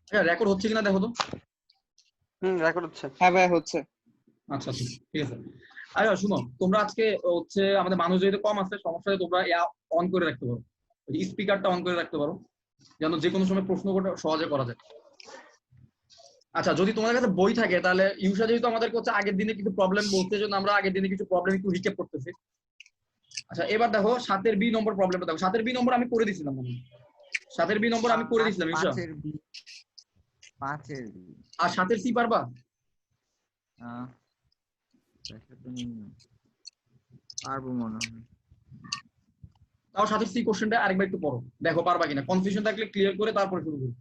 আচ্ছা রেকর্ড হচ্ছে কিনা দেখো তো। রেকর্ড হচ্ছে। হ্যাঁ ভাই হচ্ছে। আচ্ছা আচ্ছা ঠিক আছে। আচ্ছা শুনো, তোমরা আজকে হচ্ছে আমাদের মানুষ যেহেতু কম আছে, সমস্যা হলে তোমরা অন করে রাখতে পারো, স্পিকারটা অন করে রাখতে পারো, যেন যে কোনো সময় প্রশ্ন করতে সহজে করা যায়। আচ্ছা যদি তোমাদের কাছে বই থাকে তাহলে ইউসা যেহেতু আমাদেরকে হচ্ছে আগের দিনে কিছু প্রবলেম বলতে, জন্য আমরা আগের দিনে কিছু প্রবলেম একটু রিক্যাপ করতেছি। আচ্ছা এবার দেখো 7 বি নম্বর প্রবলেমটা দেখো। 7 বি নম্বর আমি করে দিয়েছিলাম, 7 বি নম্বর আমি করে দিয়েছিলাম ইউসা। 5 বি আর 7 সি পারবা? পারবো মনে হয়। তাও 7 সি কোশ্চেনটা আরেকবার একটু পড়ো, দেখো পারবা কিনা। কনফিউশন থাকলে ক্লিয়ার করে তারপরে শুরু করো।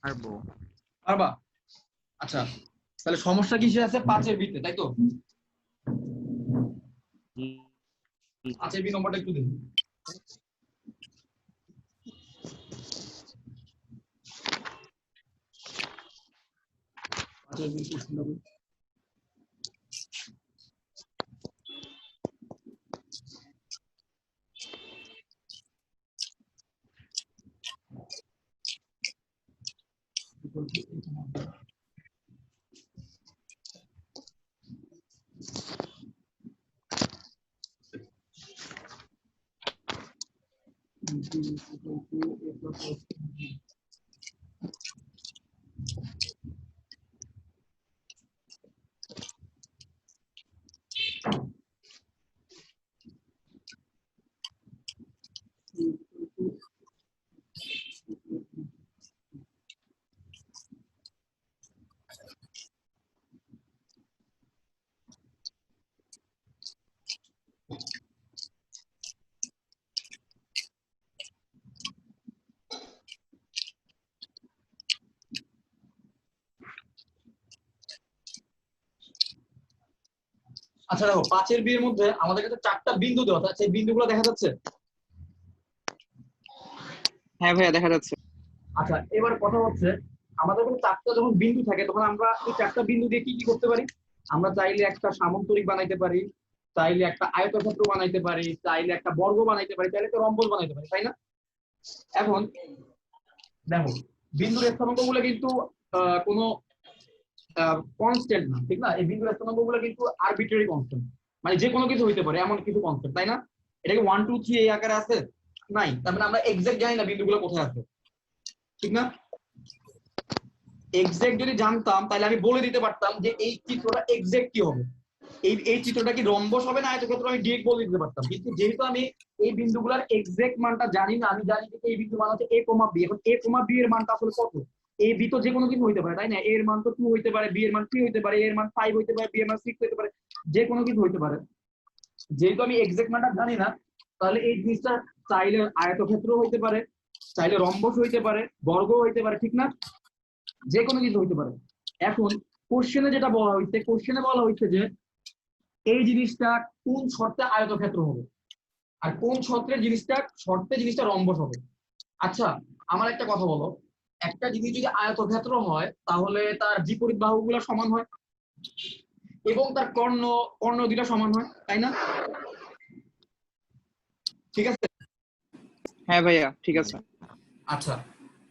পারবো। পারবা? আচ্ছা তাহলে সমস্যা কিসে আছে? 5 বিতে, তাই তো? 5 বি নম্বরটা একটু দেখুন। আচ্ছা দেখো 5 বি এর মধ্যে আমাদের কাছে 4টা বিন্দু দেওয়া আছে, সেই বিন্দুগুলো দেখা যাচ্ছে? হ্যাঁ ভাইয়া দেখা যাচ্ছে। আচ্ছা এবার কথা হচ্ছে, আমাদের কাছে 4টা যখন বিন্দু থাকে তখন আমরা এই 4টা বিন্দু দিয়ে কি কি করতে পারি? আমরা চাইলে একটা সামান্তরিক বানাইতে পারি, চাইলে একটা আয়তক্ষেত্র বানাইতে পারি, চাইলে একটা বর্গ বানাইতে পারি, চাইলে একটা রম্বস বানাইতে পারি, তাই না? এখন দেখো বিন্দুর স্থানাঙ্ক গুলো কিন্তু কোনো কনস্ট্যান্ট না, ঠিক না? এই বিন্দুর স্থানাঙ্ক গুলো কিন্তু আরবিট্রারি কনস্ট্যান্ট, মানে যে কোনো কিছু হইতে পারে এমন কিছু কনস্ট্যান্ট, তাই না? এটাকে 1 2 3 এই আকারে আছে নাই, তার মানে আমরা এক্সাক্ট জানি না বিন্দুগুলো কোথায় আছে, ঠিক না? এক্সাক্ট যদি জানতাম তাহলে আমি বলে দিতে পারতাম যে এই চিত্রটা এক্সাক্ট কি হবে, এই চিত্রটা কি রম্বস হবে না আয়তক্ষেত্র, আমি ডিরেক্ট বলে দিতে পারতাম। কিন্তু যেহেতু আমি এই বিন্দুগুলোর এক্সাক্ট মানটা জানি না, আমি জানি যে এই বিন্দু মান হচ্ছে a, b। এখন a, b এর মানটা আসলে কত? a b তো যে কোনো কিছু হইতে পারে, তাই না? a এর মান তো 2 হইতে পারে, b এর মান 3 হইতে পারে, a এর মান 5 হইতে পারে, b এর মান 6 হইতে পারে, যে কোনো কিছু হইতে পারে। যেহেতু আমি এক্সাক্ট মানটা জানি না, তাহলে এই জিনিসটা চাইলে আয়তক্ষেত্র হইতে পারে, চাইলে রম্বস হইতে পারে, বর্গ হইতে পারে, ঠিক না? যে কোনো কিছু হইতে পারে। এখন কোশ্চেনে যেটা বলা হয়েছে, কোশ্চেনে বলা হয়েছে যে এই জিনিসটা কোন শর্তে আয়তক্ষেত্র হবে আর কোন শর্তে জিনিসটা রম্বস হবে। আচ্ছা আমার একটা কথা বলো, একটা জিনিস যদি আয়তক্ষেত্র হয় তাহলে তার বিপরীত বাহুগুলো সমান হয় এবং তার কর্ণ দুটো সমান হয়, তাই না? ঠিক আছে? হ্যাঁ ভাইয়া ঠিক আছে। আচ্ছা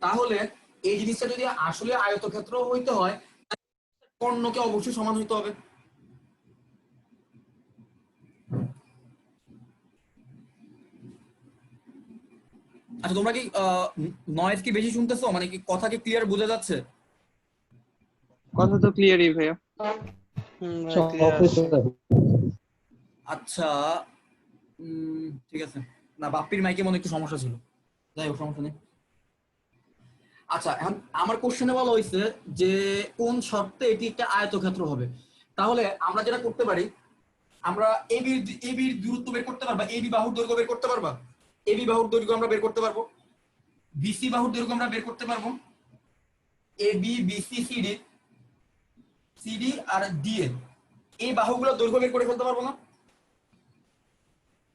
তাহলে এই জিনিসটা যদি আসলে আয়তক্ষেত্র হইতে হয়, কর্ণকে অবশ্যই সমান হইতে হবে। আচ্ছা তোমরা কি নয়েজ কি বেশি শুনতেছো, মানে কি কথা কি ক্লিয়ার বোঝা যাচ্ছে? কথা তো ক্লিয়ারই ভাইয়া। আচ্ছা ঠিক আছে। না বাপ্পির মাইকে মনে একটু সমস্যা ছিল, যাই হোক সমস্যা নেই। আচ্ছা এখন আমার কোশ্চেনে বলা হয়েছে যে কোন শর্তে এটি একটা আয়তক্ষেত্র হবে। তাহলে আমরা যেটা করতে পারি, আমরা এবি দূরত্ব বের করতে পারবা, এবি বাহুর দৈর্ঘ্য বের করতে পারবা, এবি বাহুর দৈর্ঘ্য আমরা বের করতে পারবো, বিসি বাহুর দৈর্ঘ্য আমরা বের করতে পারবো, এবি বিসি সিডি, সিডি আর ডিএ, এই বাহুগুলো দৈর্ঘ্য বের করে ফেলতে পারবো না?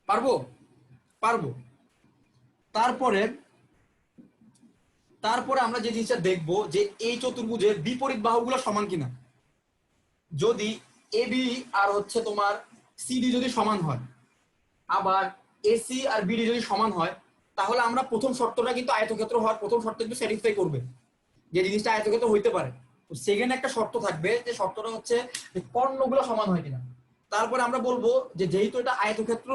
পারবো? পারবো। তারপরে আমরা যে জিনিসটা দেখবো যে এই চতুর্ভুজের বিপরীত বাহুগুলো সমান কিনা। যদি এবি আর হচ্ছে তোমার সিডি যদি সমান হয়, আবার এসি আর বিডি যদি সমান হয়, তাহলে আমরা প্রথম শর্তটা কিন্তু আয়তক্ষেত্র হওয়ার প্রথম শর্ত কিন্তু স্যাটিসফাই করবে, যে জিনিসটা আয়তক্ষেত্র হইতে পারে। তো সেকেন্ড একটা শর্ত থাকবে, যে শর্তটা হচ্ছে যে কর্ণগুলো সমান হয় কিনা। তারপরে আমরা বলবো যে যেহেতু এটা আয়তক্ষেত্র,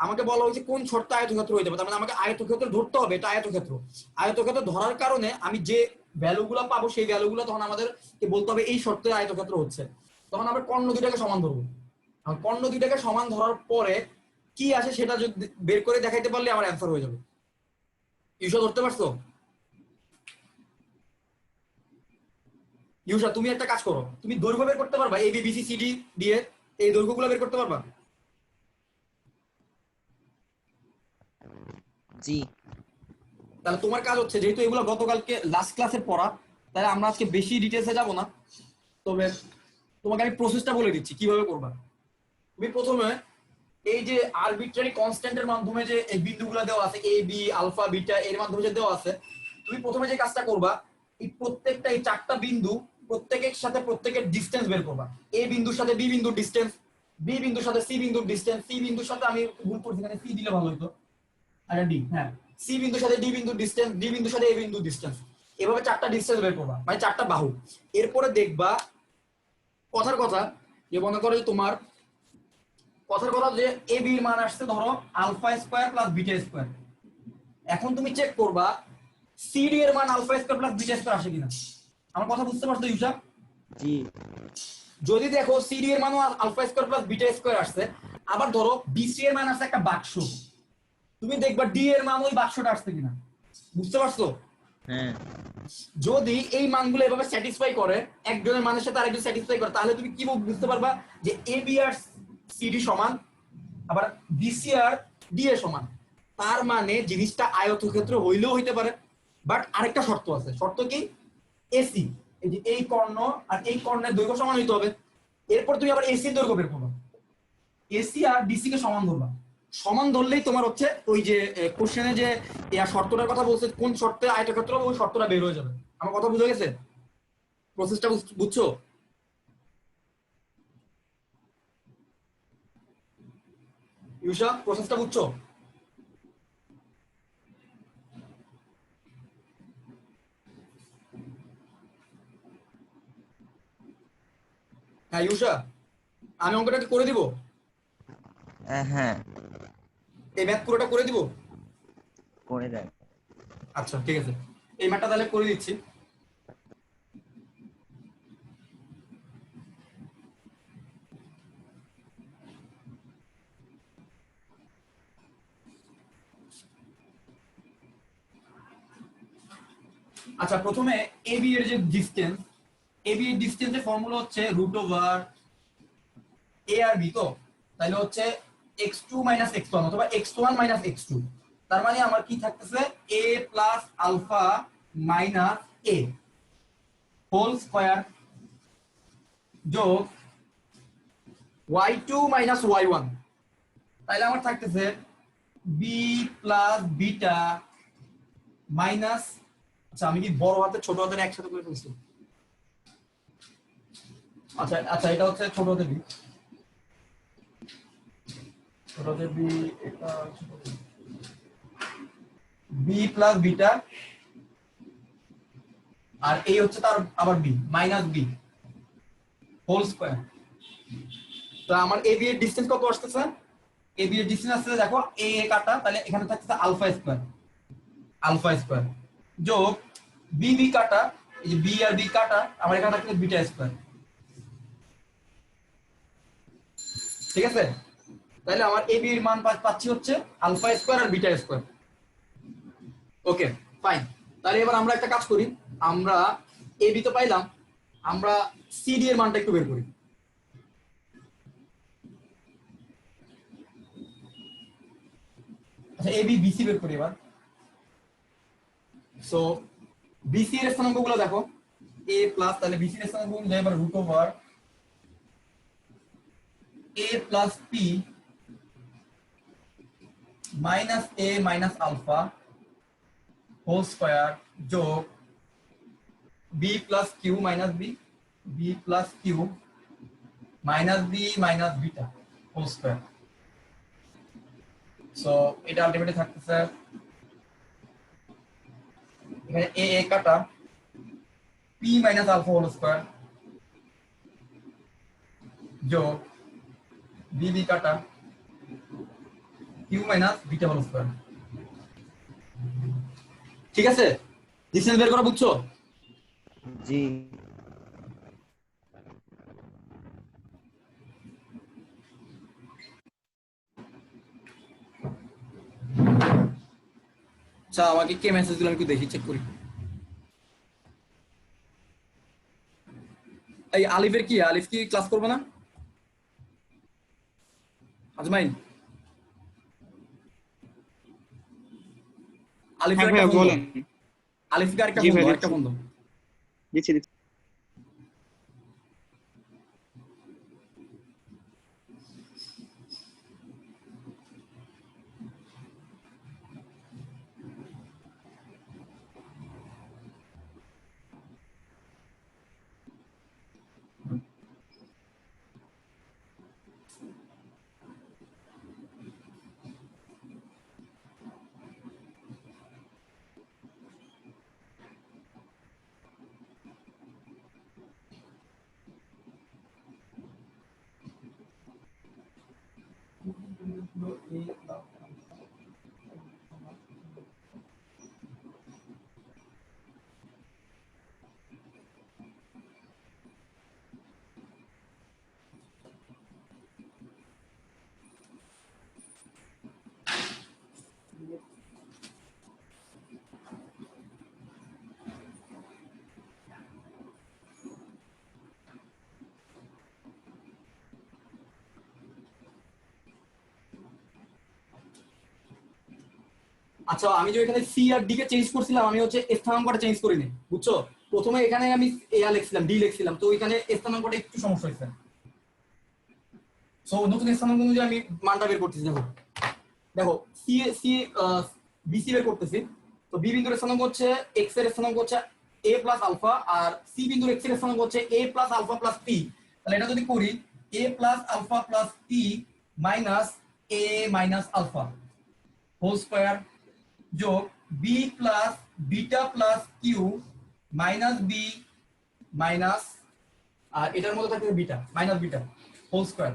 আমাকে বলা হয়েছে কোন শর্ত আয়তক্ষেত্র হইতে পারে, তার মানে আমাকে আয়তক্ষেত্র ধরতে হবে, এটা আয়তক্ষেত্র। আয়তক্ষেত্র ধরার কারণে আমি যে ভ্যালুগুলো পাবো সেই ভ্যালুগুলো তখন আমাদেরকে বলতে হবে এই শর্তে আয়তক্ষেত্র হচ্ছে। তখন আমরা কর্ণ দুইটাকে সমান ধরবো। কর্ণ দুইটাকে সমান ধরার পরে কি আসে সেটা যদি বের করে দেখাইতে পারলে আমার অ্যান্সার হয়ে যাবে। ইউসা ধরতে পারছো? ইউসা তুমি একটা কাজ করো, তুমি দৈর্ঘ্য বের করতে পারবা এবি বিসি সিডি দিয়ে, এই দৈর্ঘ্যগুলো বের করতে পারবা? জি। তাহলে তোমার কাজ হচ্ছে, যেহেতু এগুলো গতকালকে লাস্ট ক্লাসের পড়া, তাহলে আমরা আজকে বেশি ডিটেলসে যাব না, তবে তোমাকে আমি প্রসেসটা বলে দিচ্ছি কিভাবে করবা। তুমি প্রথমে এই যে আরবিট্রারি কনস্ট্যান্টের মাধ্যমে যে এই বিন্দুগুলো দেওয়া আছে এ বি আলফা বিটা, এর মাধ্যমে যে দেওয়া আছে, তুমি প্রথমে যে কাজটা করবা, এই প্রত্যেকটা এই চারটা বিন্দু প্রত্যেকের সাথে প্রত্যেকের ডিসটেন্স বের করবা। এ বিন্দুর সাথে বি বিন্দুর ডিসটেন্স, বি বিন্দুর সাথে সি বিন্দুর ডিসটেন্স, সি বিন্দুর সাথে আমি ভুল করছি, এখানে সি দিলে ভালো হতো, আচ্ছা ডি, হ্যাঁ, সি বিন্দুর সাথে ডি বিন্দুর ডিসটেন্স, ডি বিন্দুর সাথে এ বিন্দুর ডিসটেন্স, এভাবে চারটা ডিসটেন্স বের করবা, মানে চারটা বাহু। এরপরে দেখবা কথার কথা, যে মনে করো তোমার কথার কথা যে এ বি এর মান আসছে ধরো alpha square plus beta square. এখন তুমি চেক করবা সিডি এর মান alpha square plus beta square আসে কিনা। আমার কথা বুঝতে পারছো ইউসা? জি। যদি দেখো সিডি এর মান alpha square plus beta square আসছে, আবার ধরো বিসি এর মান আসছে একটা বাক্স, তুমি দেখবা ডি এর মান ওই বাক্সটা আসছে কিনা। বুঝতে পারছো? হ্যাঁ। যদি এই মানগুলো এভাবে স্যাটিসফাই করে, একজনের মানের সাথে আরেকজন স্যাটিসফাই করে, তাহলে তুমি কি বুঝতে পারবা যে এ বি আর সিডি সমান, আবার বিসি আর ডি এ সমান। তার মানে জিনিসটা আয়তক্ষেত্র হইলেও হইতে পারে, বাট আরেকটা শর্ত আছে। শর্ত কি? এসি, এই যে এই কর্ণ আর এই কর্ণের দৈর্ঘ্য সমান হইতে হবে। এরপর তুমি আবার এসি দৈর্ঘ্য বের করবা, এসি আর ডিসি কে সমান ধরবা। সমান ধরলেই তোমার হচ্ছে ওই যে কোশ্চেনে যে শর্তটার কথা বলছে, কোন শর্তে আয়তক্ষেত্র হবে, ওই শর্তটা বের হয়ে যাবে। আমার কথা বুঝে গেছে? প্রসেসটা বুঝছো? ইউসা প্রসেসটা বুঝছো? হ্যাঁ ইউসা, আমি অঙ্কটা করে দিব, হ্যাঁ, এই ম্যাথ পুরোটা করে দিব। করে দেন। আচ্ছা ঠিক আছে, এই ম্যাথটা তাহলে করে দিচ্ছি। আচ্ছা প্রথমে এবি এর যে ডিসটেন্স, এবি এর ডিসটেন্সের ফর্মুলা হচ্ছে √ওভার এ আর বি। তো তাহলে হচ্ছে x2 - x1 অথবা x1 - x2। তার মানে আমার কি থাকতেছে a plus alpha minus a whole square যোগ y2 - y1। তাহলে আমার থাকতেছে b প্লাস বিটা মাইনাস, আচ্ছা আমি কি বড় হাতে ছোট হাতের একসাথে করে ফেলছি? আচ্ছা আচ্ছা, এটা হচ্ছে ছোট হাতের বি, ছোট হাতের বি, এটা বি প্লাস বিটা, আর এই হচ্ছে তার আবার B minus B whole square. তো আমার এ বি এর ডিসটেন্স কত আসতেছে? এ বি এর ডিসটেন্স আসছে দেখো এ এ কাটা, তাহলে এখানে থাকতেছে আলফা স্কয়ার যোগ বি বি কাটা, এই যে বি আর বি কাটা, আমার এখানে থাকতেছে বিটা স্কয়ার। ঠিক আছে, তাহলে আমার এ বি এর মান পাচ্ছি হচ্ছে আলফা স্কয়ার আর বিটা স্কয়ার। Okay fine. তাহলে এবার আমরা একটা কাজ করি, আমরা এ বি তো পাইলাম, আমরা সিডি এর মানটা একটু বের করি। আচ্ছা এবি বিসি বের করি এবার। সো বিসি এর স্থানাঙ্কগুলো দেখো a প্লাস, তাহলে বিসি এর স্থানাঙ্কগুলো যায় এবার root over a plus P minus a minus alpha whole square যোগ b plus Q minus b plus Q minus b minus beta whole square. So এটা আলটিমেটলি থাকতেছে এখানে a কাটা p minus alpha whole square যোগ b কাটা q minus beta whole square. ঠিক আছে, distance বের করা বুঝছো? জি। আচ্ছা আমাকে কে মেসেজ দিল আমি একটু দেখি, চেক করি। এই আলিফের কি, আলিফ কি ক্লাস করবে না? আজমাইন আলিফের হ্যাঁ একটা ভাইয়া ফোন দাও। বলেন। আলিফকে আরেকটা জি ফোন ভাই, দাও, দিচ্ছি। আরেকটা ফোন দাও। দিচ্ছি দিচ্ছি। আচ্ছা আমি যে এখানে সি আর ডি কে চেঞ্জ করছিলাম, আমি হচ্ছে স্থানাঙ্কটা চেঞ্জ করিনি, বুঝছো? প্রথমে এখানে আমি এ লিখছিলাম, ডি লিখছিলাম, তো এখানে স্থানাঙ্কটা একটু সমস্যা হয়েছে। সো নতুন স্থানাঙ্ক অনুযায়ী আমি মানটা বের করতেছি। দেখো দেখো সি সি বিসি বের করতেছি। তো বি বিন্দুর স্থানাঙ্ক হচ্ছে এক্স এর স্থানাঙ্ক হচ্ছে এ প্লাস আলফা, আর সি বিন্দুর এক্স এর স্থানাঙ্ক হচ্ছে A plus alpha plus P. তাহলে এটা যদি করি A plus alpha plus P minus A minus alpha whole square যোগ B plus beta plus Q minus B minus, আর এটার মধ্যে থাকবে beta minus beta whole square.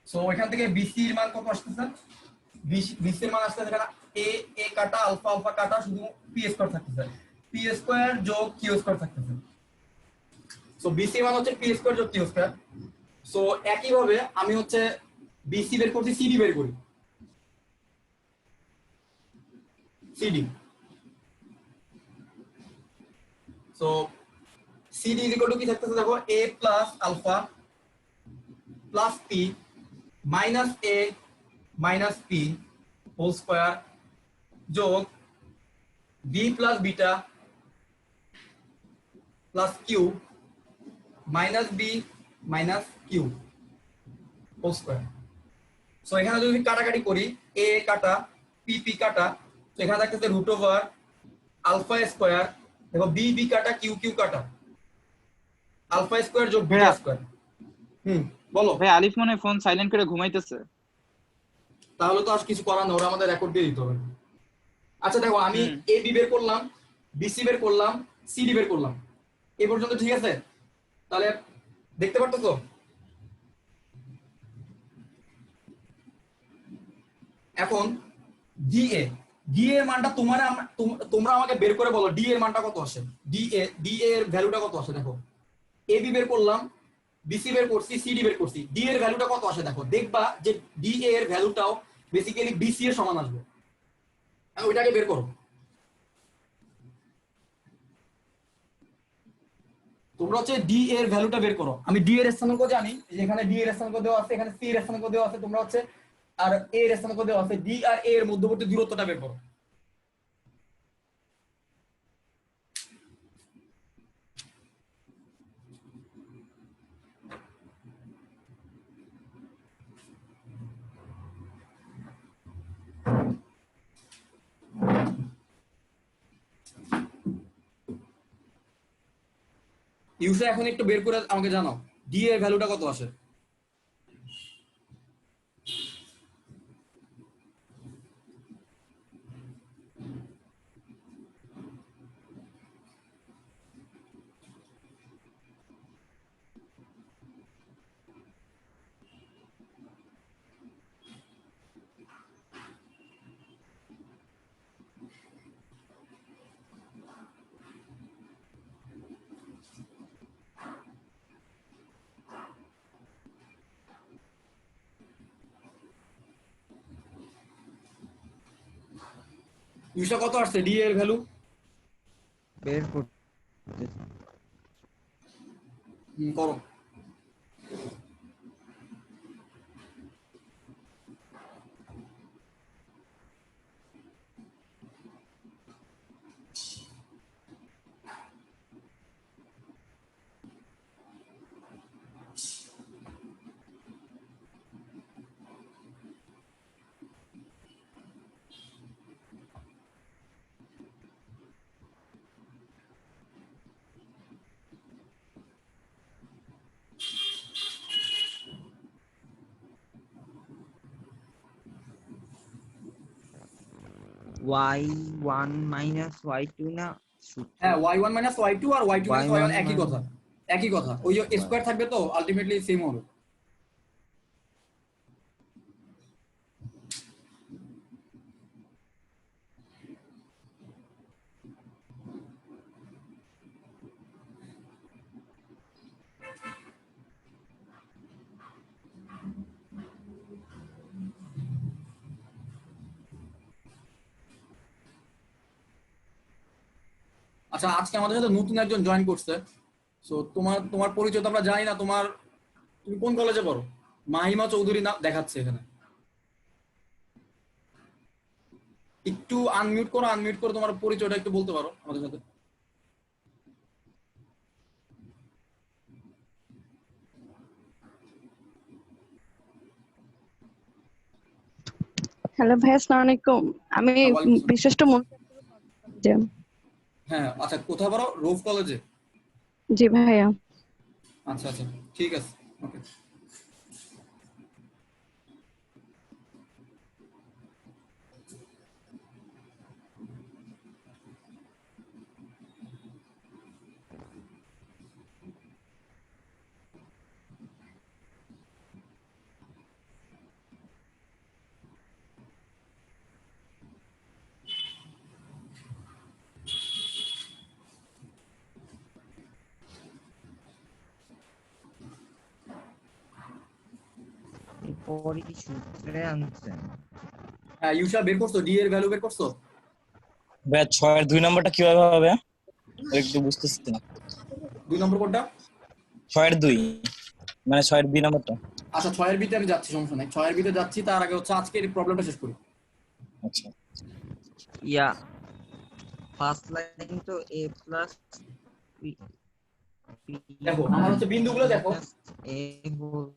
So এখান থেকে বিসি এর মান কত আসতেছে? বিসি এর মান আসতেছে এখানে এ এ কাটা আলফা আলফা কাটা শুধু পি স্কয়ার থাকতেছে, পি স্কয়ার যোগ কিউ স্কয়ার থাকতেছে। সো বিসি এর মান হচ্ছে পি স্কয়ার যোগ কিউ স্কয়ার। সো একই ভাবে আমি হচ্ছে বিসি বের করছি, সিডি বের করি। CD, so CD is equal to কি থাকতেছে দেখো A plus alpha plus P minus A minus P whole square যোগ B plus beta plus Q minus B minus Q whole square. So এখানে যদি কাটাকাটি করি এ কাটা পি পি কাটা, তো এখানে থাকতেছে রুট ওভার আলফা স্কয়ার, দেখো বি বি কাটা কিউ কিউ কাটা আলফা স্কয়ার যোগ বিটা ভাইয়া স্কয়ার। বলো। ভাই আলিফ মনে হয় ফোন সাইলেন্ট করে ঘুমাইতেছে। তাহলে তো আর কিছু করার না, ওরা আমাদের রেকর্ড দিয়ে দিতে হবে। আচ্ছা দেখো আমি হুম। এ বি বের করলাম, বিসি বের করলাম, সিডি বের করলাম, এই পর্যন্ত ঠিক আছে? তাহলে দেখতে পারতো তো? এখন ডিএ, ডি এর মানটা তোমরা আমাকে বের করে বলো ডি এর মানটা কত আসে, ডি এর ভ্যালুটা কত আসে? দেখো এ বি বের করলাম, বিসি বের করছি, সিডি বের করছি, ডি এর ভ্যালুটা কত আসে দেখো, দেখবা যে ডি এর ভ্যালুটাও বেসিক্যালি বিসি এর সমান আসবে। ওইটাকে বের করো। তোমরা হচ্ছে ডি এর ভ্যালুটা বের করো। আমি ডি এর স্থানাঙ্ক জানি, যেখানে ডি এর স্থানাঙ্ক দেওয়া আছে, এখানে সি এর স্থানাঙ্ক দেওয়া আছে, তোমরা হচ্ছে আর এ এর স্থানাঙ্ক দেওয়া আছে, ডি আর এ এর মধ্যবর্তী দূরত্বটা বের করো। ইউসা এখন একটু বের করে আমাকে জানাও ডি এর ভ্যালুটা কত আসে। ইউসা কত আসছে ডি এর ভ্যালু? বের করতে করো। y1 মাইনাস y2 না হ্যাঁ y1 মাইনাস y2 আর y2 মাইনাস y1 একই y1 কথা, একই কথা। ওই যে স্কয়ার থাকবে তো আলটিমেটলি সেম হবে। আচ্ছা, আজকে আমাদের সাথে নতুন একজন জয়েন করছে। সো তোমার তোমার পরিচয় তো আমরা জানি না। তুমি কোন কলেজে পড়ো? মাহিমা চৌধুরী না দেখাচ্ছে এখানে। একটু আনমিউট করো, আনমিউট করে তোমার পরিচয়টা একটু বলতে পারো আমাদের সাথে। হ্যালো ভাইয়া, আসসালামু আলাইকুম। আমি ওয়ালাইকুম আসসালাম। বিশিষ্ট যে হ্যাঁ আচ্ছা, কোথায় পড়ো? রোভ কলেজে? জি ভাইয়া। আচ্ছা আচ্ছা, ঠিক আছে, ওকে। পরে কি সূত্রে আনছেন? হ্যাঁ ইউসা বের করছো, ডি এর ভ্যালু বের করছো? ভাই 6 এর 2 নাম্বারটা কিভাবে হবে একটু বুঝতেছি না। 2 নম্বর কোনটা? 6 এর 2 মানে 6 এর 2 নাম্বারটা। আচ্ছা 6 এর বিতে আমি যাচ্ছি, সমস্যা নাই। 6 এর বিতে যাচ্ছি, তার আগে হচ্ছে আজকের এই প্রবলেমটা শেষ করি। আচ্ছা ইয়া ফার্স্ট লাইন তো a প্লাস দেখো আমার হচ্ছে বিন্দুগুলো দেখো। a whole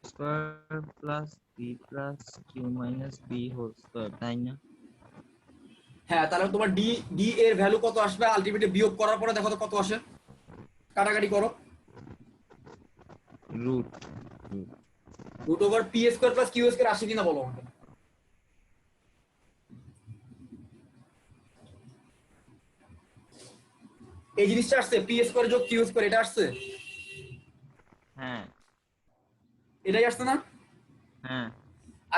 square plus b plus q minus b whole square, তাই না? হ্যাঁ, তাহলে তোমার ডি ডি এর ভ্যালু কত আসবে আলটিমেটলি বিয়োগ করার পরে দেখো তো কত আসে। কাটাকাটি করো। Root root over P square plus Q square আসে কিনা বলো আমাকে। এই জিনিসটা আসছে, পি স্কয়ার যোগ কিউ স্কয়ার, এটা আসছে, হ্যাঁ এটাই আসছে না? হ্যাঁ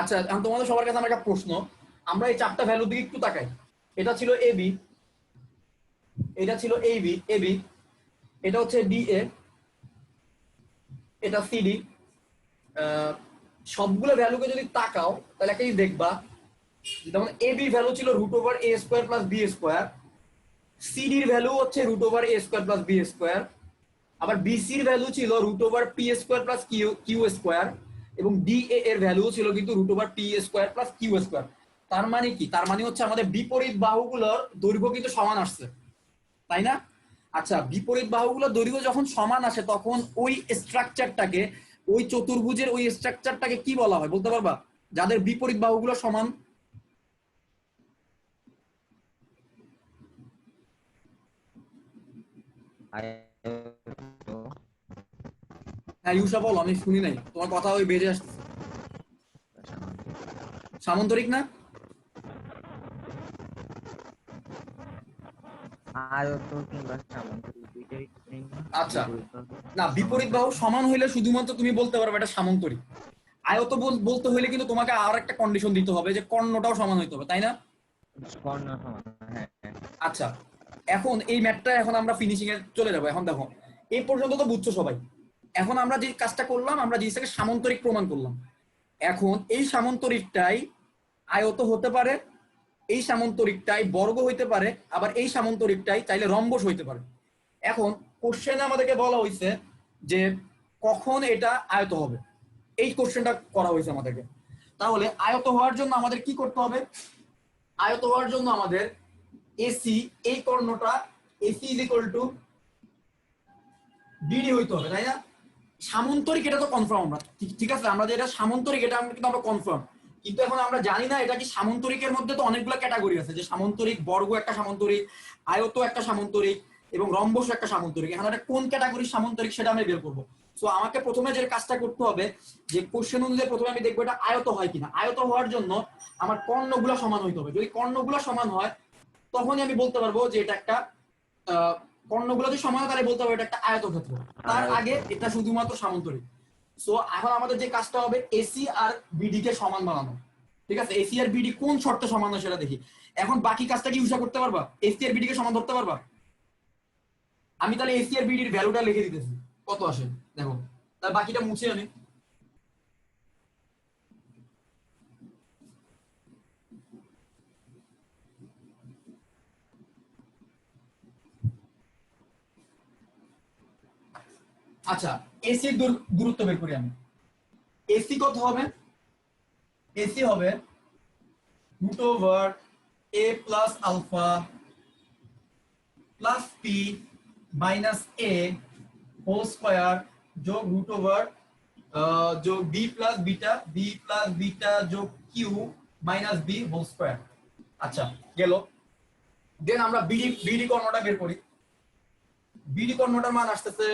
আচ্ছা এখন তোমাদের সবার কাছে আমার একটা প্রশ্ন। আমরা এই চারটা ভ্যালুর দিকে একটু তাকাই। এটা ছিল এ বি, এটা ছিল এই বি এ বি, এটা হচ্ছে ডি এ, এটা সিডি। সবগুলো ভ্যালুকে যদি তাকাও তাহলে একটা জিনিস দেখবা, যেমন এ বি ভ্যালু ছিল root over A square plus B square, সিডির ভ্যালু হচ্ছে root over A square plus B square, আবার বিসির ভ্যালু ছিল root over P square plus Q Q square, এবং ডি এ এর ভ্যালু ছিল কিন্তু √p² প্লাস q²। তার মানে কি? তার মানে হচ্ছে আমাদের বিপরীত বাহুগুলোর দৈর্ঘ্য কিন্তু সমান আসছে, তাই না? আচ্ছা, বিপরীত বাহুগুলোর দৈর্ঘ্য যখন সমান আসে তখন ওই স্ট্রাকচারটাকে, ওই চতুর্ভুজের ওই স্ট্রাকচারটাকে কি বলা হয় বলতে পারবা? যাদের বিপরীত বাহুগুলো সমান। হ্যাঁ ইউসা বলো, আমি শুনি নাই তোমার কথা, ওই বেজে আসতেছে। সামান্তরিক না? আয়ত কিংবা সামান্তরিক দুইটাই নেই না? আচ্ছা, বিপরীত বাহু। না বিপরীত বাহু সমান হইলে শুধুমাত্র তুমি বলতে পারবে এটা সামান্তরিক। আয়ত বলতে হইলে কিন্তু তোমাকে আর একটা কন্ডিশন দিতে হবে যে কর্ণটাও সমান হইতে হবে, তাই না? কর্ণ সমান, হ্যাঁ হ্যাঁ। আচ্ছা, এখন এই ম্যাথটা এখন আমরা ফিনিশিং এ চলে যাবো। এখন দেখো এই পর্যন্ত তো বুঝছো সবাই। এখন আমরা যে কাজটা করলাম, আমরা জিনিসটাকে সামান্তরিক প্রমাণ করলাম। এখন এই সামান্তরিকটাই আয়ত হতে পারে, এই সামান্তরিকটাই বর্গ হইতে পারে, আবার এই সামান্তরিকটাই চাইলে রম্বস হইতে পারে। এখন কোশ্চেনে আমাদেরকে বলা হয়েছে যে কখন এটা আয়ত হবে, এই কোশ্চেনটা করা হয়েছে আমাদেরকে। তাহলে আয়ত হওয়ার জন্য আমাদের কি করতে হবে? আয়ত হওয়ার জন্য আমাদের এসি, এই কর্ণটা AC is equal to BD হইতে হবে, তাই না? সামান্তরিক এটা তো কনফার্ম আমরা, ঠিক আছে, আমরা যে এটা সামান্তরিক এটা কিন্তু আমরা কনফার্ম। কিন্তু এখন আমরা জানি না এটা কি সামান্তরিকের মধ্যে তো অনেকগুলো ক্যাটাগরি আছে, যে সামান্তরিক বর্গ একটা সামান্তরিক, আয়ত একটা সামান্তরিক এবং রম্বস একটা সামান্তরিক। এখন এটা কোন ক্যাটাগরির সামান্তরিক সেটা আমি বের করবো। সো আমাকে প্রথমে যে কাজটা করতে হবে, যে কোশ্চেন অনুযায়ী প্রথমে আমি দেখবো এটা আয়ত হয় কিনা। আয়ত হওয়ার জন্য আমার কর্ণগুলো সমান হইতে হবে। যদি কর্ণগুলো সমান হয় তখনই আমি বলতে পারবো যে এটা একটা কর্ণগুলো যদি সমান হয় তাহলে বলতে হবে এটা একটা আয়তক্ষেত্র। তার আগে এটা শুধুমাত্র সামান্তরিক। সো এখন আমাদের যে কাজটা হবে এসি আর বিডি কে সমান বানানো, ঠিক আছে? এসি আর বিডি কোন শর্তে সমান হয় সেটা দেখি। এখন বাকি কাজটা কি ইউজ করতে পারবা? এসি আর বিডি কে সমান ধরতে পারবা? আমি তাহলে এসি আর বিডির ভ্যালুটা লিখে দিতেছি, কত আসে দেখো, তাহলে বাকিটা মুছে আনি। আচ্ছা, এসি দূরত্ব বের করি আমি। এসি কত হবে? এসি হবে √a plus alpha plus P minus A whole square যোগ যোগ বি প্লাস বিটা যোগ Q minus B whole square. আচ্ছা গেল। দেন আমরা বিডি কর্ণটা বের করি। বিডি কর্ণটার মান আসতেছে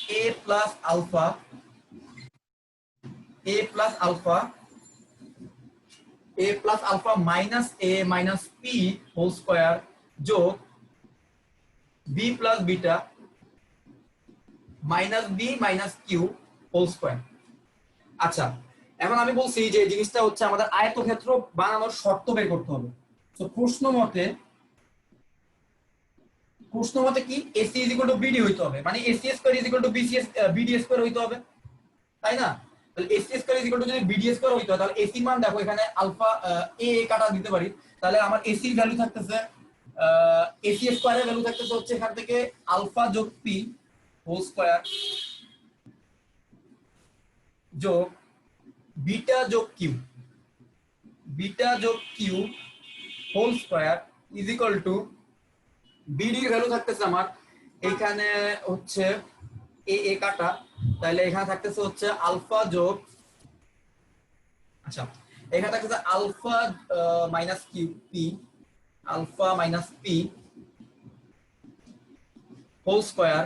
√a plus alpha minus a minus p whole square যোগ b plus beta minus b minus q whole square. আচ্ছা, এখন আমি বলছি যে জিনিসটা হচ্ছে আমাদের আয়তক্ষেত্র বানানোর শর্ত বের করতে হবে। তো প্রশ্ন মতে কি AC is equal to BD হইতে হবে, মানে AC square is equal to BD square হইতে হবে, তাই না? তাহলে AC square is equal two যদি BD স্কয়ার হইতো তাহলে AC মান দেখো এখানে আলফা a কাটা দিতে পারি। তাহলে আমার AC এর ভ্যালু থাকতেছে AC স্কয়ারের ভ্যালু থাকতেছে হচ্ছে এখান থেকে আলফা যোগ p হোল স্কয়ার যোগ বিটা যোগ Q whole square is equal to BD এর ভ্যালু থাকতেছে আমার এখানে হচ্ছে a কাটা, তাহলে এখানে থাকতেছে হচ্ছে আলফা যোগ, আচ্ছা এখানে থাকতেছে alpha minus q p, alpha minus P whole square,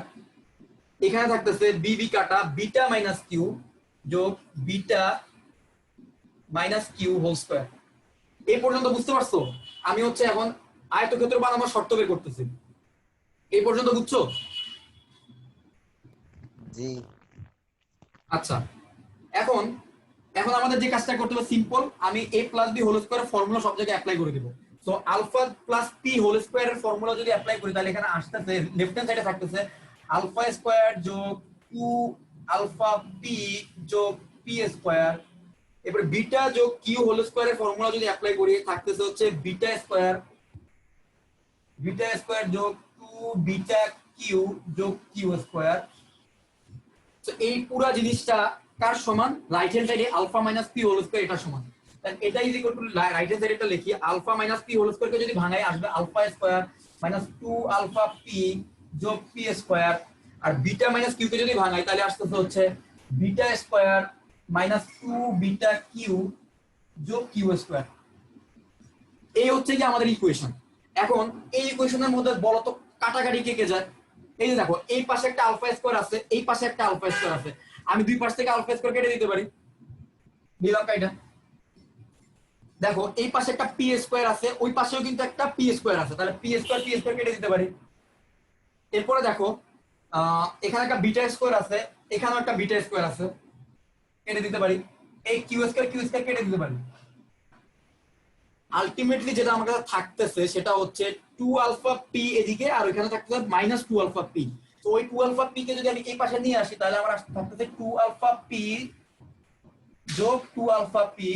এখানে থাকতেছে বিবি কাটা বিটা মাইনাস কিউ যোগ beta minus Q whole square. এই পর্যন্ত বুঝতে পারছো? আমি হচ্ছে এখন আয়তক্ষেত্র বানানোর শর্ত বের করতেছি। এই পর্যন্ত বুঝছো? জি। আচ্ছা, এখন আমাদের যে কাজটা করতে হবে সিম্পল, আমি a প্লাস b হোল স্কয়ারের ফর্মুলা সব জায়গায় অ্যাপ্লাই করে দেব। So alpha plus p whole স্কয়ারের ফর্মুলা যদি অ্যাপ্লাই করি তাহলে এখানে আসতেছে লেফট হ্যান্ড সাইডে থাকতেছে আলফা স্কয়ার যোগ 2 আলফা p যোগ p স্কয়ার, এরপর বিটা যোগ কিউ হোল স্কয়ারের ফর্মুলা যদি অ্যাপ্লাই করি থাকতেছে হচ্ছে বিটা স্কয়ার যোগ 2 বিটা কিউ যোগ কিউ স্কয়ার। তো এই পুরো জিনিসটা কার সমান? রাইট হ্যান্ড সাইডে alpha minus P whole square এটা সমান। তাহলে এটা is equal to right hand সাইডে এটা লিখি alpha minus P whole square কে যদি ভাঙাই আসবে alpha square minus 2 alpha p যোগ পি স্কয়ার। আর বিটা মাইনাস কিউ কে যদি ভাঙাই তাহলে আসতেছে হচ্ছে beta square minus 2 beta Q যোগ কিউ স্কয়ার। এই হচ্ছে কি আমাদের ইকুয়েশন। এখন এই ইকুয়েশনের মধ্যে বলো তো কাটাকাটি কে কে যায়? এই যে দেখো এই পাশে একটা আলফা স্কয়ার আছে, এই পাশে একটা আলফা স্কয়ার আছে, আমি দুই পাশ থেকে আলফা স্কয়ার কেটে দিতে পারি, নিলাম কাইটা। দেখো এই পাশে একটা পি স্কয়ার আছে, ওই পাশেও কিন্তু একটা পি স্কয়ার আছে, তাহলে পি স্কয়ার কেটে দিতে পারি। এরপরে দেখো এখানে একটা বিটা স্কয়ার আছে, এখানেও একটা বিটা স্কয়ার আছে, কেটে দিতে পারি। এই কিউ স্কয়ার কেটে দিতে পারি। আলটিমেটলি যেটা আমার কাছে থাকতেছে সেটা হচ্ছে 2 আলফা পি এদিকে, আর ওইখানে থাকতেছে মাইনাস 2 আলফা পি। তো ওই 2 আলফা পি কে যদি আমি এই পাশে নিয়ে আসি তাহলে আমার থাকতেছে 2 আলফা পি যোগ 2 আলফা পি।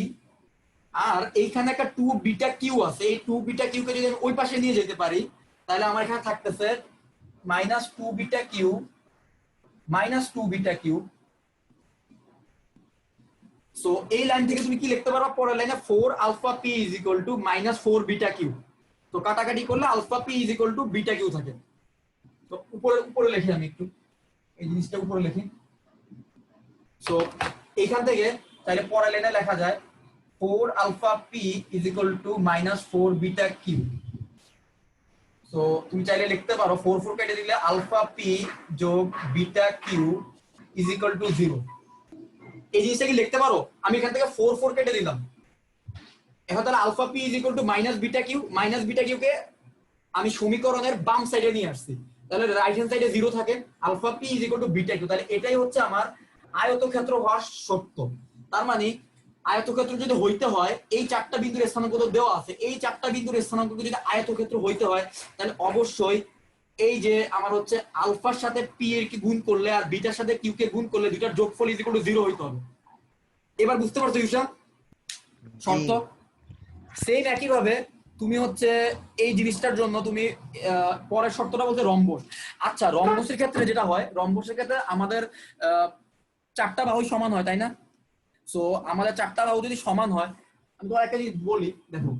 আর এইখানে একটা 2 বিটা কিউ আছে, এই 2 বিটা কিউ কে যদি আমি ওই পাশে নিয়ে যেতে পারি তাহলে আমার এখানে থাকতেছে minus 2 beta q minus 2 beta q. So এই লাইন থেকে তুমি কি লিখতে পারো? পরের লাইনে 4 alpha P is equal to minus 4 beta q. তো কাটাকাটি করলে alpha P is equal to beta q থাকে। তো উপরে লিখি আমি একটু, এই জিনিসটা উপরে লিখি। সো এইখান থেকে তাহলে পরের লাইনে লেখা যায় 4 alpha P is equal to minus 4 beta q. So তুমি চাইলে লিখতে পারো 4 4 কেটে দিলে আলফা পি যোগ beta Q is equal to 0। এই জিনিসটা কি লিখতে পারো? আমি এখান থেকে 4 4 কেটে দিলাম। এখন তাহলে alpha P is equal to minus beta Q কে আমি সমীকরণের বাম সাইডে নিয়ে আসছি, তাহলে রাইট হ্যান্ড সাইডে 0 থাকে। Alpha P is equal to beta q, তাহলে এটাই হচ্ছে আমার আয়তক্ষেত্র হওয়ার শর্ত। তার মানে আয়তক্ষেত্র যদি হইতে হয়, এই চারটা বিন্দুর স্থানাঙ্ক তো দেওয়া আছে, এই চারটা বিন্দুর স্থানাঙ্ক যদি আয়তক্ষেত্র হইতে হয় তাহলে অবশ্যই এই যে আমার হচ্ছে আলফার সাথে পি এর কি গুণ করলে আর বিটার সাথে কিউ কে গুণ করলে দুইটার যোগফল ইজ ইকুয়াল টু 0 হইতে হবে। এবার বুঝতে পারছো ইউশা শর্ত? সেম একই ভাবে তুমি হচ্ছে এই জিনিসটার জন্য তুমি পরের শর্তটা বলতে রম্বস। আচ্ছা রম্বসের ক্ষেত্রে যেটা হয়, রম্বসের ক্ষেত্রে আমাদের চারটা বাহু সমান হয়, তাই না? সো আমাদের চারটা বাহু যদি সমান হয়, আমি তোমার একটা জিনিস বলি, দেখো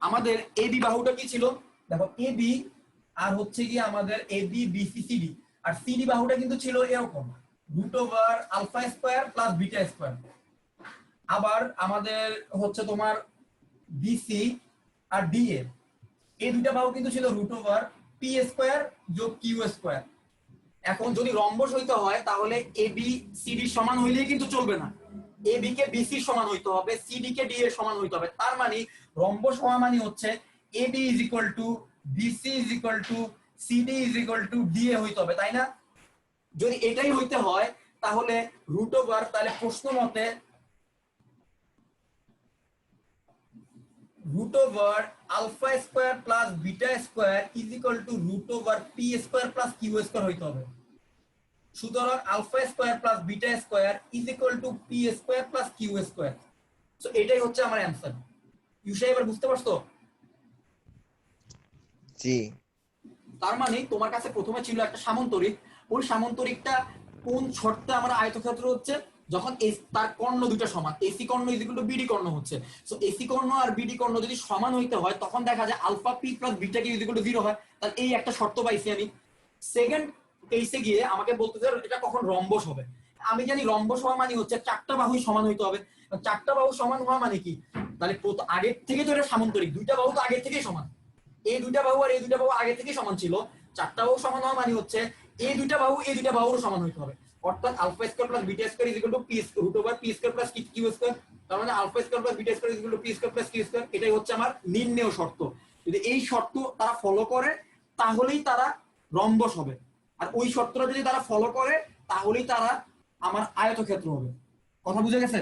আমাদের এবি বাহুটা কি ছিল? দেখো এবি আর হচ্ছে কি আমাদের এবি বিসি সিডি, আর সিডি বাহুটা কিন্তু ছিল এরকম root over alpha square plus beta square. আবার আমাদের হচ্ছে তোমার বিসি আর ডিএ এই দুইটা বাহু কিন্তু ছিল রুট ওভার পি স্কয়ার যোগ কিউ স্কয়ার। এখন যদি রম্বস হইতে হয় তাহলে এবি সিডি সমান হইলেই কিন্তু চলবে না, এবি কে বিসি সমান হইতে হবে, সিডি কে ডি এর সমান হইতে হবে। তার মানে রম্বস হওয়া মানে হচ্ছে AB is equal to BC is equal to CD is equal to DA হইতে হবে, তাই না? যদি এটাই হইতে হয় তাহলে রুট ওভার, তাহলে প্রশ্ন মতে root over alpha square plus beta square is equal to root over P square plus Q square হইতে হবে। সুতরাং alpha square plus beta square is equal to p square plus Q square. So এটাই হচ্ছে আমার answer. Yusha এবার বুঝতে পারছো? জি। তার মানে তোমার কাছে প্রথমে ছিল একটা সামান্তরিক, ওই সামান্তরিকটা কোন শর্তে আমার আয়তক্ষেত্র হচ্ছে? যখন তার কর্ণ দুটো সমান, এসি কর্ণ ইজ ইকুয়াল টু বিডি কর্ণ হচ্ছে। সো এসি কর্ণ আর বিডি কর্ণ যদি সমান হইতে হয় তখন দেখা যায় alpha P plus beta Q is equal to 0 হয়। তাহলে এই একটা শর্ত পাইছি আমি। সেকেন্ড কেসে গিয়ে আমাকে বলতেছে এটা কখন রম্বস হবে। আমি জানি রম্বস হওয়া মানে হচ্ছে চারটা বাহুই সমান হইতে হবে। চারটা বাহু সমান হওয়া মানে কি? তাহলে আগের থেকে তো এটা সামান্তরিক, দুইটা বাহু তো আগের থেকেই সমান, এই দুইটা বাহু আর এই দুইটা বাহু আগে থেকে সমান ছিল। চারটা বাহু সমান হওয়া মানে হচ্ছে এই দুইটা বাহুর সমান হইতে হবে। অর্থাৎ alpha square plus beta square is equal to p root over P square plus Q square. তার মানে alpha square plus beta square is equal to p square plus Q square. এটাই হচ্ছে আমার নির্ণেয় শর্ত। যদি এই শর্ত তারা ফলো করে তাহলেই তারা রম্বস হবে, আর ওই শর্তটা যদি তারা ফলো করে তাহলেই তারা আমার আয়তক্ষেত্র হবে। কথা বুঝে গেছে?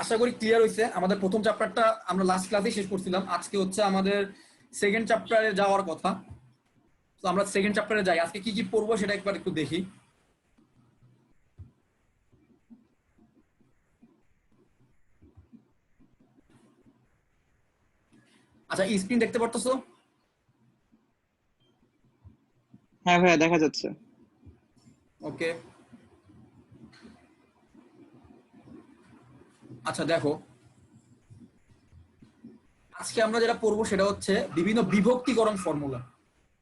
আশা করি ক্লিয়ার হইছে। আমাদের প্রথম চ্যাপ্টারটা আমরা লাস্ট ক্লাসে শেষ করছিলাম, আজকে হচ্ছে আমাদের সেকেন্ড চ্যাপ্টারে যাওয়ার কথা। তো আমরা সেকেন্ড চ্যাপ্টারে যাই। আজকে কি কি পড়বো সেটা একবার একটু দেখি। আচ্ছা স্ক্রিন দেখতে পারতেছো? হ্যাঁ ভাইয়া দেখা যাচ্ছে। ওকে, আচ্ছা দেখো আজকে আমরা যেটা পড়বো সেটা হচ্ছে বিভিন্ন বিভক্তিকরণ ফর্মুলা।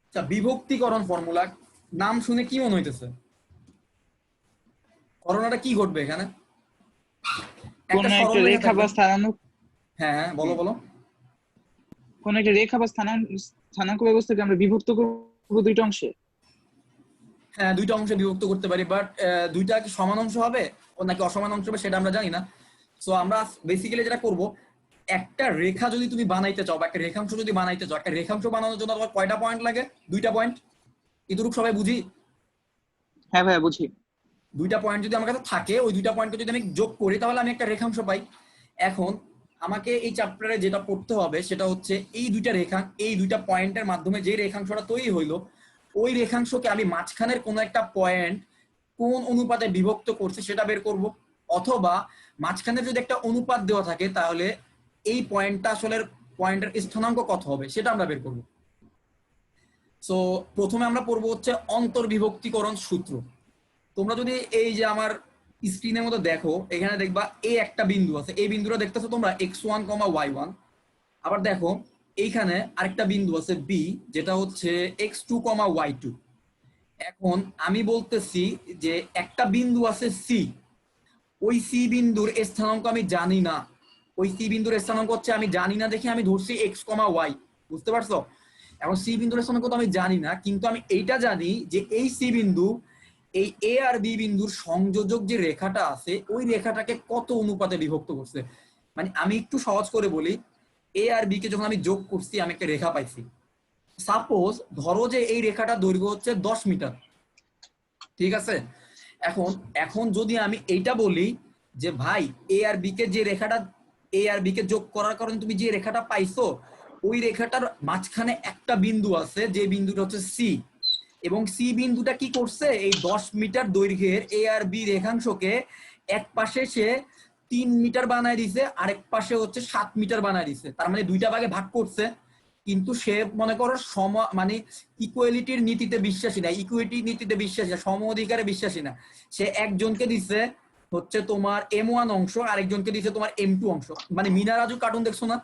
আচ্ছা বিভক্তিকরণ ফর্মুলা নাম শুনে কি মনে হইতেছে? করোনাটা কি ঘটবে এখানে? কোন একটা একটা সরলরেখা রেখা থাকবে। বা স্থানাঙ্ক, হ্যাঁ হ্যাঁ বলো বলো। কোন একটা রেখা বা স্থানাঙ্ক ব্যবস্থাকে আমরা বিভক্ত করবো দুইটা অংশে। হ্যাঁ দুইটা অংশে বিভক্ত করতে পারি, বাট দুইটা কি সমান অংশ হবে ও নাকি অসমান অংশ হবে সেটা আমরা জানি না। সো আমরা বেসিক্যালি যেটা করব, একটা রেখা যদি তুমি বানাইতে চাও বা একটা রেখাংশ যদি বানাইতে চাও, একটা রেখাংশ বানানোর জন্য তোমার কয়টা পয়েন্ট লাগে? দুইটা পয়েন্ট। এটুকু সবাই বুঝি? হ্যাঁ ভাইয়া বুঝি। দুইটা পয়েন্ট যদি আমার কাছে থাকে, ওই দুইটা পয়েন্টকে যদি আমি যোগ করি তাহলে আমি একটা রেখাংশ পাই। এখন আমাকে এই চ্যাপ্টারে যেটা পড়তে হবে সেটা হচ্ছে এই দুইটা রেখা, এই দুইটা পয়েন্টের মাধ্যমে যে রেখাংশটা তৈরি হইলো, ওই রেখাংশকে আমি মাঝখানের কোনো একটা পয়েন্ট কোন অনুপাতে বিভক্ত করছে সেটা বের করব, অথবা মাঝখানে যদি একটা অনুপাত দেওয়া থাকে তাহলে এই পয়েন্টটা আসলে পয়েন্টের স্থানাঙ্ক কত হবে সেটা আমরা বের করব। সো প্রথমে আমরা পড়বো হচ্ছে অন্তর্বিভক্তিকরণ সূত্র। তোমরা যদি এই যে আমার স্ক্রিনের মধ্যে দেখো, এখানে দেখবা এ একটা বিন্দু আছে, এই বিন্দুটা দেখতেছো তোমরা x1, y1। আবার দেখো এইখানে আরেকটা বিন্দু আছে বি, যেটা হচ্ছে x2, y2। এখন আমি বলতেছি যে একটা বিন্দু আছে সি, ওই সি বিন্দুর স্থানাঙ্ক আমি জানি না। ওই সি বিন্দুর স্থানাঙ্ক হচ্ছে আমি জানি না দেখে আমি ধরছি x, y, বুঝতে পারছো? এখন সি বিন্দুর স্থানাঙ্ক তো আমি জানি না, কিন্তু আমি এইটা জানি যে এই সি বিন্দু এই এ আর বি বিন্দুর সংযোজক যে রেখাটা আছে ওই রেখাটাকে কত অনুপাতে বিভক্ত করছে। মানে আমি একটু সহজ করে বলি, এ আর বি কে যখন আমি যোগ করছি আমি একটা রেখা পাইছি। সাপোজ ধরো যে এই রেখাটা দৈর্ঘ্য হচ্ছে 10 মিটার, ঠিক আছে? এখন এখন যদি আমি এইটা বলি যে ভাই এ আর বি কে যে রেখাটা, এ আর বি কে যোগ করার কারণে তুমি যে রেখাটা পাইছো, ওই রেখাটার মাঝখানে একটা বিন্দু আছে যে বিন্দুটা হচ্ছে সি, এবং সি বিন্দুটা কি করছে, এই 10 মিটার দৈর্ঘ্যের এ আর বি রেখাংশকে এক পাশে সে 3 মিটার বানায় দিছে, আরেক পাশে হচ্ছে 7 মিটার বানায় দিছে। তার মানে দুইটা ভাগে ভাগ করছে, কিন্তু সে মনে করো মানে ইকুয়ালিটির নীতিতে বিশ্বাসী না, ইকুইটি নীতিতে বিশ্বাসী না, সম অধিকারে বিশ্বাসী না। সে একজনকে দিছে হচ্ছে তোমার M1 অংশ, আরেকজনকে দিছে তোমার M2 অংশ। মানে মিনা রাজু কার্টুন দেখছো না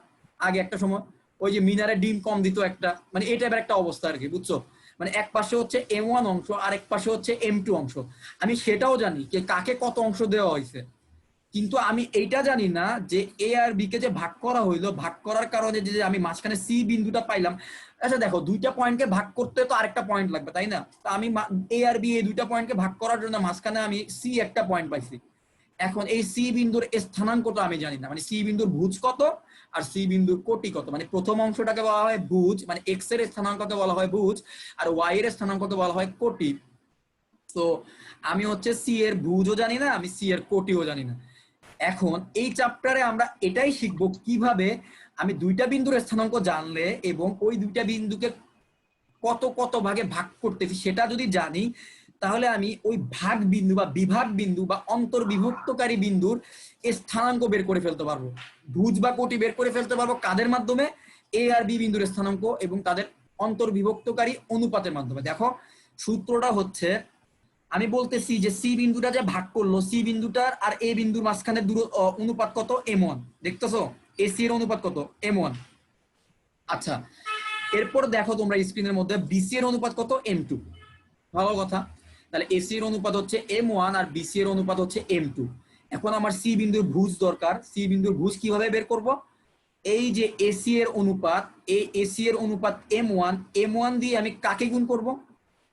আগে একটা সময়, ওই যে মিনারে ডিম কম দিত একটা, মানে এই টাইপের একটা অবস্থা আর কি, বুঝছো? মানে এক পাশে হচ্ছে M1 অংশ, আরেক পাশে হচ্ছে M2 অংশ। আমি সেটাও জানি যে কাকে কত অংশ দেওয়া হয়েছে, কিন্তু আমি এইটা জানি না যে এ আর বি কে যে ভাগ করা হইলো, ভাগ করার কারণে যে আমি মাঝখানে সি বিন্দুটা পাইলাম। আচ্ছা দেখো দুইটা পয়েন্টকে ভাগ করতে তো আরেকটা পয়েন্ট লাগবে তাই না? তো আমি এ আর বি এই দুইটা পয়েন্টকে ভাগ করার জন্য মাঝখানে আমি সি একটা পয়েন্ট পাইছি। এখন এই সি বিন্দুর স্থানাঙ্কটা আমি জানি না, মানে সি বিন্দুর ভুজ কত আর সি বিন্দুর কোটি কত। মানে প্রথম অংশটাকে বলা হয় ভুজ, মানে এক্স এর স্থানাঙ্ককে বলা হয় ভুজ, আর ওয়াই এর স্থানাঙ্ককে বলা হয় কোটি। তো আমি হচ্ছে সি এর ভুজও জানি না, আমি সি এর কোটিও জানি না। এখন এই চ্যাপ্টারে আমরা এটাই শিখবো কিভাবে আমি দুইটা বিন্দুর স্থানাঙ্ক জানলে এবং ওই দুইটা বিন্দুকে কত কত ভাগে ভাগ করতেছি সেটা যদি জানি, তাহলে আমি ওই ভাগ বিন্দু বা বিভাগ বিন্দু বা অন্তর্বিভক্তকারী বিন্দুর স্থানাঙ্ক বের করে ফেলতে পারবো, ভুজ বা কোটি বের করে ফেলতে পারবো। কাদের মাধ্যমে? এ আর বি বিন্দুর স্থানাঙ্ক এবং তাদের অন্তর্বিভক্তকারী অনুপাতের মাধ্যমে। দেখো সূত্রটা হচ্ছে, আমি বলতেছি যে সি বিন্দুটা যে ভাগ করলো, সি বিন্দুটার আর এ বিন্দুর মাঝখানে অনুপাত কত? M1। দেখতেছো এসি এর অনুপাত কত? M1। আচ্ছা এরপর দেখো তোমরা স্ক্রিনের মধ্যে বিসি এর অনুপাত কত? M2। ভালো কথা, তাহলে এসি এর অনুপাত হচ্ছে M1 আর বিসি এর অনুপাত হচ্ছে M2। এখন আমার সি বিন্দুর ভুজ দরকার, সি বিন্দুর ভুজ কিভাবে বের করব? এই যে এসি এর অনুপাত, এই এসি এর অনুপাত M1, M1 দিয়ে আমি কাকে গুণ করব?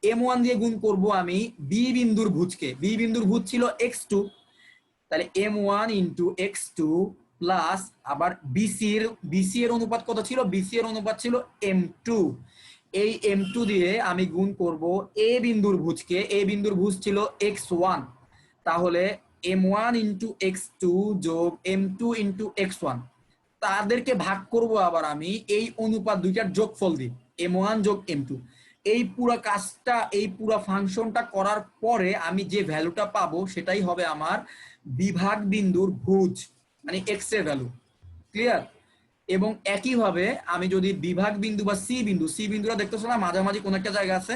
M1 দিয়ে গুণ করব আমি বি বিন্দুর ভুজকে। বি বিন্দুর ভুজ ছিল x2, তাহলে M1 ইন্টু x2 প্লাস আবার বিসি এর অনুপাত কত ছিল? বিসি এর অনুপাত ছিল M2। এই M2 দিয়ে আমি গুণ করব এ বিন্দুর ভুজকে, এ বিন্দুর ভুজ ছিল x1, তাহলে M1 ইন্টু x2 যোগ M2 ইন্টু x1। তাদেরকে ভাগ করব আবার আমি এই অনুপাত দুইটার যোগফল দিই, M1 যোগ M2। এই পুরো কাজটা, এই পুরো ফাংশনটা করার পরে আমি যে ভ্যালুটা পাবো সেটাই হবে আমার বিভাগ বিন্দুর ভুজ, মানে এক্স এর ভ্যালু। ক্লিয়ার? এবং একইভাবে আমি যদি বিভাগ বিন্দু বা সি বিন্দুটা দেখতেছো না মাঝামাঝি কোন একটা জায়গা আছে,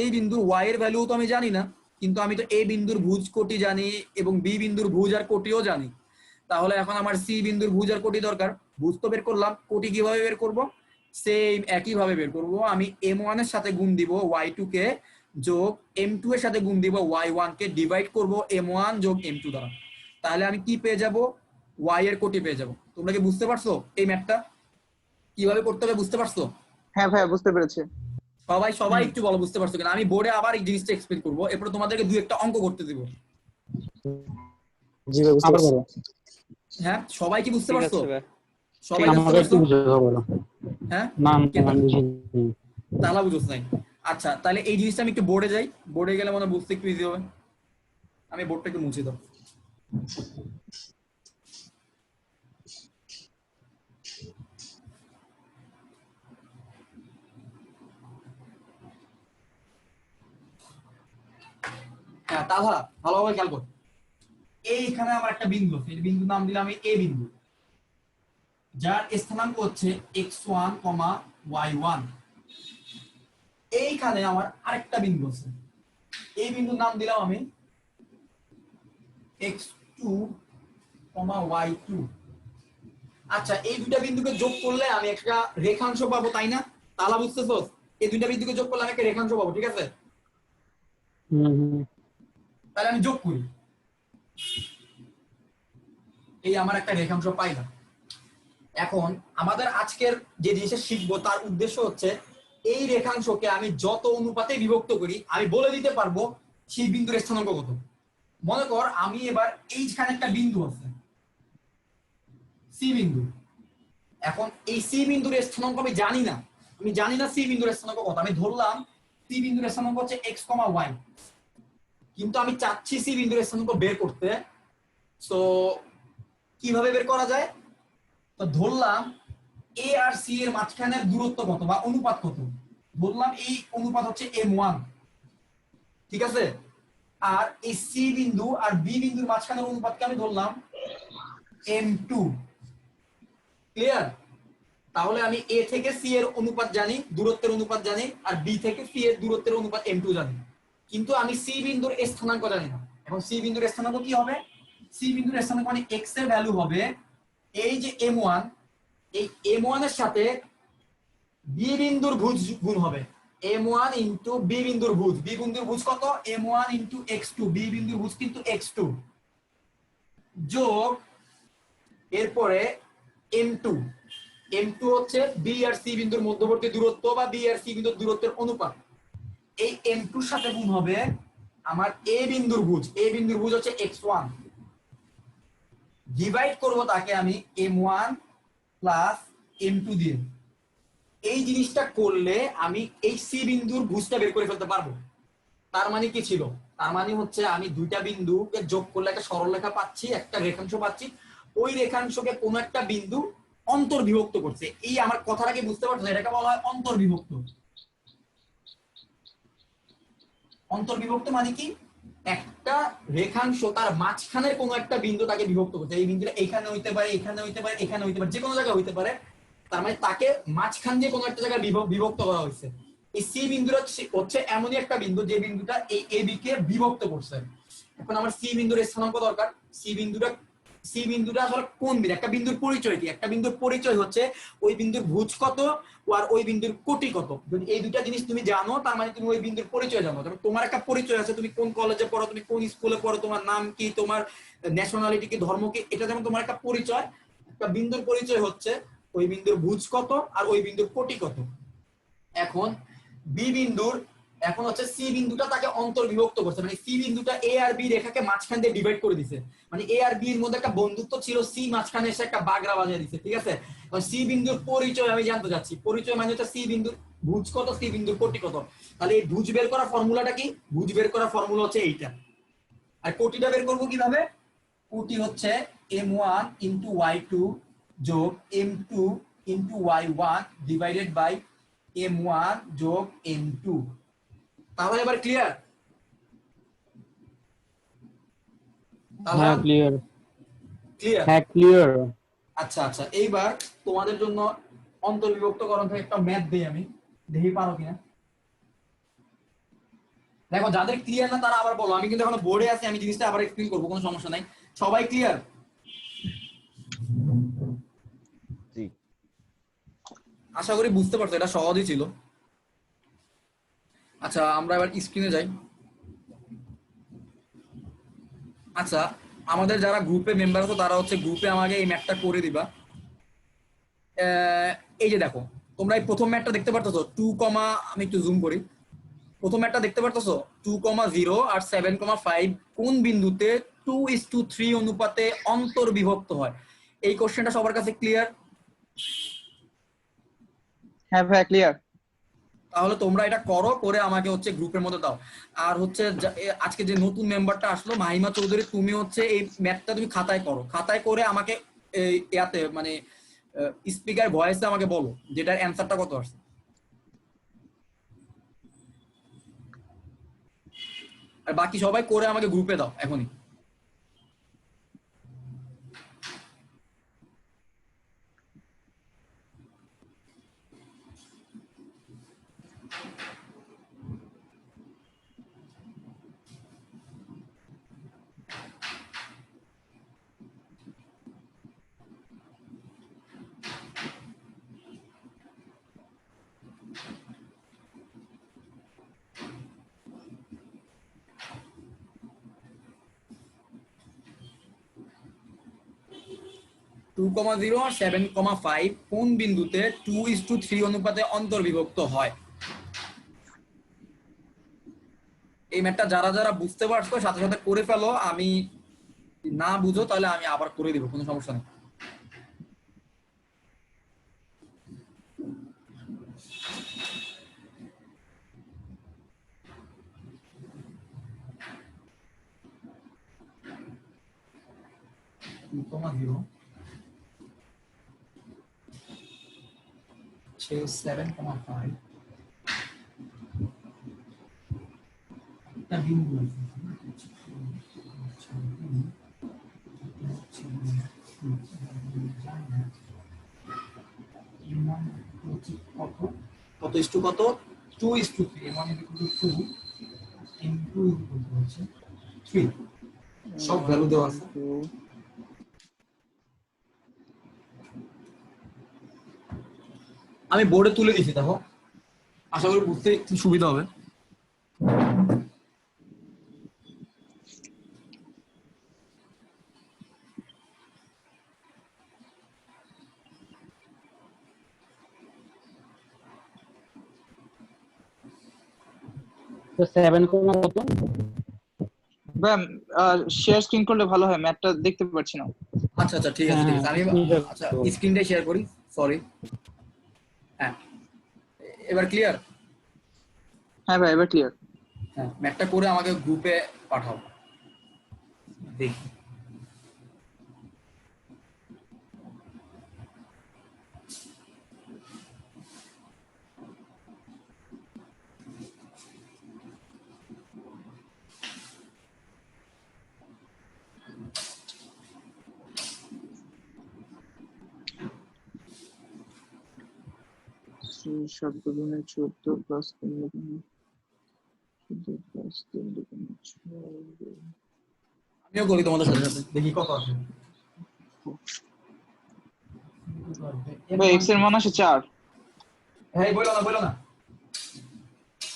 এই বিন্দুর ওয়াই এর ভ্যালু তো আমি জানি না, কিন্তু আমি তো এ বিন্দুর ভুজ কোটি জানি এবং বি বিন্দুর ভুজ আর কোটিও জানি। তাহলে এখন আমার সি বিন্দুর ভুজ আর কোটি দরকার, ভুজ তো বের করলাম, কোটি কিভাবে বের করব? সেম একইভাবে বের করব। আমি m1 এর সাথে গুণ দিব y2 কে, যোগ m2 এর সাথে গুণ দিব y1 কে, ডিভাইড করব m1 যোগ m2 দ্বারা। তাহলে আমি কি পেয়ে যাব? y এর কোটি পেয়ে যাব। তোমরা কি বুঝতে পারছো এই ম্যাথটা কিভাবে করতে হবে? বুঝতে পারছো? হ্যাঁ ভাইয়া বুঝতে পেরেছি। সবাই সবাই একটু বলো বুঝতে পারছো কিনা। আমি বোর্ডে আবার এই জিনিসটা এক্সপ্লেন করবো, এরপরে তোমাদেরকে দুই একটা অঙ্ক করতে দিব। জি ভাই বুঝতে পারছি। হ্যাঁ, সবাই কি বুঝতে ঠিক পারছো? আছে ভাই। সবাই বুঝতে আমাকে একটু পারছো? বুঝাতে হবে। হ্যাঁ, না কে আমি বুঝিনি। তাহলে বুঝোস নাই। আচ্ছা, তাহলে এই জিনিসটা আমি একটু বোর্ডে যাই, বোর্ডে গেলে মনে হয় বুঝতে একটু ইজি হবে। আমি বোর্ডটা একটু মুছে দাও। হ্যাঁ তাহা ভালোভাবে খেয়াল কর। এইখানে আমার একটা বিন্দু আছে, এই বিন্দুর নাম দিলাম আমি এ বিন্দু, যার স্থানাঙ্ক হচ্ছে x1, y1। এইখানে আমার আরেকটা বিন্দু আছে, এই বিন্দুর নাম দিলাম আমি x2, y2। আচ্ছা, এই দুটা বিন্দুকে যোগ করলে আমি একটা রেখাংশ পাবো, তাই না? তাহলে বুঝতেছো, এই দুটা বিন্দুকে যোগ করলে আমি একটা রেখাংশ পাবো, ঠিক আছে? তাহলে আমি যোগ করি, এই আমার একটা রেখাংশ পাইলাম। এখন আমাদের আজকের যে জিনিসটা শিখবো তার উদ্দেশ্য হচ্ছে এই রেখাংশকে আমি যত অনুপাতে বিভক্ত করি আমি বলে দিতে পারবো সেই বিন্দুর স্থানাঙ্ক কত। মনে কর আমি এবার এইখানে একটা বিন্দু আছে সি বিন্দু, এখন এই সি বিন্দুর স্থানাঙ্ক আমি জানি না, সি বিন্দুর স্থানাঙ্ক কত। আমি ধরলাম সি বিন্দুর স্থানাঙ্ক হচ্ছে এক্স কমা ওয়াই, কিন্তু আমি চাচ্ছি সি বিন্দুর স্থানাঙ্ক বের করতে। সো কিভাবে বের করা যায়? তো ধরলাম এ আর সি এর মাঝখানের দূরত্ব কত বা অনুপাত কত, বললাম এই অনুপাত হচ্ছে m1, ঠিক আছে? আর এই সি বিন্দু আর বি বিন্দুর মাঝখানের অনুপাতকে আমি ধরলাম m2। ক্লিয়ার? তাহলে আমি এ থেকে সি এর অনুপাত জানি, দূরত্বের অনুপাত জানি, আর বি থেকে সি এর দূরত্বের অনুপাত m2 জানি, কিন্তু আমি সি বিন্দুর স্থানাঙ্ক জানি না। এখন সি বিন্দুর স্থানাঙ্ক কি হবে? সি বিন্দুর স্থানাঙ্ক মানে x এর ভ্যালু হবে এই যে m1, এই m1 এর সাথে বি বিন্দুর ভুজ গুণ হবে m1 ইনটু বি বিন্দুর ভুজ। বি বিন্দুর ভুজ কত? m1 ইনটু x2, বি বিন্দুর ভুজ কিন্তু x2, যোগ এরপরে m2। m2 হচ্ছে বি আর সি বিন্দুর মধ্যবর্তী দূরত্ব বা বি আর সি বিন্দুর দূরত্বের অনুপাত। এই m2 এর সাথে গুণ হবে আমার এ বিন্দুর ভুজ, এ বিন্দুর ভুজ হচ্ছে x1, ডিভাইড করব তাকে আমি m1 প্লাস m2 দিয়ে। এই জিনিসটা করলে আমি এই সি বিন্দুর ভুজটা বের করে ফেলতে পারবো। তার মানে কি ছিল? তার মানে হচ্ছে আমি দুইটা বিন্দুকে যোগ করলে একটা সরলরেখা পাচ্ছি, একটা রেখাংশ পাচ্ছি, ওই রেখাংশকে কোন একটা বিন্দু অন্তর্বিভক্ত করছে। এই আমার কথাটা কি বুঝতে পারছো? এটাকে বলা হয় অন্তর্বিভক্ত। অন্তর্বিভক্ত মানে কি? একটা রেখাংশ তার মাঝখানের কোনো একটা বিন্দু তাকে বিভক্ত করছে। এই বিন্দুটা এখানে হইতে পারে, এখানে হইতে পারে, এখানে হইতে পারে, যে কোনো জায়গায় হইতে পারে। তার মানে তাকে মাঝখান দিয়ে কোনো একটা জায়গায় বিভক্ত করা হয়েছে। এই সি বিন্দুটা হচ্ছে এমনই একটা বিন্দু যে বিন্দুটা এই এ বি কে বিভক্ত করছে। এখন আমার সি বিন্দুর স্থানাঙ্ক দরকার। সি বিন্দুটা আসলে কোন বিন্দু? একটা বিন্দুর পরিচয় কি? একটা বিন্দুর পরিচয় হচ্ছে ওই বিন্দুর ভুজ কত আর ওই বিন্দুর কোটি কত। যদি এই দুইটা জিনিস তুমি জানো তার মানে তুমি ওই বিন্দুর পরিচয় জানো। তবে তোমার একটা পরিচয় আছে, তুমি কোন কলেজে পড়ো, তুমি কোন স্কুলে পড়ো, তোমার নাম কি, তোমার ন্যাশনালিটি কি, ধর্ম কি, এটা যেমন তোমার একটা পরিচয়। একটা বিন্দুর পরিচয় হচ্ছে ওই বিন্দুর ভুজ কত আর ওই বিন্দুর কোটি কত। এখন বি বিন্দুর, এখন হচ্ছে সি বিন্দুটা তাকে অন্তর্বিভক্ত করছে, মানে সি বিন্দুটা এ আর বি রেখাকে মাঝখান দিয়ে ডিভাইড করে দিছে। মানে এ আর বি এর মধ্যে একটা বন্ধুত্ব ছিল, সি মাঝখানে এসে একটা বাগড়া বাজিয়ে দিছে, ঠিক আছে? সি বিন্দুর পরিচয় আমি জানতে চাচ্ছি। পরিচয় মানে হচ্ছে সি বিন্দুর ভুজ কত, সি বিন্দুর কোটি কত। তাহলে এই ভুজ বের করার ফর্মুলাটা কি? ভুজ বের করার ফর্মুলা হচ্ছে এইটা। আর কোটিটা বের করবো কিভাবে? কোটি হচ্ছে m1 ইনটু y2 যোগ m2 into y1 divided by m1 যোগ m2। তাহলে এবার ক্লিয়ার? হ্যাঁ ক্লিয়ার। ক্লিয়ার। হ্যাঁ ক্লিয়ার। আচ্ছা আচ্ছা, এইবার তোমাদের জন্য অন্তর্বিভক্তকরণ থেকে একটা ম্যাথ দেই আমি, দেখি পারো কিনা। দেখো যাদের ক্লিয়ার না তারা আবার বলো, আমি কিন্তু এখন বোর্ডে আছি, আমি জিনিসটা আবার এক্সপ্লেইন করবো, কোনো সমস্যা নাই। সবাই ক্লিয়ার? জি। আশা করি বুঝতে পারছো, এটা সহজই ছিল। আচ্ছা আমরা এবার স্ক্রিনে যাই। আচ্ছা আমাদের যারা গ্রুপে মেম্বার আছো তারা হচ্ছে গ্রুপে আমাকে এই ম্যাথটা করে দিবা। এই যে দেখো তোমরা এই প্রথম ম্যাথটা দেখতে পারতেছো 2, আমি একটু জুম করি। প্রথম ম্যাথটা দেখতে পারতেছো 2,0 আর 7,5 কোন বিন্দুতে 2:3 অনুপাতে অন্তর্বিভক্ত হয়? এই কোশ্চেনটা সবার কাছে ক্লিয়ার? হ্যাঁ ভাই ক্লিয়ার। তাহলে তোমরা এটা করো, করে আমাকে হচ্ছে গ্রুপের মধ্যে দাও। আর হচ্ছে আজকে যে নতুন মেম্বারটা আসলো মাহিমা চৌধুরী, তুমি হচ্ছে এই ম্যাথটা তুমি খাতায় করো, খাতায় করে আমাকে ইয়াতে মানে স্পিকার ভয়েসে আমাকে বলো যেটার অ্যান্সারটা কত আসছে। আর বাকি সবাই করে আমাকে গ্রুপে দাও এখনই। টু কমা জিরো আর 7,5 কোন বিন্দুতে 2:3 অনুপাতে অন্তর্বিভক্ত হয়? এই ম্যাথটা যারা যারা বুঝতে পারছো সাথে সাথে করে ফেলো, আমি না বুঝো তাহলে আমি আবার করে দিব, কোনো সমস্যা নেই। টু কমা জিরো 7,5 একটা বিন্দু আছে। কত ইস টু কত? 2:3, মানে 2 ইনটু হচ্ছে 3, সব ভ্যালু দেওয়া আছে। আমি বোর্ডে তুলে দিছি, দেখো আশা করি বুঝতে একটু সুবিধা হবে। তো 7 কমা কত? ভাই শেয়ার স্ক্রিন করলে ভালো হয়, ম্যাথটা দেখতে পাচ্ছি না। আচ্ছা আচ্ছা ঠিক আছে ঠিক আছে, আমি আচ্ছা স্ক্রিনটাই শেয়ার করি, সরি। হ্যাঁ এবার ক্লিয়ার? হ্যাঁ ভাই এবার ক্লিয়ার। হ্যাঁ ম্যাথটা করে আমাকে গ্রুপে পাঠাও দেখি। শব্দ গুণে 14 প্লাস 3 গুণে 14 প্লাস 3 গুণে 6। আমিও করি তোমাদের সাথে সাথে, দেখি কত আসে। ভাই x এর মান আসে 4। হ্যাঁ বলো না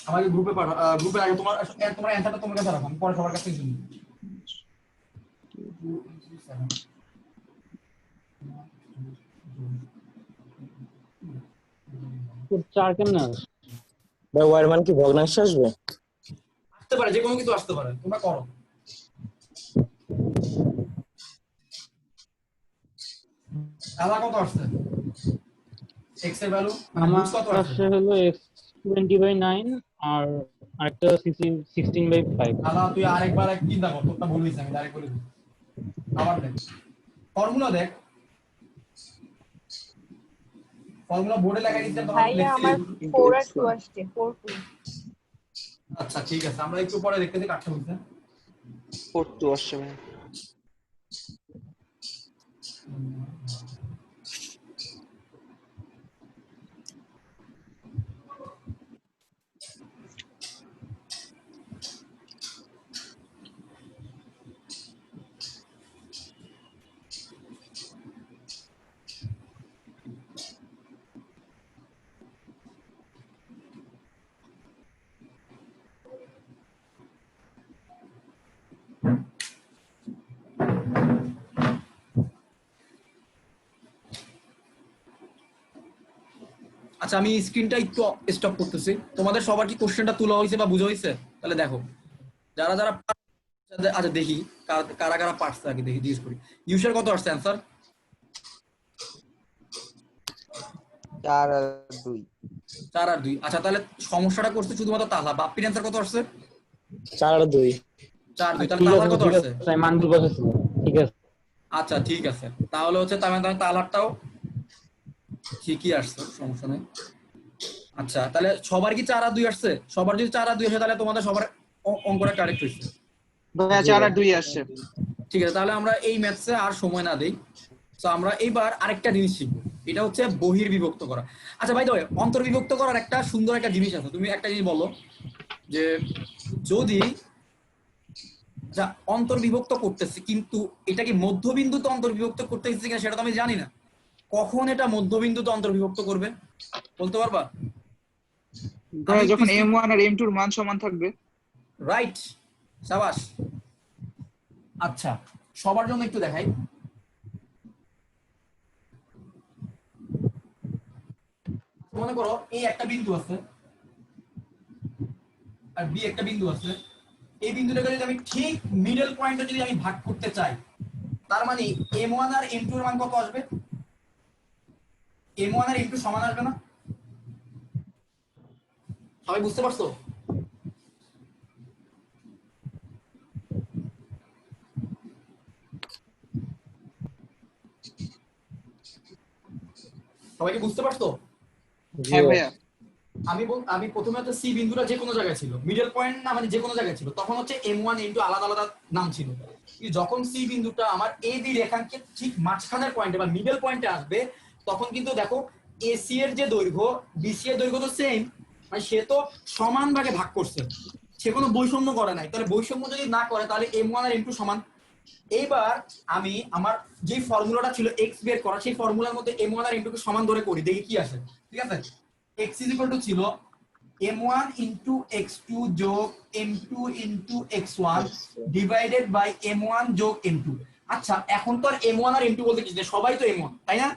আমাকে গ্রুপে পাঠাও, গ্রুপে আগে তোমার অ্যানসারটা তোমার কাছে রাখো, আমি পরে সবার কাছে শুনি। 4 কেমনে আসে? ভাই ওয়ার মান কি ভগ্নাংশে আসবে? আসতে পারে, যে কোনো কিছু আসতে পারে, তোমরা করো। দাদা কত আসছে x এর ভ্যালু? আমার কত আসছে আসছে? হলো x 20/9 আর আরেকটা 16/5। দাদা তুই আরেকবার চিন্তা কর, তোরটা ভুল হয়েছে, আমি ডাইরেক্ট বলে দিই। আবার দেখ ফর্মুলা, দেখ ফর্মুলা বোর্ডে লেখা দিতে তখন ভাইয়া আমার 4 আর 2 আসছে, 4 2। আচ্ছা ঠিক আছে, আমরা একটু পরে দেখতে দিই কাটতে বলতে। 4 2 আসছে ভাই। আচ্ছা আমি স্ক্রিনটা একটু স্টপ করতেছি। তোমাদের সবার কি কোশ্চেনটা তোলা হয়েছে বা বোঝা হয়েছে? তাহলে দেখো যারা যারা আচ্ছা দেখি কারা কারা পারছে আগে দেখি জিজ্ঞেস করি। ইউসার কত আসছে অ্যান্সার? 4 আর 2। 4 আর 2। আচ্ছা তাহলে সমস্যাটা করছে শুধুমাত্র তাহলা। বাপ্পির অ্যান্সার কত আসছে? 4 আর 2। 4 2। তাহলে ঠিক তাহলার আছে কত ঠিক আসছে? আছে মানগুলো বসেছিল ঠিক আছে। আচ্ছা ঠিক আছে, তাহলে হচ্ছে তাহলে তাহলারটাও ঠিকই আসছে, সমস্যা নেই। আচ্ছা তাহলে সবার কি 4 আর 2 আসছে? সবার যদি 4 আর 2 আসে তাহলে তোমাদের সবার অঙ্কটা কারেক্ট হয়েছে। ভাইয়া 4 আর 2 আসছে। ঠিক আছে, তাহলে আমরা এই ম্যাথসে আর সময় না দেই। তো আমরা এইবার আরেকটা জিনিস শিখবো, এটা হচ্ছে বহির্বিভক্ত করা। আচ্ছা ভাই, অন্তর্বিভক্ত করার একটা সুন্দর একটা জিনিস আছে। তুমি একটা জিনিস বলো যে যদি অন্তর্বিভক্ত করতেছি, কিন্তু এটা কি মধ্যবিন্দুতে অন্তর্বিভক্ত করতেছি কিনা সেটা তো আমি জানি না। কখন এটা মধ্যবিন্দুতে অন্তর্বিভক্ত করবে বলতে পারবা? ভাইয়া যখন m1 আর m2 এর মান সমান থাকবে। রাইট, সাবাস। আচ্ছা সবার জন্য একটু দেখাই। মনে করো এই একটা বিন্দু আছে আর বি একটা বিন্দু আছে। এই বিন্দুটাকে যদি আমি ঠিক মিডল পয়েন্টে যদি আমি ভাগ করতে চাই, তার মানে m1 আর m2 এর মান কত আসবে? m1 আর m2 সমান আসবে না? সবাই বুঝতে পারছো? সবাই কি বুঝতে পারছো? হ্যাঁ ভাইয়া। আমি প্রথমে হচ্ছে সি বিন্দুটা যে কোনো জায়গায় ছিল, মিডল পয়েন্ট না, মানে যে কোনো জায়গায় ছিল, তখন হচ্ছে m1 m2 আলাদা আলাদা নাম ছিল। যখন সি বিন্দুটা আমার এ বি রেখাঙ্কের ঠিক মাঝখানের পয়েন্টে বা মিডল পয়েন্টে আসবে, তখন কিন্তু দেখো এসি এর যে দৈর্ঘ্য বিসি এর দৈর্ঘ্য তো সেম, মানে সে তো সমান ভাগে ভাগ করছে, সে কোনো বৈষম্য করে নাই। তাহলে বৈষম্য যদি না করে তাহলে m1 আর m2 সমান। এইবার আমি আমার যে ফর্মুলাটা ছিল x বের করা, সেই ফর্মুলার মধ্যে m1 আর m2 কে সমান ধরে করি, দেখি কি আসে। ঠিক আছে, x ছিল m1 into x2 যোগ m2 into x1 divided by m1 যোগ m2। আচ্ছা এখন তো আর m1 আর m2 বলতে কিছু নেই, সবাই তো m1, তাই না?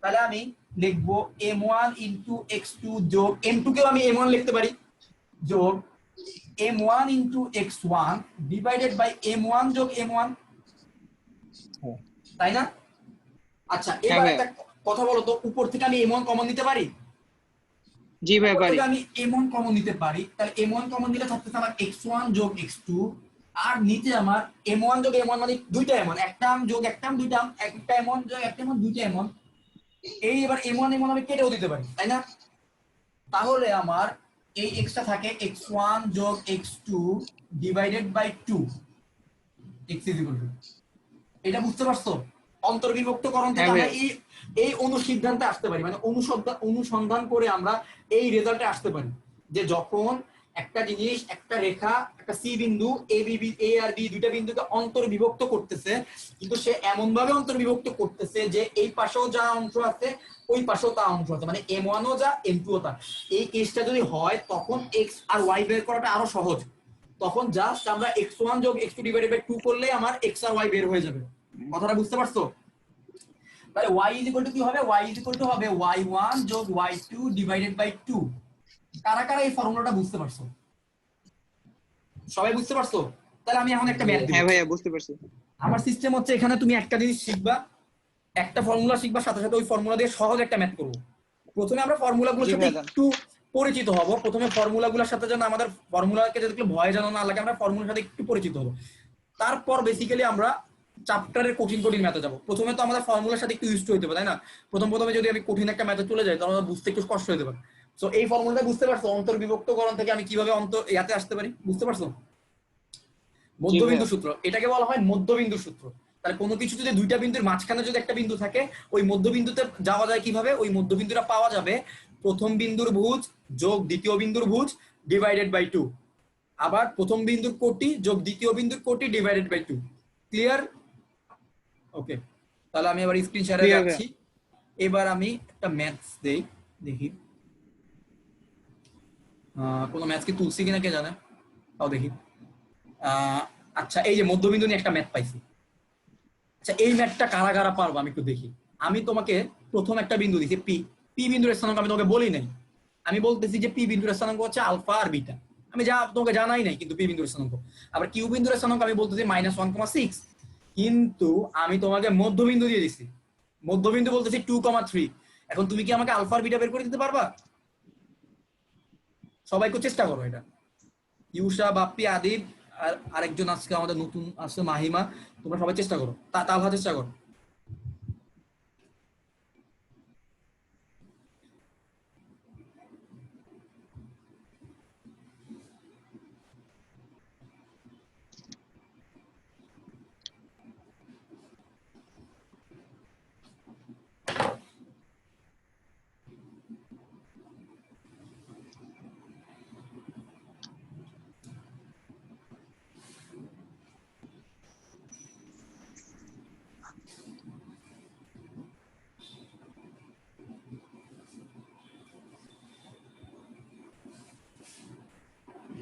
তাহলে আমি লিখবো m1 into x2 যোগ m2 কেও আমি m1 লিখতে পারি, যোগ m1 into x1 divided by m1 যোগ m1, তাই না? আচ্ছা এবার একটা কথা বলো তো, উপর থেকে আমি m1 কমন নিতে পারি? জি ভাই পারি। আমি m1 কমন নিতে পারি, তাহলে m1 কমন নিলে থাকতেছে আমার x1 যোগ x2, আর নিচে আমার m1 যোগ m1 মানে দুইটা m1, একটা যোগ একটা দুইটা, একটা m1 যোগ একটা m1 দুইটা m1। এই এবার m1 m1 আমি কেটেও দিতে পারি, তাই না? তাহলে আমার এই x টা থাকে x1 যোগ x2 ডিভাইডেড বাই 2, x = 2। এটা বুঝতে পারছো? অন্তর্বিভক্তকরণ থেকে আমরা এই অনুসিদ্ধান্তে আসতে পারি, মানে অনুসন্ধান করে আমরা এই রেজাল্টে আসতে পারি যে যখন একটা জিনিস, একটা রেখা, একটা সি বিন্দু এ আর বি দুইটা বিন্দুকে অন্তর্বিভক্ত করতেছে, কিন্তু সে এমন ভাবে অন্তর্বিভক্ত করতেছে যে এই পাশেও যা অংশ আছে ওই পাশেও তা অংশ আছে, মানে m1 ও যা m2 ও তা। এই কেসটা যদি হয় তখন x আর y বের করাটা আরো সহজ। তখন জাস্ট আমরা x1 যোগ x2 ডিভাইডেড বাই 2 করলেই আমার x আর y বের হয়ে যাবে। কথাটা বুঝতে পারছো? তাহলে y কি হবে? y হবে y1 যোগ y2 ডিভাইডেড বাই 2। কারা কারা এই ফর্মুলাটা বুঝতে পারছো? সবাই বুঝতে পারছো? তাহলে আমি এখন একটা ম্যাথ দিই। হ্যাঁ ভাইয়া বুঝতে পারছি। আমার সিস্টেম হচ্ছে এখানে তুমি একটা জিনিস শিখবা, একটা ফর্মুলা শিখবা, সাথে সাথে ওই ফর্মুলা দিয়ে সহজ একটা ম্যাথ করব। প্রথমে আমরা ফর্মুলাগুলোর সাথে একটু পরিচিত হব। প্রথমে ফর্মুলাগুলোর সাথে যেন আমাদের ফর্মুলাকে যদি ভয় যেন না লাগে, আমরা ফর্মুলার সাথে একটু পরিচিত হব। তারপর বেসিক্যালি আমরা চ্যাপ্টারের কঠিন ম্যাথে যাব। প্রথমে তো আমাদের ফর্মুলার সাথে একটু ইউজড হতে হবে, তাই না? প্রথমে যদি আমি কঠিন একটা ম্যাথে চলে যাই তাহলে বুঝতে একটু কষ্ট হতে পারে। সো এই ফর্মুলাটা বুঝতে পারছো? অন্তর্বিভক্তকরণ থেকে আমি কিভাবে ইয়াতে আসতে পারি, বুঝতে পারছো? মধ্যবিন্দু সূত্র, এটাকে বলা হয় মধ্যবিন্দু সূত্র। তাহলে কোনো কিছু যদি দুইটা বিন্দুর মাঝখানে যদি একটা বিন্দু থাকে, ওই মধ্যবিন্দুতে যাওয়া যায় কিভাবে? ওই মধ্যবিন্দুটা পাওয়া যাবে প্রথম বিন্দুর ভুজ যোগ দ্বিতীয় বিন্দুর ভুজ ডিভাইডেড বাই 2, আবার প্রথম বিন্দুর কোটি যোগ দ্বিতীয় বিন্দুর কোটি ডিভাইডেড বাই 2। ক্লিয়ার? ওকে, তাহলে আমি এবার স্ক্রিন শেয়ারে যাচ্ছি। এবার আমি একটা ম্যাথস দেই, দেখি কোনো ম্যাথস কি তুলছি কিনা কে জানে, তাও দেখি। আচ্ছা এই যে মধ্যবিন্দু নিয়ে একটা ম্যাথ পাইছি। আচ্ছা এই ম্যাথটা কারা কারা পারবো আমি একটু দেখি। আমি তোমাকে প্রথম একটা বিন্দু দিছি পি, পি বিন্দুর স্থানাঙ্ক আমি তোমাকে বলি নাই, আমি বলতেছি যে পি বিন্দুর স্থানাঙ্ক হচ্ছে আলফা আর বিটা, আমি তোমাকে জানাই নাই কিন্তু পি বিন্দুর স্থানাঙ্ক। আবার কিউ বিন্দুর স্থানাঙ্ক আমি বলতেছি -1,6, কিন্তু আমি তোমাকে মধ্যবিন্দু দিয়ে দিছি, মধ্যবিন্দু বলতেছি 2,3। এখন তুমি কি আমাকে আলফা আর বিটা বের করে দিতে পারবা? সবাই একটু চেষ্টা করো এটা। ইউষা, বাপ্পি, আদিব আর আরেকজন আজকে আমাদের নতুন আছে মাহিমা, তোমরা সবাই চেষ্টা করো, তালহা চেষ্টা করো।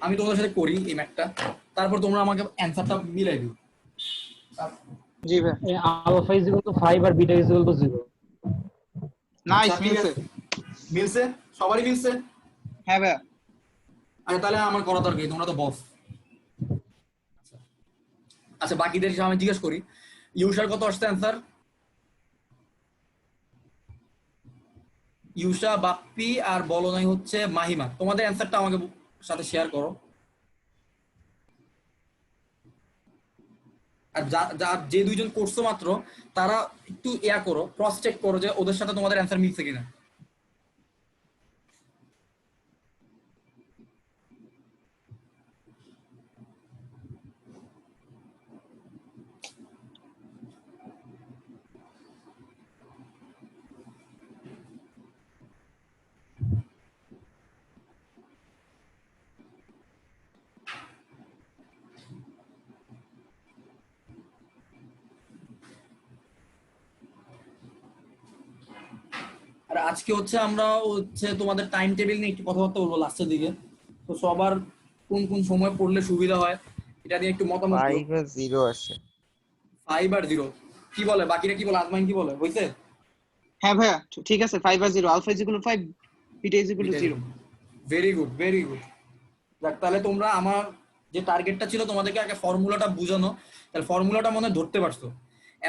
আমি তোমাদের সাথে করি এই ম্যাথটা, তারপর তোমরা আমাকে অ্যানসারটা মিলাই দিও। জি ভাই। আলফা ইজ ইকুয়াল টু 5 আর beta is equal to 0। Nice, ঠিক আছে, মিলছে, সবারই মিলছে। হ্যাঁ ভাই। আচ্ছা তাহলে আমার করা দরকার, তোমরা তো বস। আচ্ছা বাকিদের আমি জিজ্ঞেস করি, ইউষার কত আসছে অ্যান্সার? ইউষা, বাপ্পি আর বলো নাই হচ্ছে মাহিমা, তোমাদের অ্যান্সারটা আমাকে সাথে শেয়ার করো। আর যে দুইজন করছো মাত্র, তারা একটু করো, ক্রস চেক করো যে ওদের সাথে তোমাদের অ্যান্সার মিলছে কিনা। আর আজকে হচ্ছে আমরা হচ্ছে তোমাদের টাইম টেবিল নিয়ে একটু কথাবার্তা বলবো লাস্টের দিকে, তো সবার কোন কোন সময় পড়লে সুবিধা হয় এটা নিয়ে একটু মতামত দিও। 5 আর 0 আসে। 5 আর 0 কি বলে, বাকিরা কি বলে, আজমাইন কি বলে, হইছে? হ্যাঁ ভাইয়া ঠিক আছে, 5 আর 0, alpha is equal to 5, beta is equal to 0। Very good, very good. যাক তাহলে তোমরা আমার যে টার্গেটটা ছিল তোমাদেরকে আগে ফর্মুলাটা বুঝানো, তাহলে ফর্মুলাটা মনে হয় ধরতে পারছো।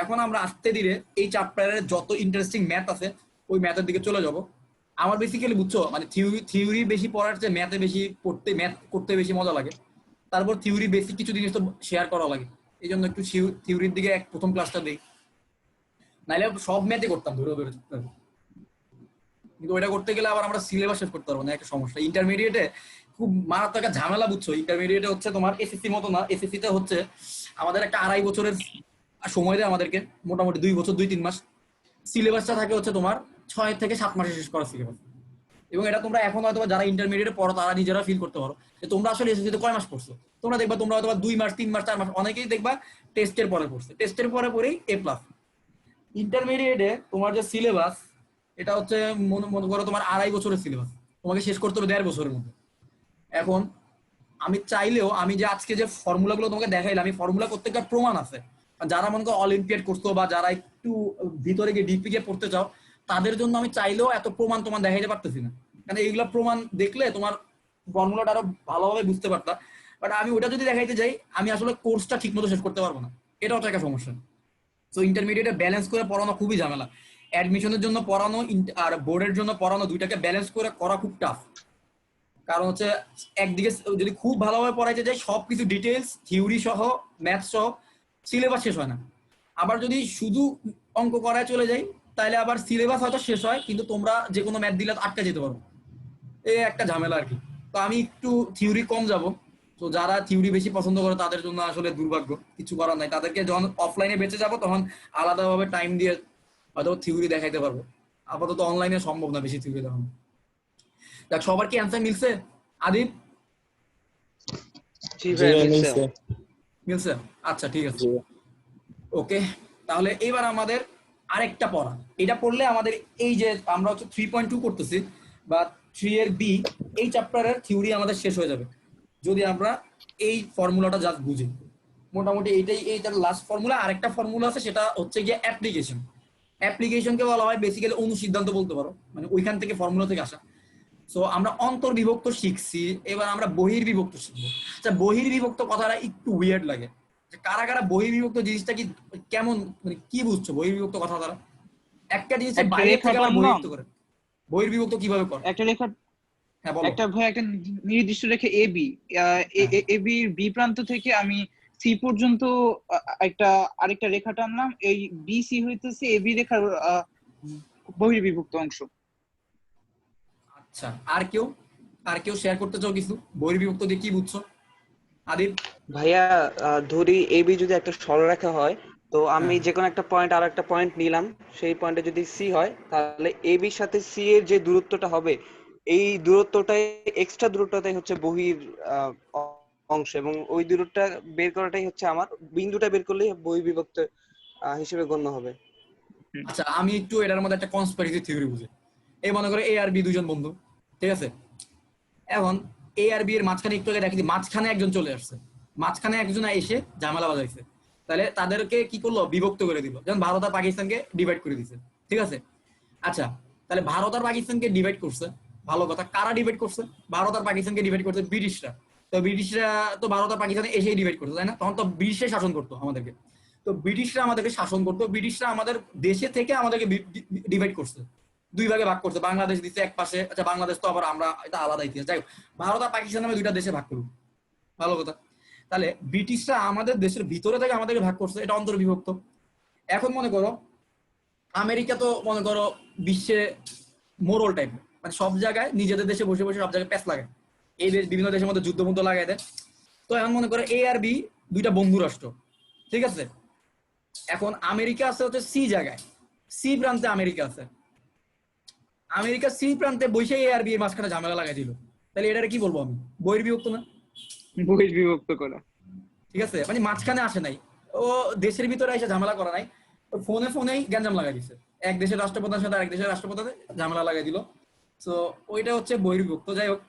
এখন আমরা আস্তে ধীরে এই চ্যাপ্টারের যত ইন্টারেস্টিং ম্যাথ আছে ওই ম্যাথের দিকে চলে যাব। আমার বেসিক্যালি বুঝছো মানে থিওরি বেশি পড়ার চেয়ে ম্যাথে বেশি পড়তে, ম্যাথ করতে বেশি মজা লাগে। তারপর থিওরি বেসিক কিছু জিনিস তো শেয়ার করা লাগে, এই জন্য একটু থিওরির দিকে প্রথম ক্লাসটা দিই, নাইলে সব ম্যাথই করতাম ধরে ধরে। কিন্তু ওইটা করতে গেলে আবার আমরা সিলেবাস শেষ করতে পারবো না, একটা সমস্যা। ইন্টারমিডিয়েটে খুব মারাত্মক একটা ঝামেলা, বুঝছো? ইন্টারমিডিয়েটে হচ্ছে তোমার এসএসসি মতো না, এসএসসি তে হচ্ছে আমাদের একটা 2.5 বছরের সময় দেয় আমাদেরকে, মোটামুটি 2 বছর 2-3 মাস। সিলেবাসটা থাকে হচ্ছে তোমার 6 থেকে 7 মাসে শেষ করা সিলেবাস। এবং এটা তোমরা এখন হয়তো যারা ইন্টারমিডিয়েটে পড়ো তারা নিজেরা ফিল করতে পারো যে তোমরা আসলে এসএসসি তে কয় মাস পড়ছো। তোমরা দেখবা তোমরা হয়তো 2 মাস 3 মাস 4 মাস, অনেকেই দেখবা টেস্টের পরে পড়ছে, টেস্টের পরে পরেই A+। ইন্টারমিডিয়েটে তোমার যে সিলেবাস এটা হচ্ছে মনে করো তোমার 2.5 বছরের সিলেবাস, তোমাকে শেষ করতে হবে 1.5 বছরের মধ্যে। এখন আমি চাইলেও, আমি যে আজকে যে ফর্মুলাগুলো তোমাকে দেখাইলাম, আমি ফর্মুলা করতে একটা প্রমাণ আছে। যারা মনে করো অলিম্পিয়াড করছো বা যারা একটু ভিতরে গিয়ে ডিপে গিয়ে পড়তে চাও, তাদের জন্য আমি চাইলেও এত প্রমাণ তোমার দেখাইতে পারতেছি না, কারণ এইগুলো প্রমাণ দেখলে তোমার ফর্মুলাটা আরো ভালোভাবে বুঝতে পারতা। বাট আমি ওটা যদি দেখাইতে যাই, আমি আসলে কোর্সটা ঠিক মতো শেষ করতে পারবো না, এটাও তো একটা সমস্যা। তো ইন্টারমিডিয়েটে ব্যালেন্স করে পড়ানো খুবই ঝামেলা। অ্যাডমিশনের জন্য পড়ানো আর বোর্ডের জন্য পড়ানো, দুইটাকে ব্যালেন্স করে করা খুব টাফ। কারণ হচ্ছে একদিকে যদি খুব ভালোভাবে পড়াইতে যাই, সবকিছু ডিটেলস থিওরি সহ ম্যাথ সহ, সিলেবাস শেষ হয় না। আবার যদি শুধু অঙ্ক করায় চলে যাই, তাহলে আবার সিলেবাস হয়তো শেষ হয় কিন্তু তোমরা যে কোনো ম্যাথ দিলে আটকে যেতে পারো, এই একটা ঝামেলা আর কি। তো আমি একটু থিওরি কম যাব, তো যারা থিওরি বেশি পছন্দ করে তাদের জন্য আসলে দুর্ভাগ্য, কিছু করার নাই। তাদেরকে যখন অফলাইনে বেঁচে যাবো তখন আলাদাভাবে টাইম দিয়ে হয়তো থিওরি দেখাইতে পারবো, আপাতত অনলাইনে সম্ভব না বেশি থিওরি দেখানো। দেখ সবার কি অ্যান্সার মিলছে? আদিব? জি ভাই মিলছে। মিলছে, আচ্ছা ঠিক আছে, ওকে। তাহলে এবার আমাদের আরেকটা পড়া, এটা পড়লে আমাদের এই যে আমরা হচ্ছে 3.2 করতেছি বা 3 এর বি, এই চ্যাপ্টারের থিওরি আমাদের শেষ হয়ে যাবে যদি আমরা এই ফর্মুলাটা জাস্ট বুঝি। মোটামুটি এইটাই, এইটার লাস্ট ফর্মুলা। আরেকটা ফর্মুলা আছে, সেটা হচ্ছে গিয়ে অ্যাপ্লিকেশন। অ্যাপ্লিকেশনকে বলা হয় বেসিক্যালি অনুসিদ্ধান্ত বলতে পারো, মানে ওইখান থেকে ফর্মুলা থেকে আসা। সো আমরা অন্তর্বিভক্ত শিখছি, এবার আমরা বহির্বিভক্ত শিখবো। আচ্ছা, বহির্বিভক্ত কথাটা একটু উইয়ার্ড লাগে, যে কারা কারা বহির্বিভক্ত জিনিসটা কি কেমন, মানে কি বুঝছো বহির্বিভক্ত কথা দ্বারা? একটা জিনিসের একটা বাইরে রেখা থেকে আবার টানলাম। বহির্বিভক্ত করে। বহির্বিভক্ত কিভাবে করে? একটা রেখা, হ্যাঁ বলো। একটা ভাই একটা নির্দিষ্ট রেখা এবি, এবি বি প্রান্ত থেকে আমি সি পর্যন্ত একটা আরেকটা রেখা টানলাম, এই বিসি হইতেছে এবি রেখার বহির্বিভক্ত অংশ। আচ্ছা, আর কেউ শেয়ার করতে চাও কিছু বহির্বিভক্ত দিয়ে কি বুঝছো? আদিব? ভাইয়া ধরি এবি যদি একটা সরলরেখা হয়, তো আমি যে কোনো একটা পয়েন্ট আর একটা পয়েন্ট নিলাম, সেই পয়েন্টে যদি সি হয়, তাহলে এবির সাথে সি এর যে দূরত্বটা হবে, এই দূরত্বটাই এক্সট্রা দূরত্বটাই হচ্ছে বহির অংশ, এবং ওই দূরত্বটা বের করাটাই হচ্ছে আমার বিন্দুটা বের করলেই বহির্বিভক্ত হিসেবে গণ্য হবে। আচ্ছা, আমি একটু এটার মধ্যে একটা কনস্পিরেসি থিওরি বুঝি। এই মনে করে এ আর বি দুজন বন্ধু, ঠিক আছে? এখন এ আর বি এর মাঝখানে একটু আগে দেখি মাঝখানে একজন চলে আসছে, মাঝখানে একজন এসে ঝামেলা বাজাইছে, তাহলে তাদেরকে কি করলো? বিভক্ত করে দিল। যেমন ভারত আর পাকিস্তানকে ডিভাইড করে দিছে, ঠিক আছে? আচ্ছা, তাহলে ভারত আর পাকিস্তানকে ডিভাইড করছে, ভালো কথা। কারা ডিভাইড করছে? ভারত আর পাকিস্তানকে ডিভাইড করছে ব্রিটিশরা। তো ব্রিটিশরা তো ভারত আর পাকিস্তানে এসেই ডিভাইড করতো, তাই না? তখন তো ব্রিটিশরাই শাসন করতো আমাদেরকে। তো ব্রিটিশরা আমাদেরকে শাসন করতো, ব্রিটিশরা আমাদের দেশে থেকে আমাদেরকে ডিভাইড করছে, দুই ভাগে ভাগ করছে। বাংলাদেশ দিচ্ছে এক পাশে, আচ্ছা বাংলাদেশ তো আবার আমরা, এটা আলাদা ইতিহাস। যাই হোক, ভারত আর পাকিস্তান নামে দুইটা দেশে ভাগ করুক, ভালো কথা। তাহলে ব্রিটিশরা আমাদের দেশের ভিতরে থেকে আমাদেরকে ভাগ করছে, এটা অন্তর্বিভক্ত। এখন মনে করো আমেরিকা তো মনে করো বিশ্বে মোরল টাইপ, মানে সব জায়গায় নিজেদের দেশে বসে বসে সব জায়গায় প্যাচ লাগায়, এই দেশ বিভিন্ন দেশের মধ্যে যুদ্ধ মুদ্ধ লাগাই দেয়। তো এখন মনে করো এ আর বি দুইটা বন্ধু রাষ্ট্র, ঠিক আছে? এখন আমেরিকা আছে হচ্ছে সি জায়গায়, সি প্রান্তে আমেরিকা আছে, আমেরিকা সি প্রান্তে বসে এ আর বি এর মাঝখানে ঝামেলা লাগাই দিল, তাহলে এটারে কি বলবো আমি? বহির্বিভক্ত না? বহির্বিভক্ত করা। ঠিক আছে, মানে মাঝখানে আসে নাই, ও দেশের ভিতরে এসে ঝামেলা করা নাই, ফোনে ফোনেই গ্যাঞ্জাম লাগাই দিছে, এক দেশের রাষ্ট্রপ্রধানের সাথে আরেক দেশের রাষ্ট্রপ্রধানের ঝামেলা লাগাই দিল। তো ওইটা হচ্ছে বহির্বিভক্ত। যাই হোক,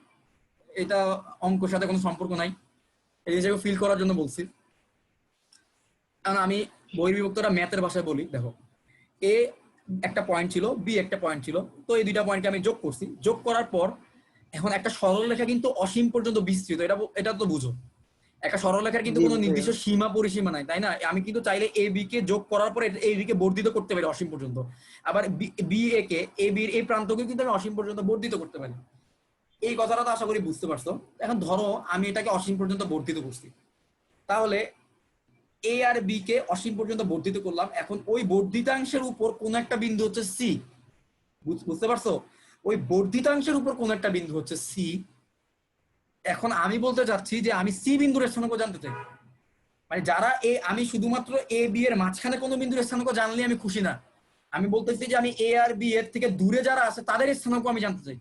এটা অঙ্কের সাথে কোনো সম্পর্ক নাই, এই জিনিসটাকে ফিল করার জন্য বলছি। কারণ আমি বহির্বিভক্তটা ম্যাথের ভাষায় বলি, দেখো এ একটা পয়েন্ট ছিল, বি একটা পয়েন্ট ছিল, তো এই দুইটা পয়েন্টকে আমি যোগ করছি, যোগ করার পর এখন একটা সরলরেখা কিন্তু অসীম পর্যন্ত বিস্তৃত, এটা তো বুঝো। একটা সরলরেখার কিন্তু কোনো নির্দিষ্ট সীমা পরিসীমা নাই, তাই না? আমি কিন্তু চাইলে এ বি কে যোগ করার পর এ বি কে বর্ধিত করতে পারি অসীম পর্যন্ত, আবার বি এ কে এ বির এই প্রান্তকে কিন্তু আমি অসীম পর্যন্ত বর্ধিত করতে পারি। এই কথাটা তো আশা করি বুঝতে পারছো। এখন ধরো আমি এটাকে অসীম পর্যন্ত বর্ধিত করছি, তাহলে এ আর বি কে অসীম পর্যন্ত বর্ধিত করলাম, এখন ওই বর্ধিতাংশের উপর কোন একটা বিন্দু হচ্ছে সি, বুঝতে পারছো? ওই বর্ধিতাংশের উপর কোন একটা বিন্দু হচ্ছে সি। এখন আমি বলতে চাচ্ছি যে আমি সি বিন্দুর স্থানাঙ্ক জানতে চাই, মানে যারা আমি শুধুমাত্র এ বি এর মাঝখানে কোনো বিন্দুর স্থানাঙ্ক জানলে আমি খুশি না, আমি বলতেছি যে আমি এ আর বি এর থেকে দূরে যারা আছে তাদের স্থানাঙ্ক আমি জানতে চাই।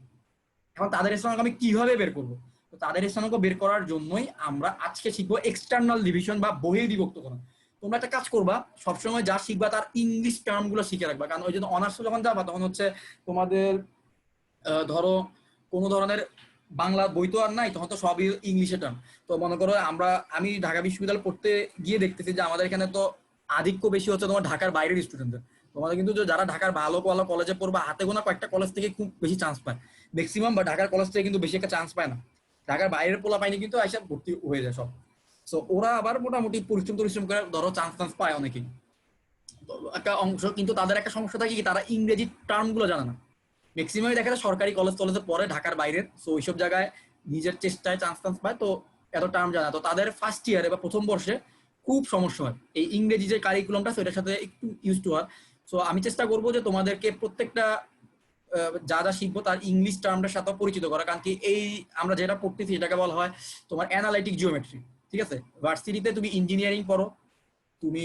এখন তাদের স্থানাঙ্ক আমি কিভাবে বের করবো? তো তাদের স্থানাঙ্ক বের করার জন্যই আমরা আজকে শিখবো এক্সটার্নাল ডিভিশন বা বহির্বিভক্তকরণ। তোমরা একটা কাজ করবা, সবসময় যা শিখবা তার ইংলিশ টার্ম গুলো শিখে রাখবা, কারণ ওই জন্য অনার্স যখন যাবা তখন হচ্ছে তোমাদের ধরো কোনো ধরনের বাংলা বই তো আর নাই, তখন তো সবই ইংলিশে টার্ম। তো মনে করো আমি ঢাকা বিশ্ববিদ্যালয় পড়তে গিয়ে দেখতেছি যে আমাদের এখানে তো আধিক্য বেশি হচ্ছে তোমার ঢাকার বাইরের স্টুডেন্টদের। তোমাদের কিন্তু যারা ঢাকার ভালো ভালো কলেজে পড়বা হাতে গোনা কয়েকটা কলেজ থেকে খুব বেশি চান্স পায়, ম্যাক্সিমাম, বা ঢাকার কলেজ থেকে কিন্তু বেশি একটা চান্স পায় না, ঢাকার বাইরের পোলা পায়নি কিন্তু আইসা ভর্তি হয়ে যায় সব। তো ওরা আবার মোটামুটি পরিশ্রম করে ধরো চান্স পায় অনেকেই, একটা অংশ। কিন্তু তাদের একটা সমস্যা থাকে কি, তারা ইংরেজি টার্ম গুলো জানে না। ম্যাক্সিমামই দেখা যায় সরকারি কলেজে পড়ে ঢাকার বাইরের, তো ওইসব জায়গায় নিজের চেষ্টায় চান্স পায়, তো এত টার্ম জানা, তো তাদের ফার্স্ট ইয়ারে বা প্রথম বর্ষে খুব সমস্যা হয় এই ইংরেজি যে কারিকুলামটা সেটার সাথে একটু ইউজ টু হওয়ার। সো আমি চেষ্টা করবো যে তোমাদেরকে প্রত্যেকটা যা যা শিখবো তার ইংলিশ টার্মটার সাথে পরিচিত করা, কারণ কি এই আমরা যেটা পড়তেছি এটাকে বলা হয় তোমার অ্যানালাইটিক জিওমেট্রি, ঠিক আছে? ভার্সিটিতে তুমি ইঞ্জিনিয়ারিং পড়ো, তুমি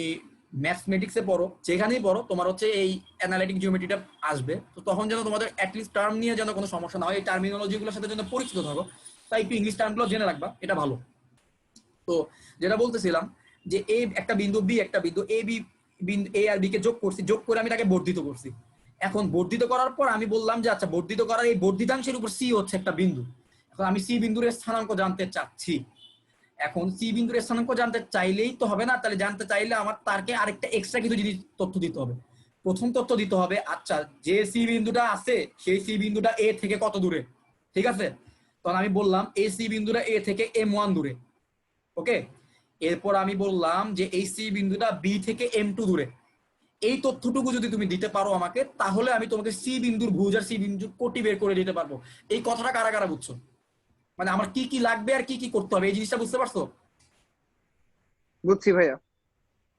ম্যাথমেটিক্সে পড়ো, যেখানেই পড়ো তোমার হচ্ছে এই অ্যানালাইটিক জিওমেট্রিটা আসবে। তো তখন যেন তোমাদের অ্যাটলিস্ট টার্ম নিয়ে যেন কোনো সমস্যা না হয়, এই টার্মিনোলজিগুলোর সাথে যেন পরিচিত থাকো, তাই একটু ইংলিশ টার্মগুলো জেনে রাখবা, এটা ভালো। তো যেটা বলতেছিলাম যে এই একটা বিন্দু বি একটা বিন্দু এ বি, বিন্দু এ আর বি কে যোগ করছি, যোগ করে আমি তাকে বর্ধিত করছি। এখন বর্ধিত করার পর আমি বললাম যে আচ্ছা বর্ধিত করার এই বর্ধিতাংশের উপর সি হচ্ছে একটা বিন্দু, এখন আমি সি বিন্দুর স্থানাঙ্ক জানতে চাচ্ছি। এখন সি বিন্দুর স্থানাঙ্ক জানতে চাইলেই তো হবে না, তাহলে জানতে চাইলে আমার তারকে আরেকটা এক্সট্রা কিছু জিনিস তথ্য দিতে হবে। প্রথম তথ্য দিতে হবে, আচ্ছা যে সি বিন্দুটা আছে সেই সি বিন্দুটা এ থেকে কত দূরে, ঠিক আছে? তখন আমি বললাম এই সি বিন্দুটা এ থেকে M1 দূরে, ওকে। এরপর আমি বললাম যে এই সি বিন্দুটা বি থেকে M2 দূরে। এই তথ্যটুকু যদি তুমি দিতে পারো আমাকে, তাহলে আমি তোমাকে সি বিন্দুর ভুজ আর সি বিন্দুর কোটি বের করে দিতে পারবো। এই কথাটা কারা কারা বুঝছো? মানে আমার কি কি লাগবে আর কি কি করতে হবে এই জিনিসটা বুঝতে পারছো? বুঝছি ভাইয়া।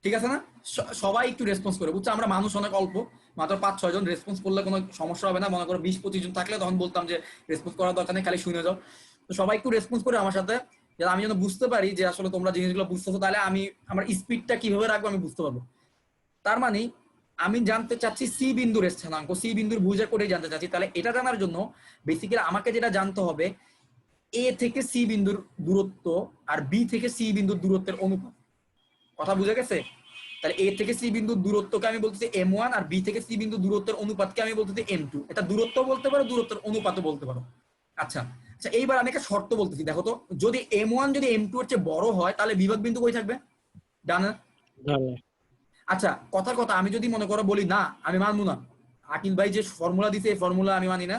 ঠিক আছে না? সবাই একটু রেসপন্স করে, বুঝছো? আমরা মানুষ অনেক অল্প, মাত্র 5-6 জন। রেসপন্স করলে কোনো সমস্যা হবে না। মনে করো 20-25 জন থাকলে তখন বলতাম যে রেসপন্স করার দরকার নেই, খালি শুনে যাও। তো সবাই একটু রেসপন্স করে আমার সাথে, যে আমি যেন বুঝতে পারি যে আসলে তোমরা জিনিসগুলো বুঝতেছো, তাহলে আমি আমার স্পিডটা কিভাবে রাখবো আমি বুঝতে পারবো। তার মানে আমি জানতে চাচ্ছি সি বিন্দুর স্থানাঙ্ক, সি বিন্দুর ভুজের কোটে জানতে চাচ্ছি। তাহলে এটা জানার জন্য বেসিক্যালি আমাকে যেটা জানতে হবে, এ থেকে সি বিন্দুর দূরত্ব আর বি থেকে সি বিন্দুর দূরত্বের অনুপাত। কথা বুঝে গেছে? তাহলে এ থেকে সি বিন্দুর দূরত্বকে আমি বলতেছি M1, আর বি থেকে সি বিন্দুর দূরত্বের অনুপাতকে আমি বলতেছি M2। এটা দূরত্ব বলতে পারো, দূরত্বের অনুপাতও বলতে পারো। আচ্ছা আচ্ছা, এইবার আমি একটা শর্ত বলতেছি, দেখো তো, যদি M1 যদি M2 এর চেয়ে বড় হয় তাহলে বিভাগ বিন্দু কই থাকবে? ডানে। আচ্ছা কথার কথা, আমি যদি মনে করো বলি না আমি মানবো না, আকিল ভাই যে ফর্মুলা দিছে এই ফর্মুলা আমি মানি না,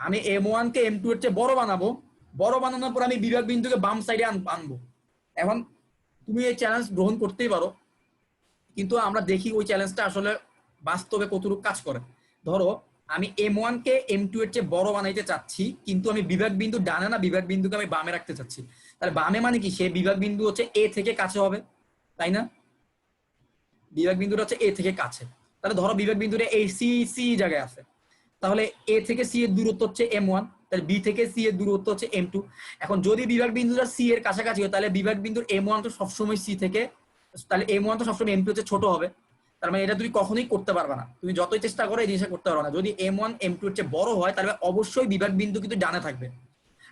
আমি M1 কে M2 এর চেয়ে বড় বানাবো, বড় বানানোর পর আমি বিভাগ বিন্দুকে বাম সাইডে আনবো। এখন তুমি এই চ্যালেঞ্জ গ্রহণ করতেই পারো, কিন্তু আমরা দেখি ওই চ্যালেঞ্জটা আসলে বাস্তবে কতটুকু কাজ করে। ধরো আমি M1 কে M2 এর চেয়ে বড় বানাইতে চাচ্ছি, কিন্তু আমি বিভাগ বিন্দু ডানে না, বিভাগ বিন্দুকে আমি বামে রাখতে চাচ্ছি। তাহলে বামে মানে কি, সে বিভাগ বিন্দু হচ্ছে এ থেকে কাছে হবে, তাই না? বিভাগ বিন্দুটা হচ্ছে এ থেকে কাছে। তাহলে ধরো বিভাগ বিন্দুটা এই সি জায়গায় আছে, তাহলে এ থেকে সি এর দূরত্ব হচ্ছে M1, তাহলে বি থেকে সি এর দূরত্ব হচ্ছে M2। এখন যদি বিভাগ বিন্দুটা সি এর কাছাকাছি হয়, তাহলে বিভাগ বিন্দুর M1 তো সবসময় সি থেকে, তাহলে M1 তো সবসময় M2 হচ্ছে ছোট হবে। তার মানে এটা তুমি কখনোই করতে পারবে না, তুমি যতই চেষ্টা করো এই জিনিসটা করতে পারবে না। যদি M1 M2 এর চেয়ে বড় হয় তাহলে অবশ্যই বিভাগ বিন্দু কিন্তু ডানে থাকবে,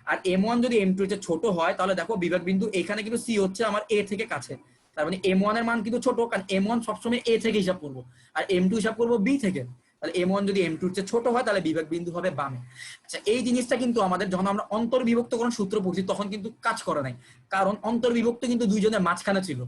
আর M1 যদি M2 এর চেয়ে ছোট হয় তাহলে দেখো বিভাগ বিন্দু এখানে কিন্তু সি হচ্ছে আমার এ থেকে কাছে। তার মানে M1 এর মান কিন্তু ছোট, কারণ M1 সবসময় এ থেকে হিসাব করবো, আর M2 হিসাব করবো বি থেকে। তাহলে M1 যদি M2 এর চেয়ে ছোট হয় তাহলে বিভাগ বিন্দু হবে বামে। আচ্ছা এই জিনিসটা কিন্তু আমাদের যখন আমরা অন্তর্বিভক্তকরণ সূত্র পড়ছি তখন কিন্তু কাজ করে নাই, কারণ অন্তর্বিভক্ত কিন্তু দুইজনের মাঝখানে ছিল।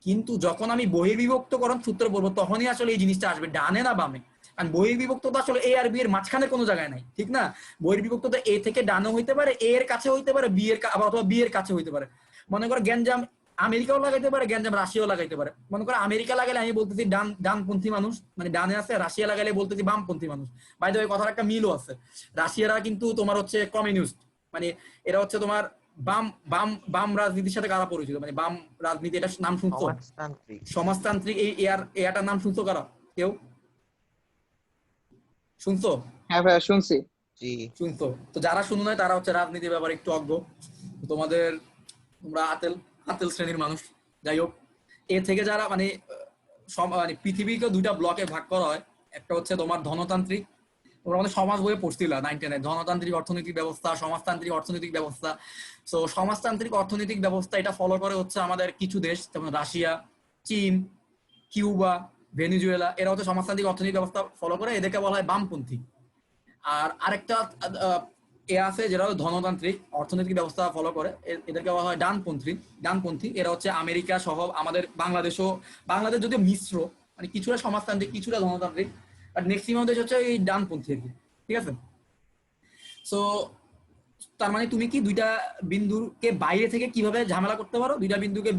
কিন্তু যখন আমি বহির্বিভক্তকরণ সূত্র পড়বো তখনই আসলে এই জিনিসটা আসবে, ডানে না বামে। কারণ বহির্বিভক্ত তো আসলে এ আর বি এর মাঝখানে কোনো জায়গায় নাই, ঠিক না? বহির্বিভক্ত তো এ থেকে ডানে হইতে পারে, এ এর কাছে হইতে পারে, বি এর আবার অথবা বি এর কাছে হইতে পারে। মনে করো গ্যাঞ্জাম আমেরিকাও লাগাইতে পারে, গ্যাঞ্জাম রাশিয়াও লাগাইতে পারে। মনে করো আমেরিকা লাগালে আমি বলতেছি ডানপন্থী মানুষ, মানে ডানে আছে, রাশিয়া লাগালে বলতেছি বামপন্থী মানুষ। বাই দ্য ওয়ে কথার একটা মিলও আছে, রাশিয়ারা কিন্তু তোমার হচ্ছে কমিউনিস্ট, মানে এরা হচ্ছে তোমার বাম বাম বাম রাজনীতির সাথে কারা পরিচিত, মানে বাম রাজনীতি, এটার নাম শুনছো? সমাজতান্ত্রিক। এই এয়ারটার নাম শুনছো কারা কেউ? শুনছো? হ্যাঁ ভাইয়া শুনছি। জি শুনছো? তো যারা শুনো না তারা হচ্ছে রাজনীতির ব্যাপারে একটু অজ্ঞ। তোমরা আতেল শ্রেণীর মানুষ। যাই হোক, এ থেকে যারা মানে মানে পৃথিবীকে দুইটা ব্লকে ভাগ করা হয়, একটা হচ্ছে তোমার ধনতান্ত্রিক, তোমরা আমাদের সমাজ বইয়ে পড়ছিলা 9-10, ধনতান্ত্রিক অর্থনৈতিক ব্যবস্থা, সমাজতান্ত্রিক অর্থনৈতিক ব্যবস্থা। সো সমাজতান্ত্রিক অর্থনৈতিক ব্যবস্থা এটা ফলো করে হচ্ছে আমাদের কিছু দেশ, যেমন রাশিয়া, চীন, কিউবা, ভেনেজুয়েলা, এরা হচ্ছে সমাজতান্ত্রিক অর্থনৈতিক ব্যবস্থা ফলো করে, এদেরকে বলা হয় বামপন্থী। আর আরেকটা এ আছে যেটা হলো ধনতান্ত্রিক অর্থনৈতিক ব্যবস্থা ফলো করে, এদেরকে বলা হয় ডানপন্থী। এরা হচ্ছে আমেরিকা সহ আমাদের বাংলাদেশ যদিও মিশ্র, মানে কিছুটা সমাজতান্ত্রিক কিছুটা ধনতান্ত্রিক, আর ম্যাক্সিমাম দেশ হচ্ছে এই ডানপন্থী আর কি, ঠিক আছে? সো তার মানে তুমি কি দুইটা বিন্দুকে বাইরে থেকে কিভাবে ঝামেলা করতে পারো, দুইটা বিন্দুকে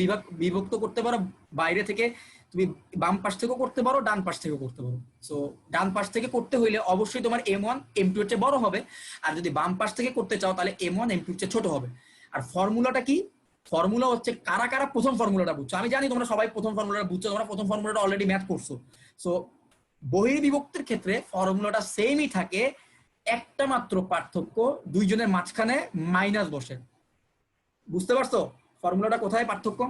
বিভক্ত করতে পারো বাইরে থেকে, তুমি বাম পাশ থেকেও করতে পারো, ডান পাশ থেকেও করতে পারো। সো ডান পাশ থেকে করতে হইলে অবশ্যই তোমার M1 M2 এর চেয়ে বড় হবে, আর যদি বাম পাশ থেকে করতে চাও তাহলে M1 M2 এর চেয়ে ছোট হবে। আর ফর্মুলাটা কি? ফর্মুলা হচ্ছে কারা কারা প্রথম ফর্মুলাটা বুঝছো, আমি জানি তোমরা সবাই প্রথম ফর্মুলাটা বুঝছো, তোমরা প্রথম ফর্মুলাটা অলরেডি ম্যাথ করছো। সো বহির্বিভক্তির ক্ষেত্রে ফর্মুলাটা সেমই থাকে, একটা মাত্র পার্থক্য, দুইজনের মাঝখানে মাইনাস বসে। বুঝতে পারছো ফর্মুলাটা কোথায় পার্থক্য?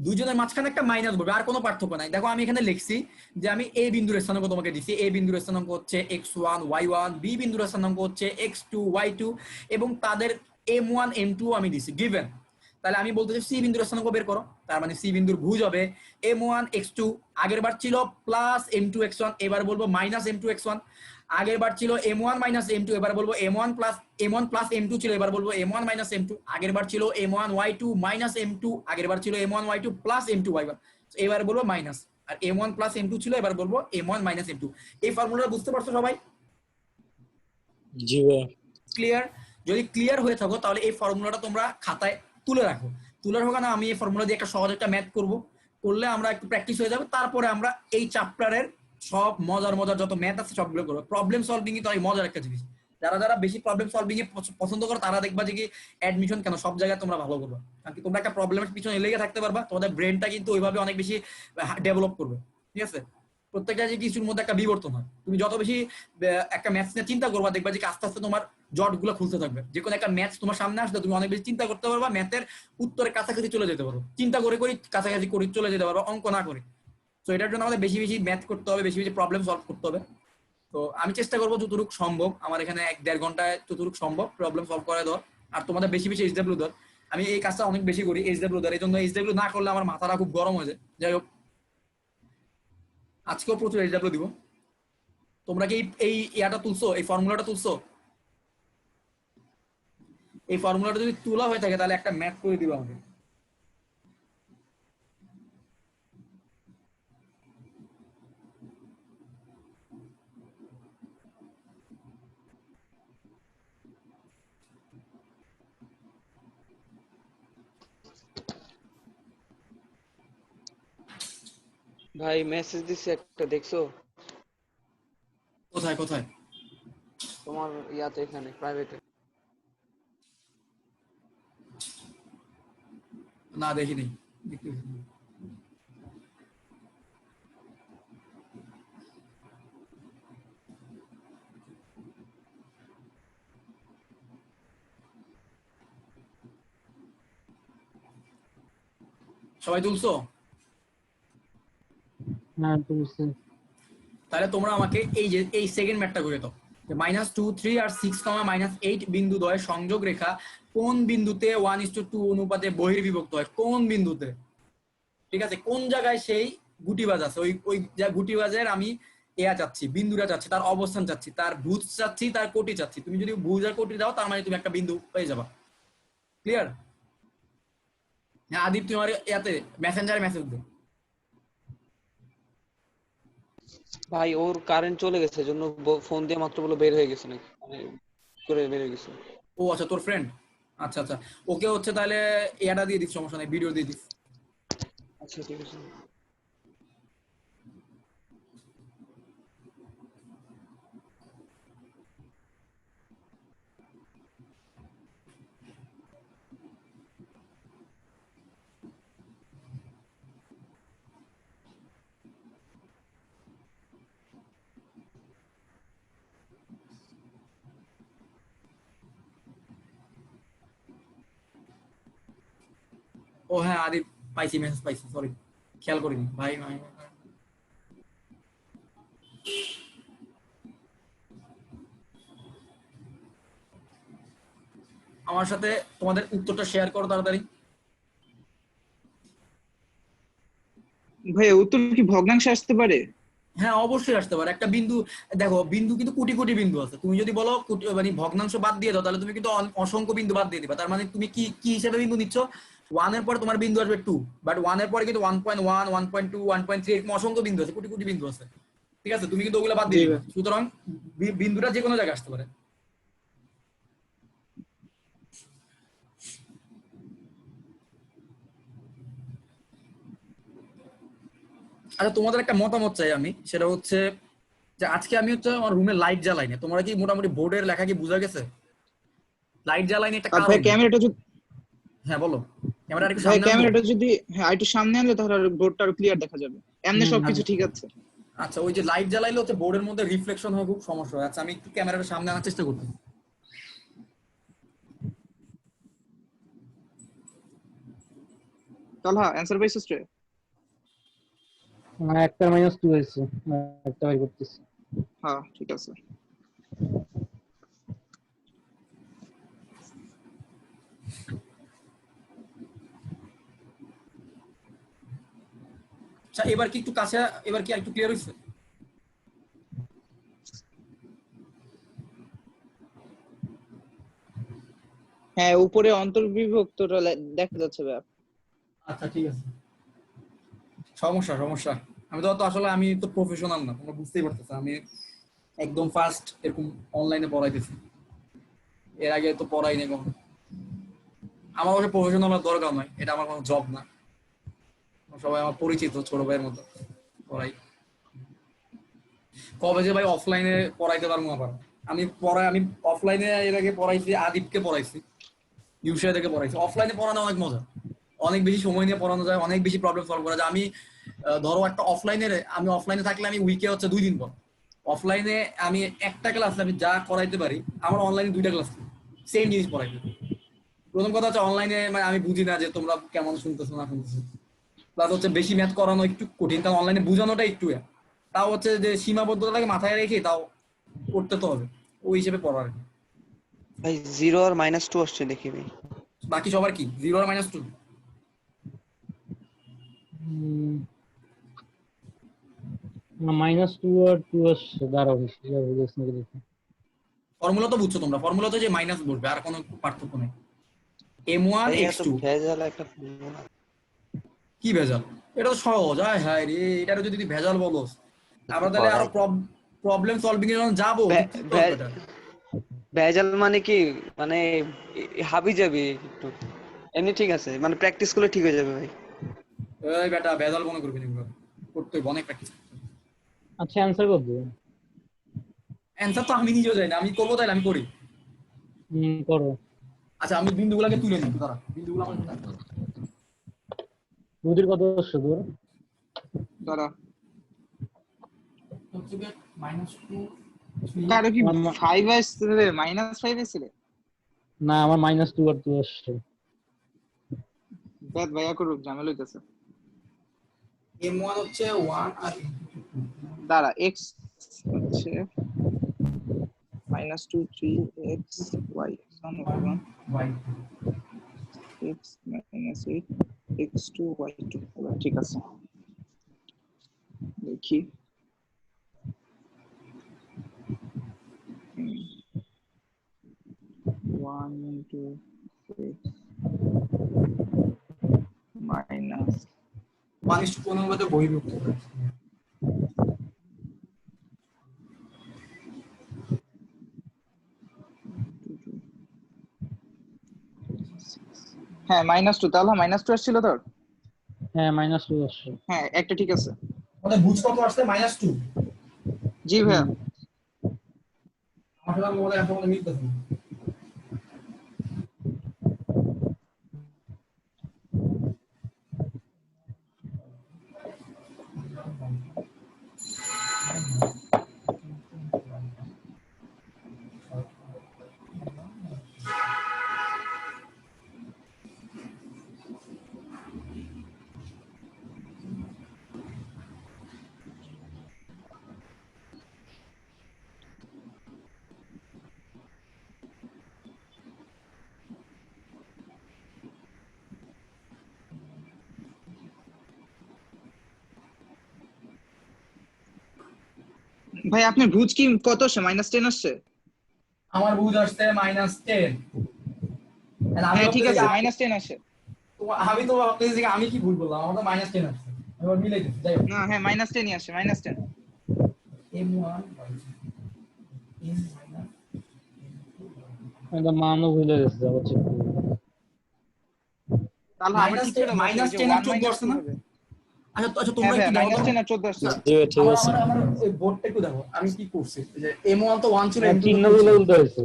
দুইজনের মাঝখানে একটা মাইনাস বসবে, আর কোনো পার্থক্য নাই। দেখো আমি এখানে লিখছি যে আমি এ বিন্দুর স্থানাঙ্ক তোমাকে দিচ্ছি, এ বিন্দুর স্থানাঙ্ক হচ্ছে x1 y1, বি বিন্দুর স্থানাঙ্ক হচ্ছে x2 y2, এবং তাদের M1 M2 আমি দিছি গিভেন। তাহলে আমি বলতে চাই সি বিন্দুর স্থানাঙ্ক বের করো, তার মানে সি বিন্দুর ভুজ হবে M1 x2, আগের বার ছিল প্লাস M2 x1, এবার বলবো মাইনাস M2 x1। আগের বার ছিল M1 মাইনাস M2, এবার বলবো M1 প্লাস M2 ছিল, এবার বলবো M1 মাইনাস M2। আগের বার ছিল M1 y2 মাইনাস M2, আগের বার ছিল M1 y2 plus M2 y1, এবার বলবো মাইনাস। আর m1 প্লাস m2 ছিল, এবার বলবো m1 মাইনাস m2। এই ফর্মুলাটা বুঝতে পারছো সবাই? জি ভাইয়া। ক্লিয়ার? যদি ক্লিয়ার হয়ে থাকো তাহলে এই ফর্মুলাটা তোমরা খাতায় তুলে রাখো। তুলে রাখো না, আমি এই ফর্মুলা দিয়ে একটা সহজ একটা ম্যাথ করব, করলে আমরা একটু প্র্যাকটিস হয়ে যাবে, তারপরে আমরা এই চ্যাপ্টারের সব মজার মজার যত ম্যাথ আছে সবগুলো করবো। প্রবলেম সলভিং তো এই মজার একটা জিনিস, যারা যারা বেশি প্রবলেম সলভিং এ পছন্দ করো তারা দেখবা যে কি অ্যাডমিশন কেন সব জায়গায় তোমরা ভালো করবে, কারণ কি তোমরা একটা প্রবলেমের পিছনে লেগে থাকতে পারবা, তোমাদের ব্রেনটা কিন্তু ওইভাবে অনেক বেশি ডেভেলপ করবে। ঠিক আছে? প্রত্যেকটা যে কিছুর মধ্যে একটা বিবর্তন হয়, তুমি যত বেশি একটা ম্যাথস নিয়ে চিন্তা করবা দেখবা যে আস্তে আস্তে তোমার জট গুলো খুলতে থাকবে। যে কোনো একটা ম্যাথস তোমার সামনে আসলে তুমি অনেক বেশি চিন্তা করতে পারবা, ম্যাথের উত্তরের কাছাকাছি চলে যেতে পারো, চিন্তা করে করে কাছাকাছি করে চলে যেতে পারো, অঙ্ক না করে। তো এটার জন্য আমাদের বেশি বেশি ম্যাথ করতে হবে, বেশি বেশি প্রবলেম সলভ করতে হবে। তো আমি চেষ্টা করবো যতটুকু সম্ভব, আমার এখানে 1-1.5 ঘন্টায় যতটুকু সম্ভব প্রবলেম সলভ করে দেওয়ার। আর তোমাদের বেশি বেশি এইচডব্লিউ ধর, আমি এই কাজটা অনেক বেশি করি এইচডব্লিউ ধর, এই জন্য এইচডব্লিউ না করলে আমার মাথাটা খুব গরম হয়ে যায়। যাই হোক, আজকেও প্রচুর এইচডব্লিউ দিব। তোমরা কি এই ইয়াটা তুলছো, এই ফর্মুলাটা তুলছো? এই ফর্মুলাটা যদি তোলা হয়ে থাকে তাহলে একটা ম্যাথ করে দিবা আমাকে। ভাই মেসেজ দিছে একটা, দেখছো? কোথায় কোথায়? তোমার ইয়াতে, এখানে প্রাইভেটে। না দেখিনি, দেখতে পাচ্ছি। সবাই তুলছো? হ্যাঁ তুলছি। তাহলে তোমরা আমাকে এই যে এই সেকেন্ড ম্যাথটা করে দাও, যে -2, 3 আর 6, -8 বিন্দু দ্বয় সংযোগ রেখা কোন বিন্দুতে 1:2 অনুপাতে বহির্বিভক্ত হয়, কোন বিন্দুতে? ঠিক আছে, কোন জায়গায় সেই গুটিবাজ আছে, ওই ওই গুটিবাজের আমি এয়া চাচ্ছি, বিন্দুটা চাচ্ছি, তার অবস্থান চাচ্ছি, তার ভুজ চাচ্ছি, তার কোটি চাচ্ছি। তুমি যদি ভুজ আর কোটি দাও তার মানে তুমি একটা বিন্দু পেয়ে যাবা। ক্লিয়ার? হ্যাঁ আদিপ, তুমি আমার ইয়াতে মেসেঞ্জারে মেসেজ দে। ভাই ওর কারেন্ট চলে গেছে, জন্য ফোন দিয়ে মাত্র বলে বের হয়ে গেছে নাকি, মানে করে বের হয়ে গেছে। ও আচ্ছা, তোর ফ্রেন্ড। আচ্ছা আচ্ছা, ওকে হচ্ছে তাহলে ইয়াটা দিয়ে দিস, সমস্যা নাই, ভিডিও দিয়ে দিস। আচ্ছা ঠিক আছে। ও হ্যাঁ আদিপ, পাইছি, মেসেজ পাইছি, সরি খেয়াল করিনি ভাই। আমার সাথে তোমাদের উত্তরটা শেয়ার করো তাড়াতাড়ি। ভাই উত্তর কি ভগ্নাংশে আসতে পারে? হ্যাঁ অবশ্যই আসতে পারে। একটা বিন্দু, দেখো বিন্দু কিন্তু কোটি কোটি বিন্দু আছে, তুমি যদি বলো মানে ভগ্নাংশ বাদ দিয়ে দাও তাহলে তুমি কিন্তু অসংখ্য বিন্দু বাদ দিয়ে দিবা। তার মানে তুমি কি কি হিসেবে বিন্দু নিচ্ছ? 1 এর পরে তোমার বিন্দু আসবে 2, বাট 1 এর পরে কিন্তু 1.1, 1.2, 1.3 এরকম অসংখ্য বিন্দু আছে, কোটি কোটি বিন্দু আছে। ঠিক আছে, তুমি কিন্তু ওগুলো বাদ দিয়ে দিবা। সুতরাং বিন্দুটা যে কোনো জায়গায় আসতে পারে। আচ্ছা, তোমাদের একটা মতামত চাই আমি, সেটা হচ্ছে যে আজকে আমি হচ্ছে আমার রুমে লাইট জ্বালাই না, তোমরা কি মোটামুটি বোর্ডের লেখা কি বোঝা গেছে? লাইট জ্বালাই না একটা আর কারণ। ভাই ক্যামেরাটা যদি, হ্যাঁ বলো, ক্যামেরা একটু ভাই সামনে আনবো? ক্যামেরাটা যদি হ্যাঁ একটু সামনে আনলে তাহলে বোর্ডটা আরো ক্লিয়ার দেখা যাবে, এমনি সবকিছু ঠিক আছে। আচ্ছা, ওই যে লাইট জ্বালাইলে হচ্ছে বোর্ডের মধ্যে রিফ্লেকশন হয়, খুব সমস্যা হয়। আচ্ছা আমি একটু ক্যামেরাটা সামনে আনার চেষ্টা করতেছি। তাহলে অ্যানসার পাইছিস রে? একটা -2 হয়েছে, একটা বাই করতেছি। হ্যাঁ ঠিক আছে। আচ্ছা এবার কি একটু কাছে, এবার কি একটু ক্লিয়ার হয়েছে? হ্যাঁ উপরে অন্তর্বিভক্তটা দেখা যাচ্ছে ভাই। আচ্ছা ঠিক আছে, সমস্যা সমস্যা আমি তো আসলে আমি তো প্রফেশনাল না, তোমরা বুঝতেই পারতেছো, আমি একদম ফার্স্ট এরকম অনলাইনে পড়াইতেছি, এর আগে তো পড়াই নেই কখনো। আমার অবশ্য প্রফেশনাল দরকার নয়, এটা আমার কোনো জব না, সবাই আমার পরিচিত ছোট ভাইয়ের মতো পড়াই। কবে যে ভাই অফলাইনে পড়াইতে পারবো আবার, আমি অফলাইনে এর আগে পড়াইছি, আদিবকে পড়াইছি, ইউসিআই থেকে পড়াইছি। অফলাইনে পড়ানো অনেক মজা, অনেক বেশি সময় নিয়ে পড়ানো যায়, অনেক বেশি প্রবলেম সলভ করা যায়। আমি ধরো একটা আমি অফলাইনে থাকলে আমি উইকে হচ্ছে 2 দিন পর, অফলাইনে আমি একটা ক্লাস আমি যা করাইতে পারি আমার অনলাইনে 2টা ক্লাস সেম জিনিস পড়াইতে। প্রথম কথা হচ্ছে অনলাইনে মানে আমি বুঝি না যে তোমরা কেমন শুনতেছো না শুনতেছো, প্লাস হচ্ছে বেশি ম্যাথ করানো একটু কঠিন, কারণ অনলাইনে বোঝানোটা একটু তাও হচ্ছে যে সীমাবদ্ধতাকে মাথায় রেখে তাও করতে তো হবে, ওই হিসেবে পড়ার। ভাই 0 আর -2 আসছে দেখি ভাই। বাকি সবার কি 0 আর -2? -2 আর 2 আসছে, দাঁড়াও সেটা বুঝেছ নাকি দেখি। ফর্মুলা তো বুঝছো তোমরা, ফর্মুলা তো যে মাইনাস বলবে, আর কোনো পার্থক্য নেই। m1 ভাই এত x2 ভেজাল একটা formula। কি ভেজাল? এটা তো সহজ। হায় রে, এটারও যদি তুই ভেজাল বলস, আমরা তাহলে আরো প্রবলেম সলভিং এর জন্য যাবো। ভেজাল মানে কি, মানে হাবি যাবি একটু, এমনি ঠিক আছে, মানে প্র্যাকটিস করলে ঠিক হয়ে যাবে ভাই। এই বেটা ভেজাল মনে করবি না, করতে হবে অনেক প্র্যাকটিস। আচ্ছা অ্যানসার কত? অ্যানসার তো আমি নিজেও জানি না, আমি করবো তাইলে আমি করি। করো। আচ্ছা আমি বিন্দুগুলোকে তুলে নিই, দাঁড়া বিন্দুগুলো আমার দুধের কত আসছে তোর? দাঁড়া, হচ্ছে -2 কারো কি 5 আসছে রে? -5 আসছে রে? না আমার -2 আর 2 আসছে। দেখ ভাইয়া করো, ঝামেলা হইতাছে। m1 হচ্ছে 1 আর দাঁড়া, x হচ্ছে -2 3 x y 1 y। x -8 x2 y2। ঠিক আছে, দেখি। One into x minus 1:15 মধ্যে বহির্ভূত। হ্যাঁ -2, তাহলে -2 আসছিল তোর? হ্যাঁ -2 আসছে। হ্যাঁ একটা ঠিক আছে। মানে বুঝ কত আসছে? -2। জি ভাইয়া। আমার সাথে মোবাইলে এখন মিলতেছে না। ভাই আপনার ভুজ কি কত আসছে? -10 আসছে? আমার বুঝ আসছে -10। হ্যাঁ ঠিক আছে, -10 আসে। আমি তো ভাবতেছি যে আমি কি ভুল বললাম, আমার তো -10 আসছে। এবার মিলাইতেছি, যাই হোক। না হ্যাঁ -10ই আসে, -10। m1 এটা মানও ভুলে গেছে, আবার চেক করব। তাহলে আমার ঠিক ছিল -10 আর 14 আসছে না? আচ্ছা তোমরা হ্যাঁ একটু দেখো তো। -10 আর 14 আসছে। জি ভাই, ঠিক আছে। আমার ওই বোর্ডটা একটু দেখো, আমি কি করছি যে m1 তো 1 ছিল, m2 চিহ্নগুলো উল্টো হয়েছে।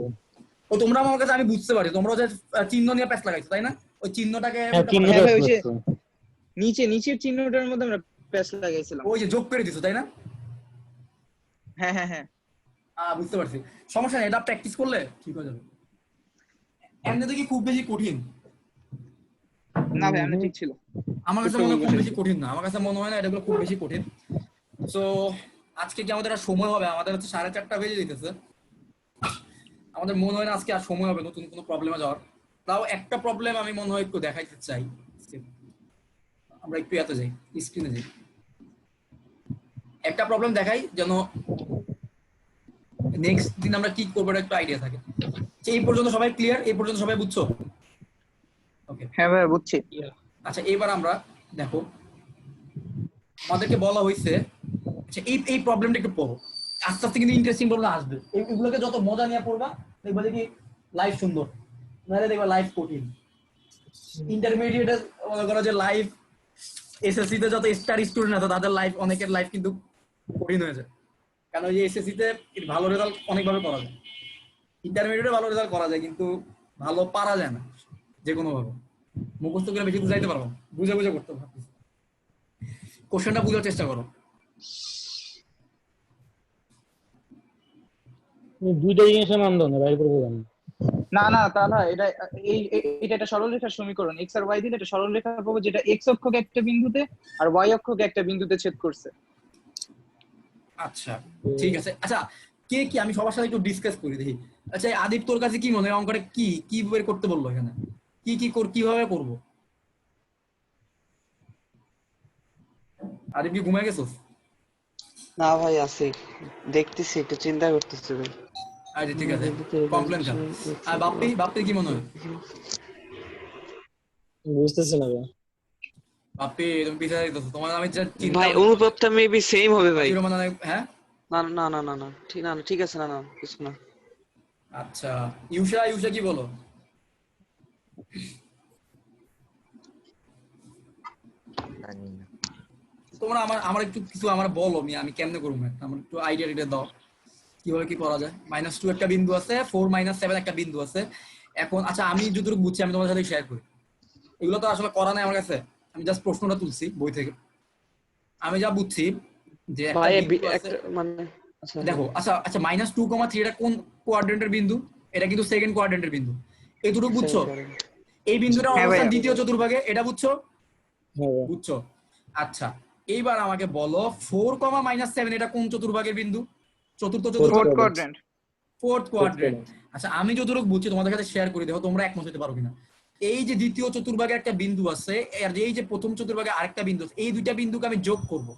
ও তোমরা আমার কাছে, আমি বুঝতে পারি তোমরা যে চিহ্ন নিয়ে প্যাচ লাগাইছো তাই না? ওই চিহ্নটাকে হ্যাঁ চিহ্ন হ্যাঁ ভাই, প্রেস ওই যে করছে। নিচের চিহ্নটার মধ্যে আমরা প্যাচ লাগাইছিলাম। ওই যে যোগ করে দিছো তাই না? হ্যাঁ হ্যাঁ হ্যাঁ বুঝতে পারছি, সমস্যা নেই, এটা প্র্যাকটিস করলে ঠিক হয়ে যাবে। এমনিতে কি খুব বেশি কঠিন? না ভাই আমরা ঠিক ছিল। আমার কাছে মনে হয় খুব বেশি কঠিন না, আমার কাছে মনে হয় না এটাগুলো খুব বেশি কঠিন। সো আজকে কি আমাদের আর সময় হবে? আমাদের হচ্ছে 4:30 বেজে যেতেছে, আমাদের মনে হয় না আজকে আর সময় হবে নতুন কোনো প্রবলেমে যাওয়ার। তাও একটা প্রবলেম আমি মনে হয় একটু দেখাইতে চাই, আমরা একটু এতে যাই, স্ক্রিনে যাই, একটা প্রবলেম দেখাই যেন নেক্সট দিন আমরা কি করবো একটা আইডিয়া থাকে। এই পর্যন্ত সবাই ক্লিয়ার? এই পর্যন্ত সবাই বুঝছো? ওকে হ্যাঁ ভাই বুঝছি। আচ্ছা এবার আমরা দেখো আমাদেরকে বলা হয়েছে, আচ্ছা এই প্রবলেমটা একটু পড়ো, আস্তে আস্তে কিন্তু ইন্টারেস্টিং প্রবলেম আসবে। এগুলোকে যত মজা নিয়ে পড়বা দেখবা যে কি লাইফ সুন্দর, নাহলে দেখবা লাইফ কঠিন। ইন্টারমিডিয়েটে মনে করো যে লাইফ, এসএসসি তে যত স্টার স্টুডেন্ট আছে তাদের লাইফ, অনেকের লাইফ কিন্তু কঠিন হয়ে যায়, কারণ ওই যে এসএসসি তে ভালো রেজাল্ট অনেকভাবে করা যায়, ইন্টারমিডিয়েটে ভালো রেজাল্ট করা যায়, কিন্তু ভালো পারা যায় না যে কোনো ভাবে, মুখস্থ করে বেশি বুঝাইতে পারবো, বুঝে বুঝে করতে পারবো। কোশ্চেনটা বুঝার চেষ্টা করো। দুইটা জিনিসের মান দাও না, বাইরে করে বললাম। না না তা না, এটা একটা সরলরেখার সমীকরণ। এক্স আর ওয়াই দিলে একটা সরলরেখা পাবো যেটা এক্স অক্ষকে একটা বিন্দুতে আর ওয়াই অক্ষকে একটা বিন্দুতে ছেদ করছে। আচ্ছা ঠিক আছে। আচ্ছা কে কি, আমি সবার সাথে একটু ডিসকাস করি দেখি। আচ্ছা আদিপ, তোর কাছে কি মনে হয় অঙ্কটা কি কি বের করতে বললো এখানে, কিভাবে করব? আদিপ কি ঘুমায় গেছোস? না ভাই আছি, দেখতেছি, একটু চিন্তা করতেছি ভাই। আচ্ছা ঠিক আছে, কমপ্লেন কর। আর বাপ্পি কি মনে হয়? বুঝতেছি না ভাই। বাপ্পি তুমি পিছায় দিতেছো, তোমার আমি যা চিন্তা ভাই অনুপাতটা মেবি সেম হবে ভাই। হ্যাঁ না না না না না ঠিক না, ঠিক আছে, না না কিছু না। আচ্ছা ইউষা কি বলো? তোমরা আমার একটু কিছু আমার বলো, আমি কেমনে করবো, আমার একটু আইডিয়া দাও কিভাবে কি করা যায়। -2 একটা বিন্দু আছে, 4 - 7 একটা বিন্দু আছে। এখন আচ্ছা আমি যতটুকু বুঝছি আমি তোমার সাথে শেয়ার করি, এগুলো তো আসলে করা নাই আমার কাছে, আমি জাস্ট প্রশ্নটা তুলছি বই থেকে। আমি যা বুঝছি যে একটা ভাই বিন্দু আছে, একটা মানে আচ্ছা দেখো আচ্ছা -2,3 এটা কোন কোয়াড্রেন্টের বিন্দু? এটা কিন্তু সেকেন্ড কোয়াড্রেন্টের বিন্দু, এতটুকু বুঝছো? এই বিন্দুটার হ্যাঁ অবস্থান ভাইয়া। দ্বিতীয় চতুর্ভাগে, এটা বুঝছো? হ্যাঁ ভাই। বুঝছো? আচ্ছা এইবার আমাকে বলো 4, -7 এটা কোন চতুর্ভাগের বিন্দু? চতুর্থ চতুর্ভাগ, ফোর্থ কোয়াড্রেন্ট। Fourth quadrant. আচ্ছা আমি যতটুকু বুঝছি তোমাদের সাথে শেয়ার করে দেখো তোমরা একমত হতে পারো কিনা। এই যে দ্বিতীয় চতুর্ভাগে একটা বিন্দু আছে, আর এই যে প্রথম চতুর্ভাগে আরেকটা বিন্দু আছে, এই দুইটা বিন্দুকে আমি যোগ করব।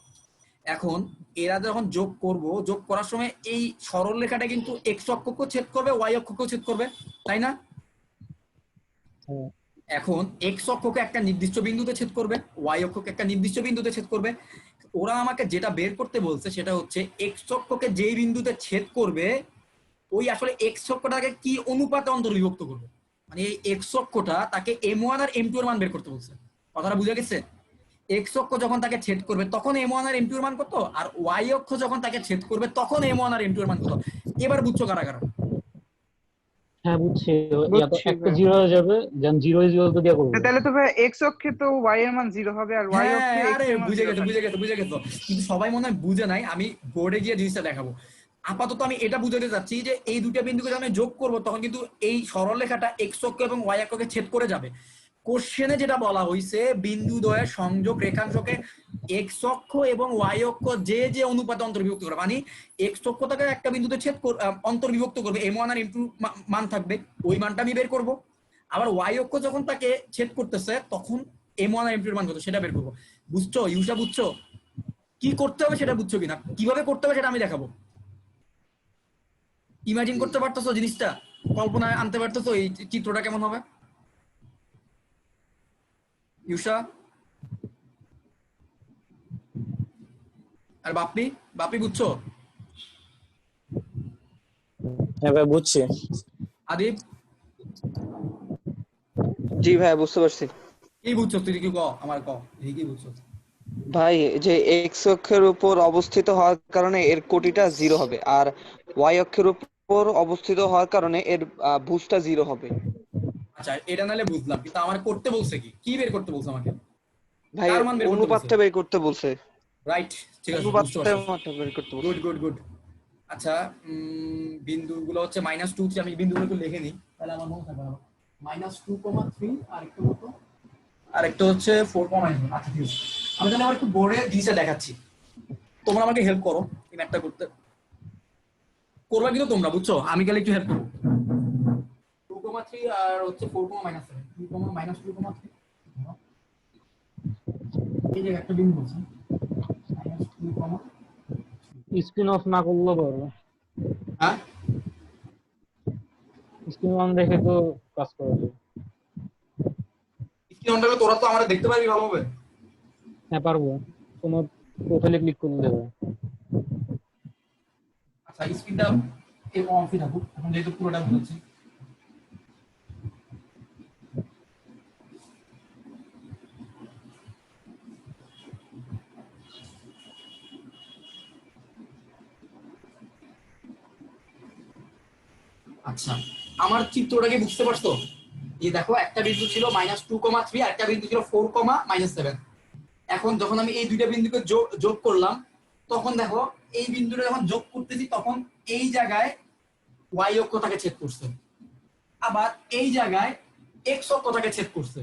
এখন এরা যখন যোগ করব, যোগ করার সময় এই সরল রেখাটা কিন্তু এক্স অক্ষকেও ছেদ করবে, ওয়াই অক্ষকেও ছেদ করবে, তাই না? হ্যাঁ। এখন এক্স অক্ষকে একটা নির্দিষ্ট বিন্দুতে ছেদ করবে, ওয়াই অক্ষকে একটা নির্দিষ্ট বিন্দুতে ছেদ করবে। ওরা আমাকে যেটা বের করতে বলছে সেটা হচ্ছে এক্স অক্ষকে যেই বিন্দুতে ছেদ করবে ওই আসলে এক্স অক্ষটাকে কি অনুপাতে অন্তর্বিভক্ত করবে, মানে এই এক্স অক্ষটা তাকে m1 আর m2 এর মান বের করতে বলছে। কথাটা বুঝা গেছে? এক্স অক্ষ যখন তাকে ছেদ করবে তখন m1 আর m2 এর মান কত, আর ওয়াই অক্ষ যখন তাকে ছেদ করবে তখন m1 আর m2 এর মান কত। এবার বুঝছো কারা কারা? হ্যাঁ বুঝছি। বুঝছি একটা ভাই। জিরো হয়ে যাবে, দেন 0 দিয়ে করবো। তাহলে তো ভাই এক্স অক্ষে তো ওয়াই এর মান 0 হবে আর ওয়াই হ্যাঁ অক্ষে এক্স আরে এর মান বুঝে 0 গেছো থাকবে। বুঝে গেছো, কিন্তু সবাই মনে হয় বুঝে নাই, আমি বোর্ডে গিয়ে জিনিসটা দেখাবো। আপাতত আমি এটা বুঝাতে চাচ্ছি যে এই দুটো বিন্দুকে যখন আমি যোগ করবো তখন কিন্তু এই সরল রেখাটা এক্স অক্ষ এবং ওয়াই অক্ষকে ছেদ করে যাবে। কোশ্চেনে যেটা বলা হয়েছে বিন্দু দ্বয়ের সংযোগ রেখাংশকে এক্স অক্ষ এবং ওয়াই অক্ষ যে যে অনুপাতে অন্তর্বিভক্ত করবে, মানে এক্স অক্ষটাকে একটা বিন্দুতে অন্তর্বিভক্ত করবে, m1 আর m2 মান থাকবে, ওই মানটা আমি বের করব। আবার ওয়াই অক্ষ যখন তাকে ছেদ করতেছে তখন m1 আর m2 এর মান কত সেটা বের করবো। বুঝছো ইউসা? বুঝছো কি করতে হবে সেটা বুঝছো কিনা, কিভাবে করতে হবে সেটা আমি দেখাবো। ইমাজিন করতে পারতেছো জিনিসটা, কল্পনায় আনতে পারতেছো এই চিত্রটা কেমন হবে? ইউসা আর বাপি বুঝছো? হ্যাঁ ভাই বুঝছি। আদিপ জি ভাই বুঝতে পারছি। কি বুঝছো তুই, কি ক আমার ক, কি বুঝছো? ভাই যে এক্স অক্ষের উপর অবস্থিত হওয়ার কারণে এর কোটিটা 0 হবে, আর ওয়াই অক্ষের উপর অবস্থিত হওয়ার কারণে এর ভুজটা 0 হবে। আচ্ছা এটা নাহলে বুঝলাম, কিন্তু আমার করতে বলছে কি কি বের করতে বলছে আমাকে? ভাই কার মান বের করতে বলছে? অনুপাতটা বের করতে বলছে। রাইট, ঠিক আছে বুঝতে অনুপাতটা পারছি। বের করতে বলছে। গুড। আচ্ছা বিন্দুগুলো হচ্ছে -2, আমি বিন্দুগুলো একটু লিখে নিই তাহলে আমার মনে থাকবে না। -2,3 আর একটা হচ্ছে 4,9। আচ্ছা ঠিক আছে, আমি তাহলে আমার একটু বোর্ডে জিনিসটা দেখাচ্ছি, তোমরা আমাকে হেল্প করো এই ম্যাথটা করতে। করবা কিন্তু তোমরা, বুঝছো? আমি গেলে একটু হেল্প করবো। 2,3 আর হচ্ছে 4,-7, 2,-2,3 এই যে একটা বিন্দু আছে -2, স্ক্রিন অফ না করলেও পারবো। হ্যাঁ স্ক্রিন অন রেখে তো কাজ করা যাবে। স্ক্রিন অন রাখলে তোরা তো আমরা দেখতে পারবি ভালোভাবে। হ্যাঁ পারবো, কোনো প্রোফাইলে ক্লিক করলে হবে। আচ্ছা স্ক্রিনটা এই অফই থাকুক, এখন যেহেতু পুরোটা বলছি। আচ্ছা আমার চিত্রটাকে বুঝতে পারছো? এই দেখো একটা বিন্দু ছিল -2,3 আর একটা বিন্দু ছিল 4,-7। এখন যখন আমি এই দুইটা বিন্দুকে যোগ করলাম, তখন দেখো এই বিন্দুটা যখন যোগ করতেছি তখন এই জায়গায় y অক্ষটাকে ছেদ করছে, আবার এই জায়গায় x অক্ষটাকে ছেদ করছে।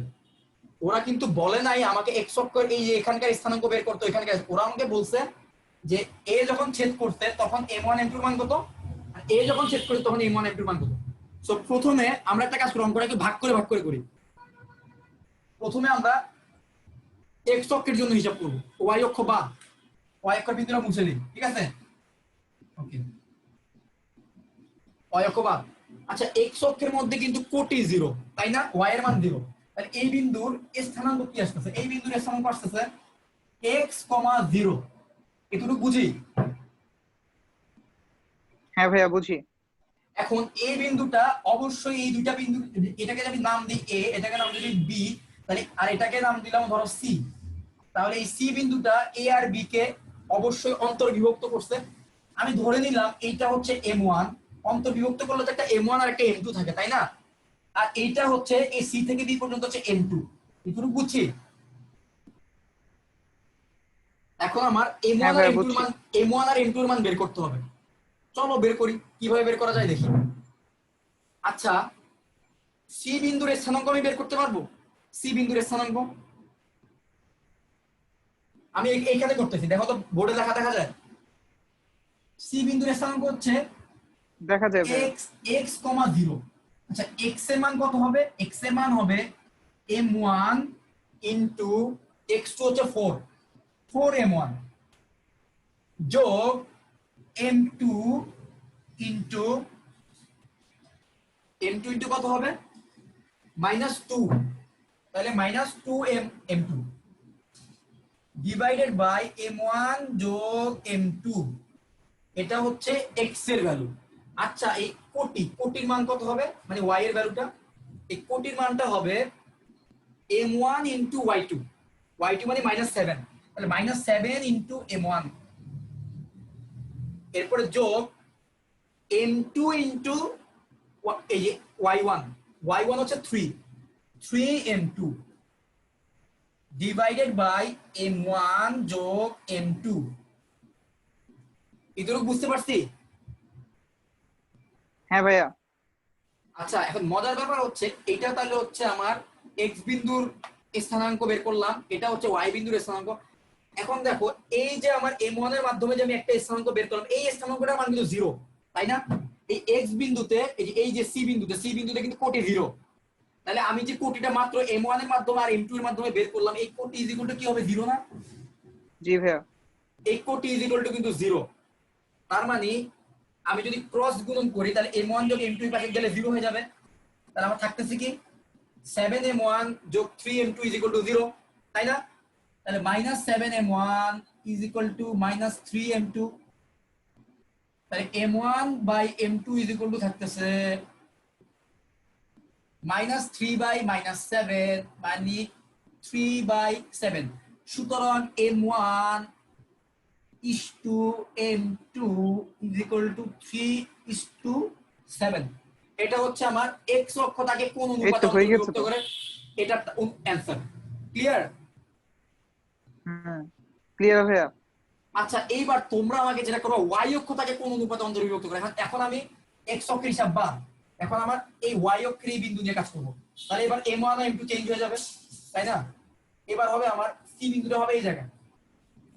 ওরা কিন্তু বলে নাই আমাকে x অক্ষের এই যে এখানকার স্থানাঙ্ক বের করতে, এখানকার ওরা আমাকে বলছে যে a যখন ছেদ করতে তখন m1 m2 এর মান কত, আর a যখন ছেদ করতে তখন m1 m2 এর মান কত। সো প্রথমে আমরা একটা কাজ করি, অঙ্কটাকে ভাগ করে করি। প্রথমে আমরা x অক্ষের জন্য হিসাব করব, y অক্ষ বাদ, y অক্ষের বিন্দুটা মুছে দিই, ঠিক আছে? ওকে, y অক্ষ বাদ। আচ্ছা x অক্ষের মধ্যে কিন্তু কোটি 0, তাই না? y এর মান 0, তাহলে এই বিন্দুর স্থানাঙ্ক কি আসতেছে? এই বিন্দুর স্থানাঙ্ক আসতেছে x, 0। এটুকু বুঝি? হ্যাঁ ভাইয়া বুঝি। এখন এই বিন্দুটা অবশ্যই এই দুইটা বিন্দু, এটাকে যদি নাম দিই a, এটাকে নাম দিই b, তাহলে আর এটাকে নাম দিলাম ধরো c, তাহলে এই c বিন্দুটা a আর b কে অবশ্যই অন্তর্বিভক্ত করছে। আমি ধরে নিলাম এইটা হচ্ছে m1, অন্তর্বিভক্ত করলে তো একটা m1 আর একটা m2 থাকে, তাই না? আর এইটা হচ্ছে এই c থেকে b পর্যন্ত হচ্ছে m2। এটুকু বুঝছি? এখন আমার m1 হ্যাঁ আর ভাইয়া m2 এর বুঝছি। মান, m1 আর m2 এর মান বের করতে হবে। চলো বের করি, কিভাবে বের করা যায় দেখি। আচ্ছা সি বিন্দুর স্থানাঙ্ক আমি বের করতে পারবো? সি বিন্দুর স্থানাঙ্ক আমি এইখানে করতেছি, দেখো তো বোর্ডে দেখা যায়। সি বিন্দুর স্থানাঙ্ক হচ্ছে দেখা যায় ভাইয়া। x, 0। আচ্ছা x এর মান কত হবে? x এর মান হবে m1 ইনটু x2 হচ্ছে 4m1 যোগ m2 ইনটু m2 কত হবে? -2, তাহলে -2m2 ডিভাইডেড বাই m1 যোগ m2, এটা হচ্ছে x এর ভ্যালু। আচ্ছা এই কোটির মান কত হবে, মানে y এর ভ্যালুটা? এই কোটির মানটা হবে m1 ইনটু y2, y2 মানে -7, তাহলে -7 ইনটু m1, এরপরে যোগ m2 ইনটু এই যে y1 হচ্ছে 3m2 ডিভাইডেড বাই m1 যোগ m2। এটুকু বুঝতে পারছি? হ্যাঁ ভাইয়া। আচ্ছা এখন মজার ব্যাপার হচ্ছে এটা তাহলে হচ্ছে আমার x বিন্দুর স্থানাঙ্ক বের করলাম, এটা হচ্ছে y বিন্দুর স্থানাঙ্ক। এখন দেখো এই যে আমার m1 এর মাধ্যমে যে আমি একটা স্থানাঙ্ক বের করলাম, এই স্থানাঙ্কটার মান কিন্তু 0, তাই না? এই x বিন্দুতে এই যে c বিন্দুতে কিন্তু কোটি 0, তাহলে আমি যে কোটিটা মাত্র m1 এর মাধ্যমে আর m2 এর মাধ্যমে বের করলাম, এই কোটি ইজ ইকুয়াল টু কি হবে? 0 না? জি ভাইয়া। এই কোটি ইজ ইকুয়াল টু কিন্তু 0। তার মানে আমি যদি ক্রস গুণন করি তাহলে m1 যোগ m2 এর পাশে গেলে 0 হয়ে যাবে। তাহলে আমার থাকতেছে কি 7m1 যোগ 3m2 ইজ ইকুয়াল টু 0, তাই না? তাহলে -7m1 is equal two -3m2, তাহলে m1 by m2 is equal two থাকতেছে -3/-7 মানে 3/7। সুতরাং m1 is to m2 is equal to 3:7। এটা হচ্ছে আমার x অক্ষটাকে কোন অনুপাতে অন্তর্ভুক্ত করে, এটা অ্যানসার। ক্লিয়ার? ক্লিয়ার ভাইয়া। আচ্ছা এইবার তোমরা আমাকে যেটা করবা y অক্ষটাকে কোন অনুপাতে অন্তর্ভুক্ত করে। এখন আমি x অক্ষের হিসাব বাদ, এখন আমার এই y অক্ষের এই বিন্দু নিয়ে কাজ করব। তাহলে এবার m1 আর m2 চেঞ্জ হয়ে যাবে, তাই না? এবার হবে আমার c বিন্দুটা হবে এই জায়গায়,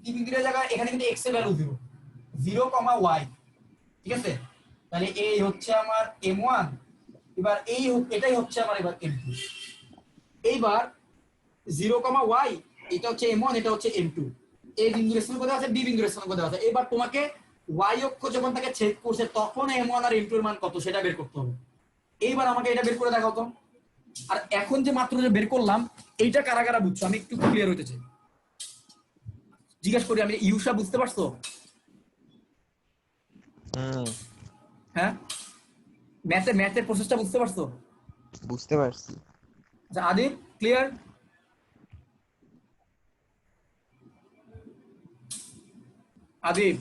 c বিন্দুর জায়গায় এখানে কিন্তু x এর ভ্যালু 0, y, ঠিক আছে? তাহলে এই হচ্ছে আমার m1, এবার এটাই হচ্ছে আমার এবার m2। এইবার 0, y, এটা হচ্ছে m1, এটা হচ্ছে m2। এই বিন্দুর স্থান কোথায় আছে? b বিন্দুর স্থান কোথায় আছে? এবার তোমাকে y অক্ষ যখন তাকে ছেদ করছে তখন m1 আর m2 এর মান কত সেটা বের করতে হবে। এইবার আমাকে এটা বের করে দেখাও তো। আর এখন যে মাত্র যে বের করলাম এইটা কারা কারা বুঝছো? আমি একটু ক্লিয়ার হতে চাই। জিজ্ঞেস করি আমি, ইউসা বুঝতে পারছো? হ্যাঁ, ম্যাথের প্রসেসটা বুঝতে পারছো? বুঝতে পারছি। আচ্ছা আদিব ক্লিয়ার? আদিব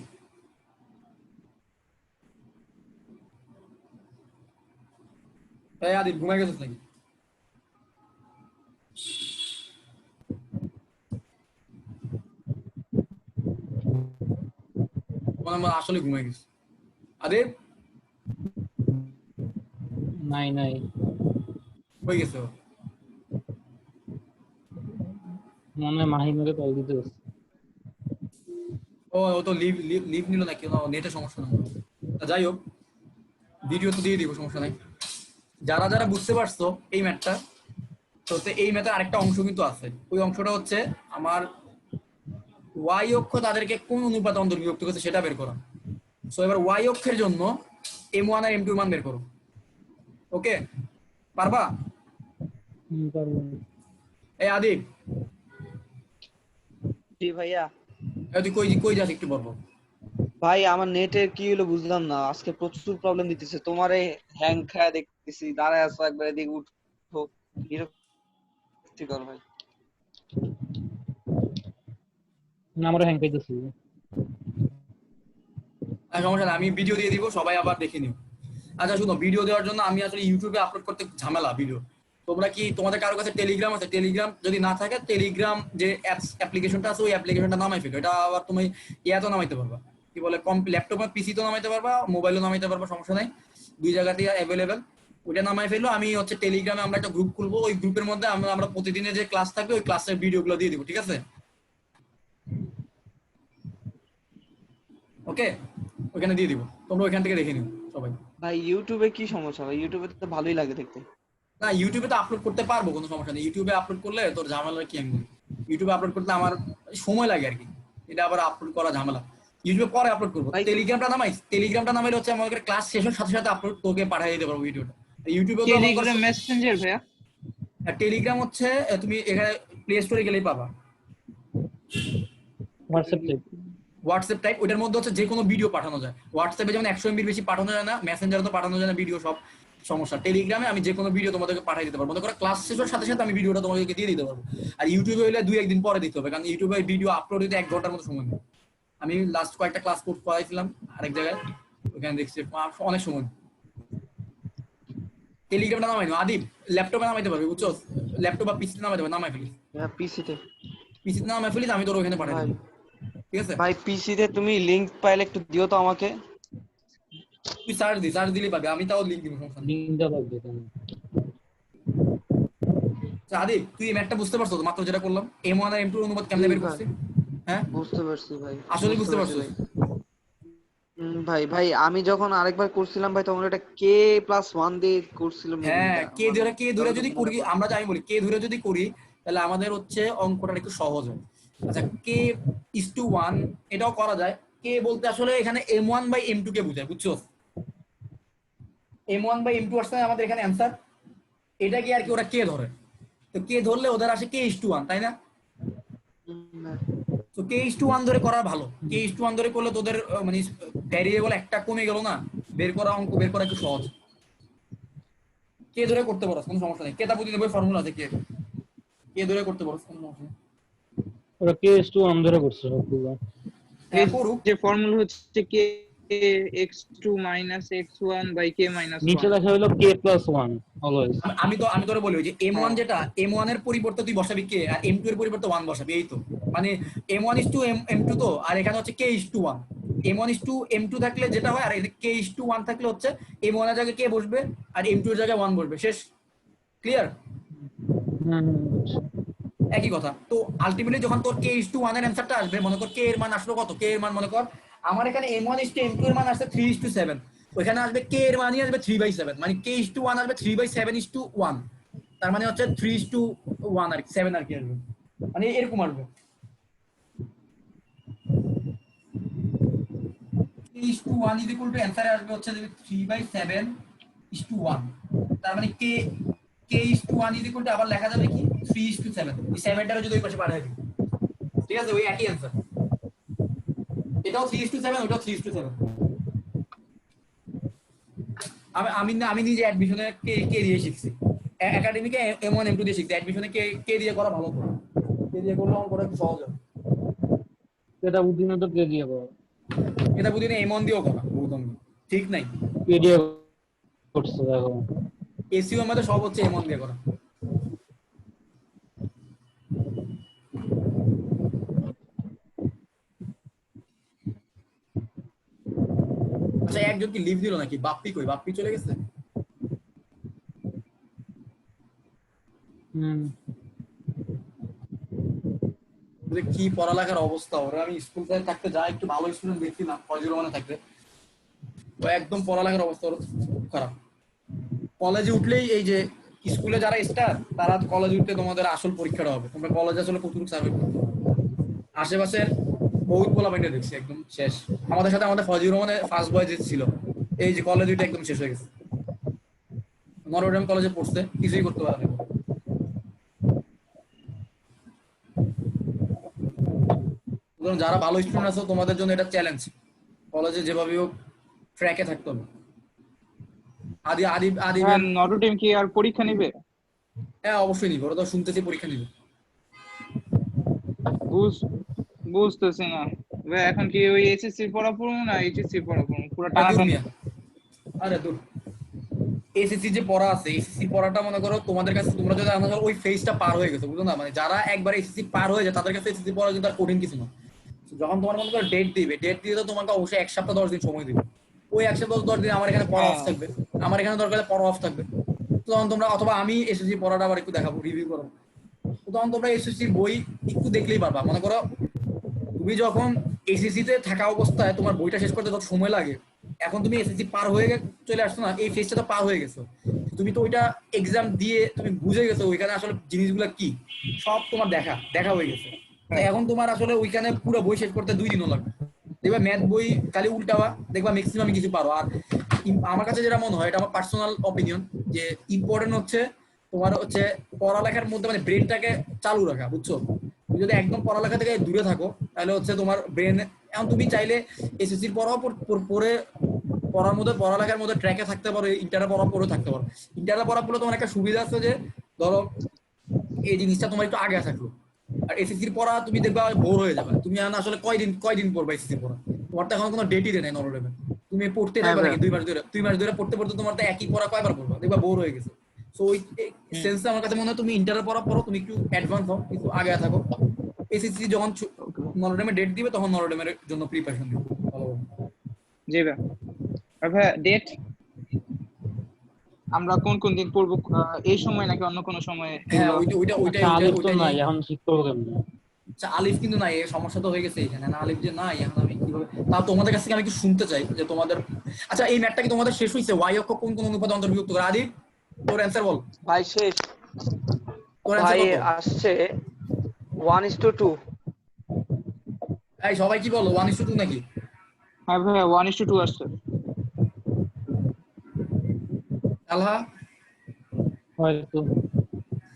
এই আদিব ঘুমাই গেছিস নাকি? আমার আসলে ঘুমাই গেছি। আদিব নাই নাই হয়ে গেছে ও। মনে হয় মাহিমের কল দিতে হচ্ছে। ও তো লিভ নিল নাকি, নেটের সমস্যা না। যাই হোক, ভিডিও তো দিয়ে দিব, সমস্যা নাই। যারা যারা বুঝতে পারছো এই ম্যাথটা, তো এই ম্যাথে আরেকটা অংশ কিন্তু আছে। ওই অংশটা হচ্ছে আমার ওয়াই অক্ষ তাদেরকে কোন অনুপাতে অন্তর্ভুক্ত করছে সেটা বের করা। সো এবার ওয়াই অক্ষের জন্য m1 আর m2 এর মান বের করো। ওকে, পারবা? পারবো না। এই আদিব, জি ভাইয়া। তুই কই যাস একটু বলবো। ভাই আমার নেটের কি হলো বুঝলাম না, আজকে প্রচুর প্রবলেম দিতেছে। তোমারে হ্যাং খায় দেখতেছি, দাঁড়ায় আছো একবার এদিকে উঠো, বিরক্তিকর ভাই। না আমরা হ্যাং পাইতেছি। সমস্যা নাই, আমি ভিডিও দিয়ে দিব, সবাই আবার দেখে নিও। আচ্ছা শুনো, ভিডিও দেওয়ার জন্য আমি আসলে ইউটিউবে আপলোড করতে ঝামেলা ভিডিও। তোমরা কি তোমাদের কারো কাছে টেলিগ্রাম আছে? টেলিগ্রাম যদি না থাকে, টেলিগ্রাম যে অ্যাপ্লিকেশনটা আছে ওই অ্যাপ্লিকেশনটা নামাই ফেলো। এটা আবার তুমি ইয়াতেও নামাইতে পারবা, কি বলে ল্যাপটপ আর পিসি তো নামাইতে পারবা, মোবাইলও নামাইতে পারবা, সমস্যা নাই, দুই জায়গাতেই অ্যাভেলেবেল। ওইটা নামাই ফেলো। আমি হচ্ছে টেলিগ্রামে আমরা একটা গ্রুপ খুলবো, ওই গ্রুপের মধ্যে আমরা প্রতিদিনের যে ক্লাস থাকবে ওই ক্লাসের ভিডিওগুলো দিয়ে দিব, ঠিক আছে? ওকে, ওখানে দিয়ে দিব, তোমরা ওইখান থেকে দেখে নিও সবাই। ভাই ইউটিউবে কি সমস্যা? ভাই ইউটিউবে তো ভালোই লাগে দেখতে। না ইউটিউবে তো আপলোড করতে পারবো, কোনো সমস্যা নেই। ইউটিউবে আপলোড করলে তোর ঝামেলা কি? আমি ইউটিউবে আপলোড করতে আমার সময় লাগে আর কি, এটা আবার আপলোড করা ঝামেলা। ইউটিউবে পরে আপলোড করবো। টেলিগ্রামটা নামাইলে হচ্ছে আমাদের ক্লাস শেষের সাথে সাথে আপলোড তোকে পাঠিয়ে দিতে পারবো ভিডিওটা। ইউটিউবে তো টেলিগ্রাম মেসেঞ্জার ভাইয়া? টেলিগ্রাম হচ্ছে তুমি এখানে প্লে স্টোরে গেলেই পাবা, হোয়াটসঅ্যাপ টাইপ। ওইটার মধ্যে হচ্ছে যে কোনো ভিডিও পাঠানো যায়। হোয়াটসঅ্যাপে যেমন 100 MB বেশি পাঠানো যায় না, মেসেঞ্জারে তো পাঠানো যায় না ভিডিও, সব সমস্যা। টেলিগ্রামে আমি যে কোনো ভিডিও তোমাদেরকে পাঠিয়ে দিতে পারবো, মনে করো ক্লাস শেষের সাথে সাথে আমি ভিডিওটা তোমাদেরকে দিয়ে দিতে পারবো। আর ইউটিউবে হইলে 2-1 দিন পরে দিতে হবে, কারণ ইউটিউবে ভিডিও আপলোড হইতে 1 ঘন্টার মতো সময় নেই। আমি লাস্ট কয়েকটা ক্লাস কোর্স করাইছিলাম আরেক জায়গায়, ওখানে দেখছি অনেক সময়। টেলিগ্রামটা নামাইনো আদিব, ল্যাপটপে নামাইতে পারবে, বুঝছো? ল্যাপটপ বা পিসিতে নামাইতে পারবে, নামাই ফেলিস। পিসিতে নামাই ফেলিস, আমি তোর ওখানে পাঠিয়ে দেবো, ঠিক আছে? ভাই পিসিতে তুমি লিংক পাইলে একটু দিও তো আমাকে। তুই সার্চ দিলেই পাবে, আমি তাও লিংক দিব, সমস্যা নেই। লিংকটা পাবে কেন? আদিব তুই এই ম্যাথটা বুঝতে পারছো তো, মাত্র যেটা করলাম, m1 আর m2 এর অনুপাত কেমনে বের করছি? হ্যাঁ বুঝতে পারছি ভাই, আসলে বুঝতে পারছো? ভাই আমি যখন আরেকবার করছিলাম ভাই, তখন এটা k+1 দিয়ে করছিলাম। হ্যাঁ, কে ধরে যদি করি আমরা, যাই বলি কে ধরে যদি করি তাহলে আমাদের হচ্ছে অঙ্কটা একটু সহজ হয়। আচ্ছা k:1 এটাও করা যায়। কে বলতে আসলে এখানে m1/m2 কে বোঝায়, বুঝছো? m1/m2 আসছে আমাদের এখানে অ্যানসার। এটা কি আর কি ওরা কে ধরে, তো কে ধরলে ওদের আসে k:1, তাই না? তো k:1 ধরে করা ভালো। k:1 ধরে করলে তোদের মানে ভ্যারিয়েবল একটা কমে গেল না, বের করা অঙ্ক বের করা একটু সহজ। কে ধরে করতে পারো, কোনো সমস্যা নেই। কেতা বুঝি দেবো, ফর্মুলা আছে, কে ধরে করতে পারো, কোনো সমস্যা নেই। ওরা k:1 ধরে করছে সবগুলো। হ্যাঁ করুক। যে ফর্মুলা হচ্ছে k x2 - x1 / k-1 নিচে লেখা হলো k+1 অলওয়েজ। আমি তোরে বলি, ওই যে m1 যেটা, m1 এর পরিবর্তে তুই বসাবি k, আর m2 এর পরিবর্তে 1 বসাবি, এই তো। মানে m1:m2 তো, আর এখানে হচ্ছে k:1। m1:m2 থাকলে যেটা হয়, আর k:1 থাকলে হচ্ছে m1 এর জায়গায় k বসবে আর m2 এর জায়গায় 1 বসবে, শেষ। ক্লিয়ার? একই কথা। তো আলটিমেটলি যখন তোর k:1 এর অ্যানসারটা আসবে, মনে কর k এর মান আসলো কত, k এর মান মনে কর আমার এখানে m1:m2 এর মান আসছে 3:7, ওখানে আসবে k এর মানই আসবে 3/7, মানে k:1 আসবে 3/7:1, তার মানে হচ্ছে 3:1 আর 7 আর কি আসবে, মানে এরকম আসবে। k:1 অ্যানসারে আসবে হচ্ছে 3/7:1, তার মানে k:1 আবার লেখা যাবে কি 3:7, এই 7টারে যদি ওই পাশে পাঠিয়ে দিই, ঠিক আছে? ওই একই অ্যানসার। এটাও 3:7, ওটাও 3:7। আমি নিজে অ্যাডমিশনে কে দিয়ে শিখছি, একাডেমিকে M1 M2 দিয়ে শিখছি, অ্যাডমিশনে কে দিয়ে করা ভালো করে, কে দিয়ে করলে অঙ্কটা একটু সহজ হবে। এটা বুদ্ধিমান তো কে দিয়ে করো, এটা বুঝি না M1 দিয়েও করা বুঝলাম না, ঠিক নাই। কে দিয়ে করছো দেখো। এসইও আমাদের সব হচ্ছে M1 দিয়ে করা। আচ্ছা একজন কি লিভ দিল নাকি? বাপ্পি কই? বাপ্পি চলে গেছে? কি পড়ালেখার অবস্থা ওরা! আমি স্কুল থেকে থাকতে যাই, একটু ভালো স্টুডেন্ট দেখছিলাম ফয়জুর রহমানে থাকতে, ও একদম পড়ালেখার অবস্থা ওর খুব খারাপ। কলেজে উঠলেই এই যে স্কুলে যারা স্টার, তারা কলেজে উঠলে তোমাদের আসল পরীক্ষাটা হবে, তোমরা কলেজে আসলে কতটুকু সার্ভে করতে হবে। আশেপাশের বহুত পোলাপাইন্ডা দেখছি একদম শেষ। আমাদের সাথে আমাদের ফয়জুর রহমানের ফার্স্ট বয় যে ছিল, এই যে কলেজ উঠে একদম শেষ হয়ে গেছে। নরওয়েডাম কলেজে পড়ছে, কিছুই করতে পারে না। যারা ভালো স্টুডেন্ট আছো তোমাদের জন্য এটা চ্যালেঞ্জ, কলেজে যেভাবে হোক ট্র্যাকে থাকতে হবে। আদি নটো টিম কি আর পরীক্ষা নিবে? হ্যাঁ অবশ্যই নিবে, ওরা তো শুনতেছি পরীক্ষা নিবে। বুঝতেছি না ভাই, এখন কি ওই এসএসসি পড়া পড়ুন না এইচএসসি পড়া পড়ুন, পুরো টানা। আরে দূর, এসএসসি যে পড়া আছে, এসএসসি পড়াটা মনে করো তোমাদের কাছে, তোমরা যদি আমাদের ওই ফেজটা পার হয়ে গেছো, বুঝলো না? মানে যারা একবার এসএসসি পার হয়ে যায় তাদের কাছে এসএসসি পড়া কিন্তু আর কঠিন কিছু না। যখন তোমার মনে করো ডেট দিবে, ডেট দিয়ে তো তোমাকে অবশ্যই 1 সপ্তাহ 10 দিন সময় দিবে। ওই 1 সপ্তাহ 10 দিন আমার এখানে পড়া অফ থাকবে, আমার এখানে দরকার পড়া অফ থাকবে। তখন তোমরা, অথবা আমি এসএসসি পড়াটা আবার একটু দেখাবো, রিভিউ করবো, তখন তোমরা এসএসসি বই একটু দেখলেই পারবা। মনে করো তুমি যখন এসএসসি তে থাকা অবস্থায় তোমার বইটা শেষ করতে যত সময় লাগে, এখন তুমি এসএসসি পার হয়ে চলে আসছো না, এই ফেজটা তো পার হয়ে গেছো, তুমি তো ওইটা এক্সাম দিয়ে তুমি বুঝে গেছো ওইখানে আসলে জিনিসগুলো কি, সব তোমার দেখা হয়ে গেছে। এখন তোমার আসলে ওইখানে পুরো বই শেষ করতে 2 দিনও লাগবে। দেখবা ম্যাথ বই খালি উল্টাবা, দেখবা ম্যাক্সিমাম কিছু পারো। আর আমার কাছে যেটা মনে হয়, এটা আমার পার্সোনাল অপিনিয়ন, যে ইম্পর্টেন্ট হচ্ছে তোমার হচ্ছে পড়ালেখার মধ্যে মানে ব্রেনটাকে চালু রাখা, বুঝছো? তুমি যদি একদম পড়ালেখা থেকে দূরে থাকো তাহলে হচ্ছে তোমার ব্রেন, এখন তুমি চাইলে এসএসসির পড়াও পড়ে পড়ার মধ্যে, পড়ালেখার মধ্যে ট্র্যাকে থাকতে পারো, ইন্টারে পড়া পড়ে থাকতে পারো। ইন্টারে পড়া পড়লে তোমার একটা সুবিধা আছে যে ধরো এই জিনিসটা তোমার একটু আগে থাকলো। আর এসএসসির পড়া তুমি দেখবা বোর হয়ে যাবে, তুমি আসলে কয়দিন পড়বা এসএসসির পড়া? তোমার তো এখন কোনো ডেটই দেয় নাই নরওয়েবে, তুমি পড়তে যাবে নাকি 2 মাস ধরে পড়তে তোমার তো একই পড়া কয়বার পড়বা, দেখবা বোর হয়ে গেছে। সো ওই সেন্সে আমার কাছে মনে হয় তুমি ইন্টারের পড়া তুমি একটু অ্যাডভান্স হও, একটু আগে থাকো। এসএসসি যখন নরওয়েডামে ডেট দিবে তখন নরওয়েডামের জন্য প্রিপারেশন নিবে ভালোভাবে। জি ভাই। আর ভাই ডেট আমরা কোন দিন পড়বো, এই সময় নাকি অন্য কোনো সময়? হ্যাঁ ওইটা নাই এখন শিখতে হবে কেমনে? আচ্ছা আলিফ কিন্তু নাই, এই সমস্যা তো হয়ে গেছে এখানে না, আলিফ যে নাই এখন আমি কিভাবে, তাও তোমাদের কাছ থেকে আমি একটু শুনতে চাই যে তোমাদের, আচ্ছা এই ম্যাথটা কি তোমাদের শেষ হইছে? ওয়াই অক্ষ কোন অনুপাতে অন্তর্ভুক্ত করে? আদিব তোর অ্যানসার বল ভাই। শেষ তোর ভাই, অ্যানসার কত আসছে 1:2। এই সবাই কি বলো 1:2 নাকি? হ্যাঁ ভাই 1:2 আসছে। আলহা হয়তো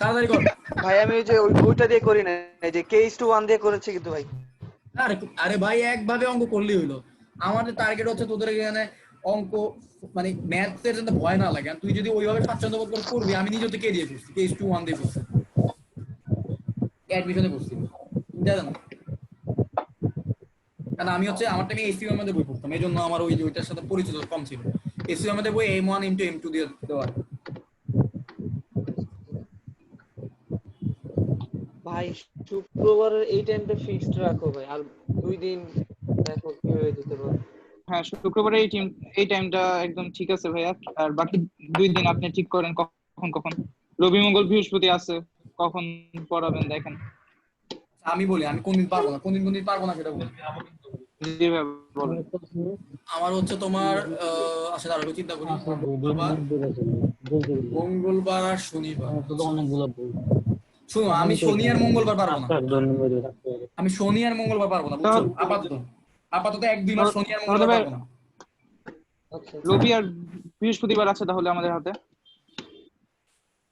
তাড়াতাড়ি কর ভাই। আমি ওই যে ওই বইটা দিয়ে করি না, এই যে K:1 দিয়ে করেছি কিন্তু ভাই। আরে ভাই একভাবে অঙ্ক করলেই হলো। আমাদের টার্গেট হচ্ছে তোদের এখানে অঙ্ক মানে ম্যাথের জন্য ভয় না লাগে, তুই যদি ওইভাবে স্বাচ্ছন্দ্য বোধ করে করবি। আমি নিজে তো কে দিয়ে করছি, K:1 দিয়ে করছি, অ্যাডমিশনে করছি, জানো? কারণ আমি হচ্ছে আমার টাইমে এসইউ আমাদের বই পড়তাম, এই জন্য আমার ওইটার সাথে পরিচিত কম ছিল। এসইউ আমাদের বই M1 M2 M2 দিয়ে দেওয়া। ভাই শুক্রবারের এই টাইমটা ফিক্সড রাখো ভাই, আর 2 দিন দেখো কি হয়ে যেতে পারে। হ্যাঁ শুক্রবারে এই টাইমটা একদম ঠিক আছে ভাইয়া। আর বাকি 2 দিন আপনি ঠিক করেন কখন রবি মঙ্গল বৃহস্পতি আছে, কখন পড়াবেন দেখেন। আমি বলি আমি কোন দিন পারবো না সেটা বলি। জি ভাই বলেন। আমার হচ্ছে তোমার আচ্ছা দাঁড়াও চিন্তা করি, মঙ্গলবার আর শনিবার। শুনো আমি শনি আর মঙ্গলবার পারবো না, আমি শনি আর মঙ্গলবার পারবো না, বুঝছো? আপাতত 1-2 মাস শনি আর মঙ্গলবার পারবো না। রবি আর বৃহস্পতিবার আছে তাহলে আমাদের হাতে,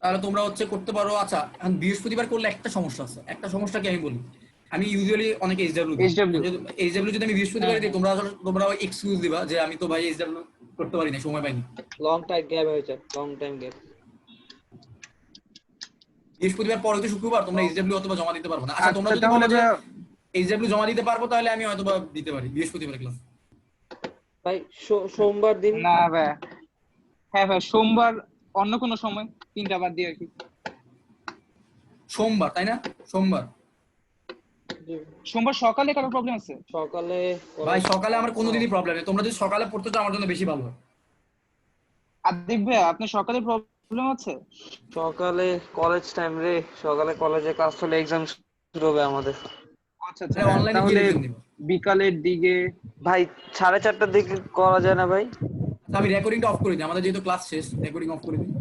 তাহলে তোমরা হচ্ছে করতে পারো। আচ্ছা এখন বৃহস্পতিবার করলে একটা সমস্যা আছে, একটা সমস্যা কি আমি বলি। আমি ইউজুয়ালি অনেকে এইচডব্লিউ এইচডব্লিউ যদি আমি বৃহস্পতিবার দিই তোমরা এক্সকিউজ দিবা যে আমি তো ভাই এইচডব্লিউ করতে পারি না, সময় পাইনি। লং টাইম গ্যাপ হয়েছে, লং টাইম গ্যাপ। বৃহস্পতিবার পরে তো শুক্রবার, তোমরা এইচডব্লিউ অথবা জমা দিতে পারবো না। আচ্ছা তোমরা যদি বলো যে এইচডব্লিউ জমা দিতে পারবো তাহলে আমি হয়তো বা দিতে পারি বৃহস্পতিবার ক্লাস। ভাই সোমবার দিন না ভাই, হ্যাঁ ভাই সোমবার অন্য কোনো সময় 3টা বাদ দিয়ে আর কি। সোমবার তাই না? সোমবার সকালে কারো প্রবলেম আছে? সকালে ভাই সকালে আমার কোনোদিনই প্রবলেম নেই, তোমরা যদি সকালে পড়তে চাও আমার জন্য বেশি ভালো হয়। আদিব ভাই আপনার সকালে প্রবলেম আছে? সকালে কলেজ টাইম রে, সকালে কলেজে ক্লাস হলে এক্সাম শুরু হবে আমাদের। আচ্ছা আচ্ছা, অনলাইনে কি তাহলে এক্সাম নিব? বিকালের দিকে ভাই 4:30টার দিকে করা যায় না ভাই? আমি রেকর্ডিংটা অফ করে দিই, আমাদের যেহেতু ক্লাস শেষ রেকর্ডিং অফ করে দিই।